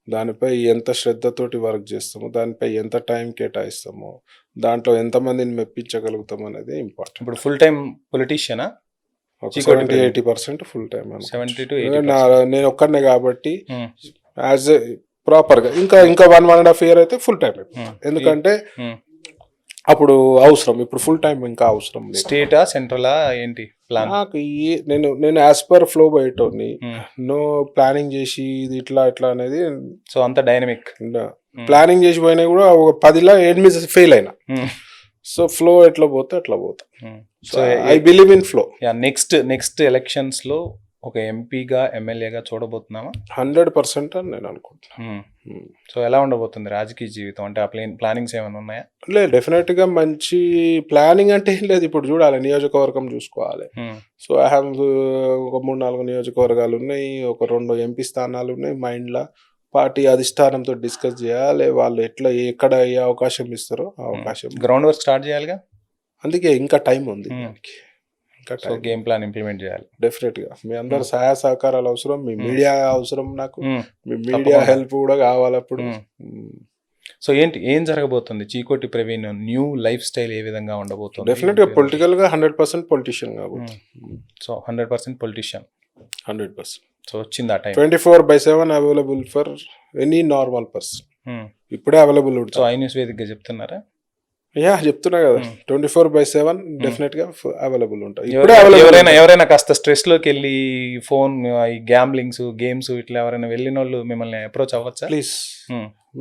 [SPEAKER 2] దానిపై ఎంత శ్రద్ధతోటి వర్క్ చేస్తాము, దానిపై ఎంత టైం కేటాయిస్తాము, దాంట్లో ఎంతమందిని మెప్పించగలుగుతాము అనేది ఇంపార్టెంట్.
[SPEAKER 1] ఇప్పుడు ఫుల్ టైం పొలిటీషియనా?
[SPEAKER 2] 70-80% ఫుల్ టైం.
[SPEAKER 1] 70 to 80%.
[SPEAKER 2] నేను ఒక్కడనే కాబట్టి యాజ్ ప్రాపర్ గా ఇంకా 1.5 year అయితే ఫుల్ టైం. ఎందుకంటే అప్పుడు అవసరం, ఇప్పుడు ఫుల్ టైం ఇంకా అవసరం లేదు.
[SPEAKER 1] స్టేటా సెంట్రలా ఏంటి ప్లాన్?
[SPEAKER 2] నాకు నేను యాజ్ పర్ ఫ్లో బయటని నో ప్లానింగ్ చేసి ఇది ఇట్లా అనేది.
[SPEAKER 1] సో అంత డైనమిక్
[SPEAKER 2] ప్లానింగ్ చేసి పోయినా కూడా ఒక 10లో 8 ఫెయిల్ అయినా. సో ఫ్లో ఎట్లా పోతే అట్లా పోతా. So I believe in flow.
[SPEAKER 1] Next elections లో ఒక ఎంపీగా ఎమ్మెల్యేగా చూడబోతున్నామా?
[SPEAKER 2] 100% అని నేను అనుకుంటున్నాను.
[SPEAKER 1] సో ఎలా ఉండబోతుంది రాజకీయ జీవితం? అంటే ఆ ప్లానింగ్స్ ఏమైనా ఉన్నాయా?
[SPEAKER 2] లేదు, డెఫినెట్ గా మంచి ప్లానింగ్ అంటే ఏం లేదు. ఇప్పుడు చూడాలి, నియోజకవర్గం చూసుకోవాలి. సో ఐ హ్యావ్ ఒక 3-4 నియోజకవర్గాలు ఉన్నాయి, ఒక 2 ఎంపీ స్థానాలు ఉన్నాయి మైండ్ లా. పార్టీ అధిష్టానంతో డిస్కస్ చేయాలి, వాళ్ళు ఎక్కడ ఏ అవకాశం ఇస్తారో ఆ అవకాశం.
[SPEAKER 1] గ్రౌండ్ వర్క్ స్టార్ట్ చేయాలిగా,
[SPEAKER 2] అందుకే ఇంకా టైం ఉంది.
[SPEAKER 1] సో గేమ్ ప్లాన్ ఇంప్లిమెంట్ చేయాలి.
[SPEAKER 2] డెఫినెట్ గా మీ అందరు సహాయ సహకారాలు అవసరం, మీ మీడియా అవసరం, నాకు మీ మీడియా హెల్ప్ కూడా కావాలి అప్పుడు.
[SPEAKER 1] సో ఏం జరగబోతుంది Chikoti Praveen new lifestyle ఏ విధంగా ఉండబోతుంది?
[SPEAKER 2] డెఫినెట్ గా పొలిటికల్ గా 100% పొలిటీషియన్ కాబోతుంది.
[SPEAKER 1] So 100% politician,
[SPEAKER 2] 100%.
[SPEAKER 1] సో వచ్చింది ఆ time.
[SPEAKER 2] 24/7 available for any normal person. ఇప్పుడే అవైలబుల్ ఉంటుంది.
[SPEAKER 1] సో ఐ న్యూస్ వేదికగా చెప్తున్నారా?
[SPEAKER 2] చెప్తున్నా కదా, 24/7 డెఫినెట్ గా అవైలబుల్ ఉంటాయి.
[SPEAKER 1] ఎవరైనా కాస్త స్ట్రెస్ లోకి వెళ్ళి ఫోన్, ఈ గ్యాంబ్లింగ్స్, గేమ్స్ ఇట్లా ఎవరైనా వెళ్ళిన వాళ్ళు మిమ్మల్ని అప్రోచ్ అవ్వచ్చా?
[SPEAKER 2] ప్లీజ్,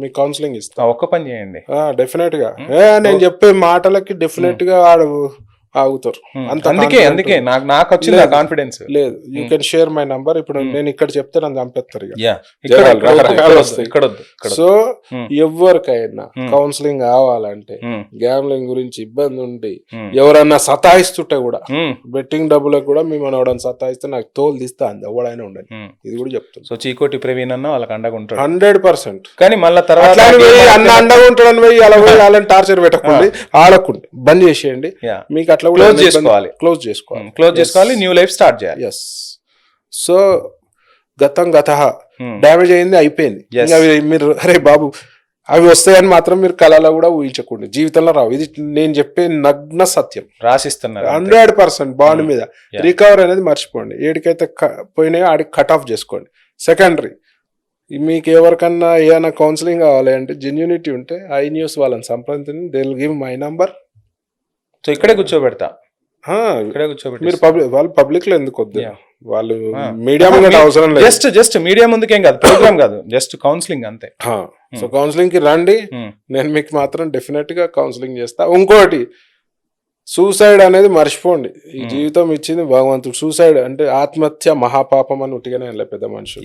[SPEAKER 2] మీ కౌన్సిలింగ్ ఇస్తా.
[SPEAKER 1] ఒక్క పని చేయండి.
[SPEAKER 2] డెఫినెట్ గా నేను చెప్పే మాటలకి డెఫినెట్ గా ఆగుతారు.
[SPEAKER 1] అందుకే నాకు వచ్చింది కాన్ఫిడెన్స్.
[SPEAKER 2] లేదు, you can share my number. ఇప్పుడు నేను ఇక్కడ చెప్తే నన్ను చంపేస్తారు. సో ఎవరికైనా కౌన్సిలింగ్ కావాలంటే, గ్యాంబ్లింగ్ గురించి ఇబ్బంది ఉండి ఎవరన్నా సతాయిస్తుంటే కూడా, బెట్టింగ్ డబ్బులకు కూడా మిమ్మల్ని ఎవడన్నా సతాయిస్తే నాకు తోలు తీస్తా అంది ఎవడైనా ఉండండి. ఇది కూడా చెప్తాను.
[SPEAKER 1] సో చీకోటి ప్రవీణ్ అన్న వాళ్ళకి అండగా ఉంటాడు
[SPEAKER 2] 100%.
[SPEAKER 1] కానీ మళ్ళీ తర్వాత
[SPEAKER 2] అండగా ఉంటాడని పోయి అలా పోయి వాళ్ళని టార్చర్ పెట్టకండి, ఆడకండి, బంద్ చేసేయండి. మీకు అట్లా
[SPEAKER 1] క్లోజ్ చేసుకోవాలి. న్యూ లైఫ్ స్టార్ట్ చేయాలి.
[SPEAKER 2] ఎస్. సో గత డ్యామేజ్ అయింది, అయిపోయింది. మీరు అరే బాబు అవి వస్తాయని మాత్రం మీరు కళలో కూడా ఊహించకండి, జీవితంలో రావు. ఇది నేను చెప్పే నగ్న సత్యం,
[SPEAKER 1] రాసిస్తున్నారు.
[SPEAKER 2] 100% బాండ్ మీద రికవర్ అనేది మర్చిపోండి. ఏడికైతే పోయినాయో ఆడికి కట్ ఆఫ్ చేసుకోండి. సెకండరీ, మీకు ఎవరికన్నా ఏమైనా కౌన్సిలింగ్ కావాలి అంటే, జెన్యూనిటీ ఉంటే ఐ న్యూస్ వాళ్ళని సంప్రదించండి. They will give my number.
[SPEAKER 1] So ఇక్కడే కూర్చోబెడతా.
[SPEAKER 2] మీరు వాళ్ళు పబ్లిక్ లో ఎందుకు వద్దు, వాళ్ళు మీడియా ముందు అవసరం లేదు.
[SPEAKER 1] జస్ట్ మీడియా ముందుకేం కాదు, ప్రోగ్రామ్ కాదు, జస్ట్ కౌన్సిలింగ్ అంతే.
[SPEAKER 2] సో కౌన్సిలింగ్ కి రండి, నేను మీకు మాత్రం డెఫినెట్ గా కౌన్సిలింగ్ చేస్తా. ఇంకోటి, సూసైడ్ అనేది మర్చిపోండి. ఈ జీవితం ఇచ్చింది భగవంతుడు. సూసైడ్ అంటే ఆత్మహత్య మహాపాపం అని ఉట్టిగానే వెళ్ళే పెద్ద మనుషులు.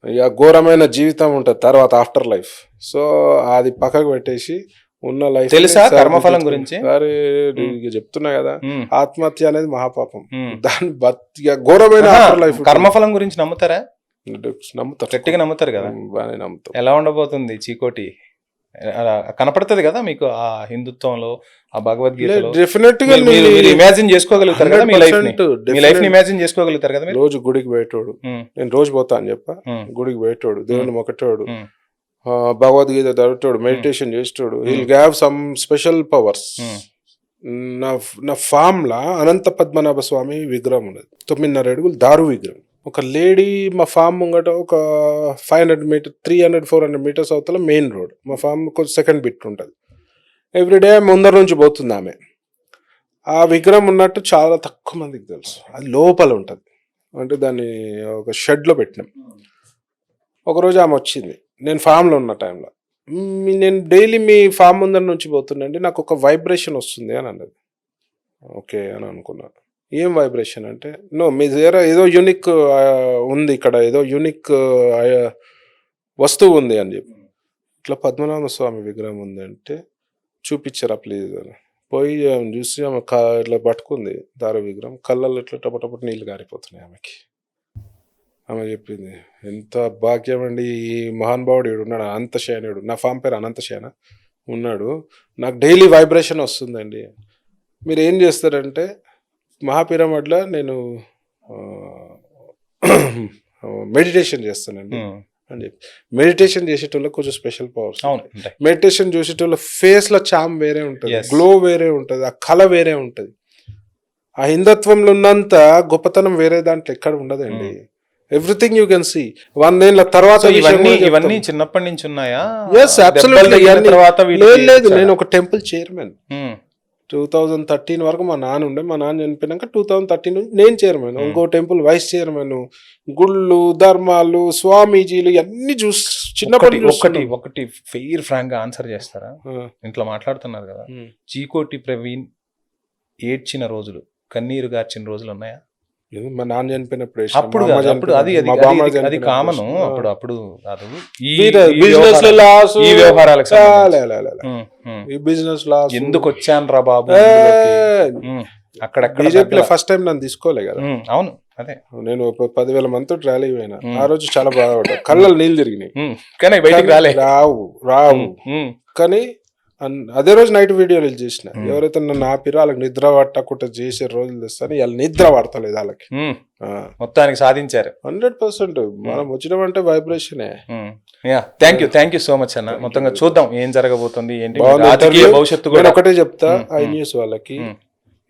[SPEAKER 2] ఇక ఘోరమైన జీవితం ఉంటుంది తర్వాత, ఆఫ్టర్ లైఫ్. సో అది పక్కకు పెట్టేసి ఉన్న లైఫ్
[SPEAKER 1] తెలుసా కర్మఫలం గురించి?
[SPEAKER 2] చెప్తున్నా కదా, ఆత్మహత్య అనేది మహాపాపం. దాని ఘోరమైన లైఫ్.
[SPEAKER 1] కర్మఫలం గురించి నమ్ముతారా?
[SPEAKER 2] నమ్ముతారు,
[SPEAKER 1] గట్టిగా నమ్ముతారు కదా.
[SPEAKER 2] బాగా నమ్ముతారు.
[SPEAKER 1] ఎలా ఉండబోతుంది చీకోటి? కనపడుతుంది కదా మీకు ఆ హిందుత్వంలో, ఆ భగవద్గీతలో.
[SPEAKER 2] డెఫినెట్ గా
[SPEAKER 1] ఇమాజిన్ చేసుకోగలుగుతారు కదా మీ లైఫ్ ని ఇమాజిన్ చేసుకోగలుగుతారు కదా.
[SPEAKER 2] రోజు గుడికి పోయేటోడు, నేను రోజు పోతా అని చెప్ప, గుడికి పోయేటోడు, దేవుని మొక్కటోడు, భగవద్గీత చదువుతాడు, మెడిటేషన్ చేస్తాడు, will have some special powers. నా ఫామ్ లా అనంత పద్మనాభ స్వామి విగ్రహం ఉన్నది, 9.5 అడుగులు దారు విగ్రహం. ఒక లేడీ మా ఫామ్ ముంగట ఒక 500 మీటర్ 300-400 మీటర్స్ అవతల మెయిన్ రోడ్. మా ఫామ్ కొంచెం సెకండ్ బిట్ ఉంటుంది. ఎవ్రీడే ముందర నుంచి పోతుంది ఆమె. ఆ విగ్రహం ఉన్నట్టు చాలా తక్కువ మందికి తెలుసు. అది లోపల ఉంటుంది, అంటే దాన్ని ఒక షెడ్లో పెట్టినాం. ఒకరోజు ఆమె వచ్చింది, నేను ఫామ్లో ఉన్న టైంలో. నేను డైలీ మీ ఫామ్ ముందర నుంచి పోతున్నాండి, నాకు ఒక వైబ్రేషన్ వస్తుంది అని అన్నది. ఓకే అని అనుకున్నాను. ఏం వైబ్రేషన్ అంటే, నో మీ దగ్గర ఏదో యూనిక్ ఉంది, ఇక్కడ ఏదో యూనిక్ వస్తువు ఉంది అని చెప్పి. ఇట్లా పద్మనాభ స్వామి విగ్రహం ఉంది అంటే, చూపించారు ఆ ప్లీజ్ అని పోయి ఆమెను చూసి ఆమె ఇట్లా పట్టుకుంది దార విగ్రహం కళ్ళల్లో ఇట్లా టపటపట నీళ్ళు గారిపోతున్నాయి ఆమెకి. ఆమె చెప్పింది ఎంత భాగ్యం అండి ఈ మహానుభావుడు ఈడు ఉన్నాడు అనంత శయనుడు, నా ఫామ్ పేరు అనంత శయన ఉన్నాడు, నాకు డైలీ వైబ్రేషన్ వస్తుందండి. మీరు ఏం చేస్తారంటే మహాపిరమిడ్లో నేను మెడిటేషన్ చేస్తానండి అని చెప్పి. మెడిటేషన్ చేసేటోళ్ళకి కొంచెం స్పెషల్ పవర్స్. మెడిటేషన్ చేసేటోళ్ళ ఫేస్ లో చామ్ వేరే ఉంటుంది, గ్లో వేరే ఉంటుంది, ఆ కళ వేరే ఉంటుంది. ఆ హిందుత్వంలో ఉన్నంత గొప్పతనం వేరే దాంట్లో ఎక్కడ ఉండదండి. Everything you can see. 100 ఏళ్ల తర్వాత
[SPEAKER 1] ఇవన్నీ చిన్నప్పటి నుంచి ఉన్నాయా?
[SPEAKER 2] లేదు, నేను ఒక టెంపుల్ చైర్మన్. 2013 వరకు మా నాన్న ఉండే, మా నాన్న చనిపోయినాక 2013 నేను చైర్మన్, ఇంకో టెంపుల్ వైస్ చైర్మన్. గుళ్ళు, ధర్మాలు, స్వామీజీలు అన్ని చూసి చిన్నప్పటి
[SPEAKER 1] ఒకటి ఫెయిర్ ఫ్రాంక్ గా ఆన్సర్ చేస్తారా? ఇంట్లో మాట్లాడుతున్నారు కదా, చీకోటి ప్రవీణ్ ఏడ్చిన రోజులు, కన్నీరు గార్చిన రోజులు ఉన్నాయా?
[SPEAKER 2] మా నాన్న చనిపోయినప్పుడు
[SPEAKER 1] అప్పుడు అది కామన్. అప్పుడు కాదు, ఈ వ్యవహారాలకు
[SPEAKER 2] ఈ బిజినెస్ లాస్
[SPEAKER 1] ఎందుకు వచ్చాను రా బాబు అక్కడక్కడ.
[SPEAKER 2] బీజేపీలో ఫస్ట్ టైం నన్ను తీసుకోలే కదా.
[SPEAKER 1] అవును, అదే
[SPEAKER 2] నేను 10,000 మందితో ర్యాలీ అయినా. ఆ రోజు చాలా బాగా కళ్ళలో నీళ్ళు తిరిగినాయి,
[SPEAKER 1] కానీ బయటికి
[SPEAKER 2] రావు. కానీ అదే రోజు నైట్ వీడియోలు చేసిన, ఎవరైతే నన్ను ఆపిరో వాళ్ళకి నిద్ర పట్టకుండా చేసే రోజులు తెస్తాను, వాళ్ళు నిద్ర పడతలేదు వాళ్ళకి.
[SPEAKER 1] మొత్తానికి సాధించారు
[SPEAKER 2] 100%. మనం వచ్చినామంటే వైబ్రేషనే.
[SPEAKER 1] థ్యాంక్ యూ సో మచ్ అన్న. మొత్తంగా చూద్దాం ఏం జరగబోతుంది ఏంటి భవిష్యత్తు.
[SPEAKER 2] ఒకటే చెప్తా ఐ న్యూస్ వాళ్ళకి,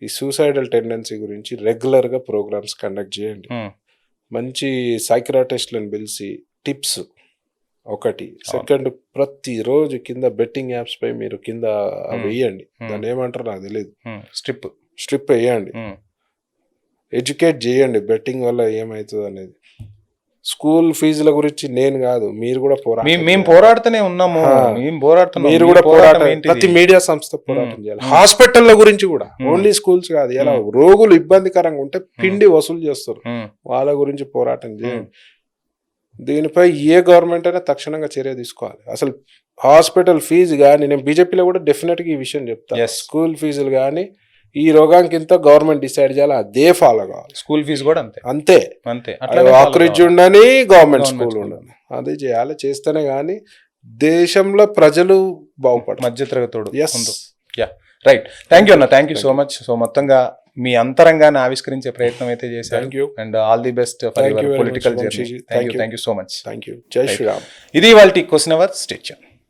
[SPEAKER 2] ఈ సూసైడల్ టెండెన్సీ గురించి రెగ్యులర్ గా ప్రోగ్రామ్స్ కండక్ట్ చేయండి. మంచి సైకియాట్రిస్ట్లను పిలిచి టిప్స్ ఒకటి. సెకండ్, ప్రతి రోజు కింద బెట్టింగ్ యాప్స్ పై మీరు కింద వేయండి, దాన్ని ఏమంటారు నాకు తెలియదు, స్ట్రిప్ వేయండి, ఎడ్యుకేట్ చేయండి బెట్టింగ్ వల్ల ఏమవుతుంది అనేది. స్కూల్ ఫీజుల గురించి నేను కాదు, మీరు కూడా
[SPEAKER 1] మేము పోరాడుతూనే ఉన్నాము.
[SPEAKER 2] మీరు కూడా పోరాటం, ప్రతి మీడియా సంస్థ పోరాటం చేయాలి. హాస్పిటల్ల గురించి కూడా, ఓన్లీ స్కూల్స్ కాదు, ఎలా రోగులు ఇబ్బందికరంగా ఉంటే పిండి వసూలు చేస్తారు, వాళ్ళ గురించి పోరాటం చేయండి. దీనిపై ఏ గవర్నమెంట్ అయినా తక్షణంగా చర్య తీసుకోవాలి. అసలు హాస్పిటల్ ఫీజు కానీ, నేను బీజేపీలో కూడా డెఫినెట్గా ఈ విషయం చెప్తాను, స్కూల్ ఫీజులు కానీ ఈ రోగానికి ఇంత గవర్నమెంట్ డిసైడ్ చేయాలి, అదే ఫాలో కావాలి.
[SPEAKER 1] స్కూల్ ఫీజు కూడా అంతే.
[SPEAKER 2] ఆక్రిడ్జ్ ఉండని, గవర్నమెంట్ స్కూల్ ఉండని, అదే చేయాలి. చేస్తేనే కానీ దేశంలో ప్రజలు బాగుపడతారు,
[SPEAKER 1] మధ్యతరగతుడు. రైట్, థ్యాంక్ యూ అన్న, thank you so much. So మొత్తంగా మీ అంతరంగాన్ని ఆవిష్కరించే ప్రయత్నం అయితే చేశారు. And all the best for your political journey. Thank you so much.
[SPEAKER 2] జై శ్రీరామ్.
[SPEAKER 1] ఇది ఇవాల్టి క్వశ్చన్ అవర్. Stay tuned.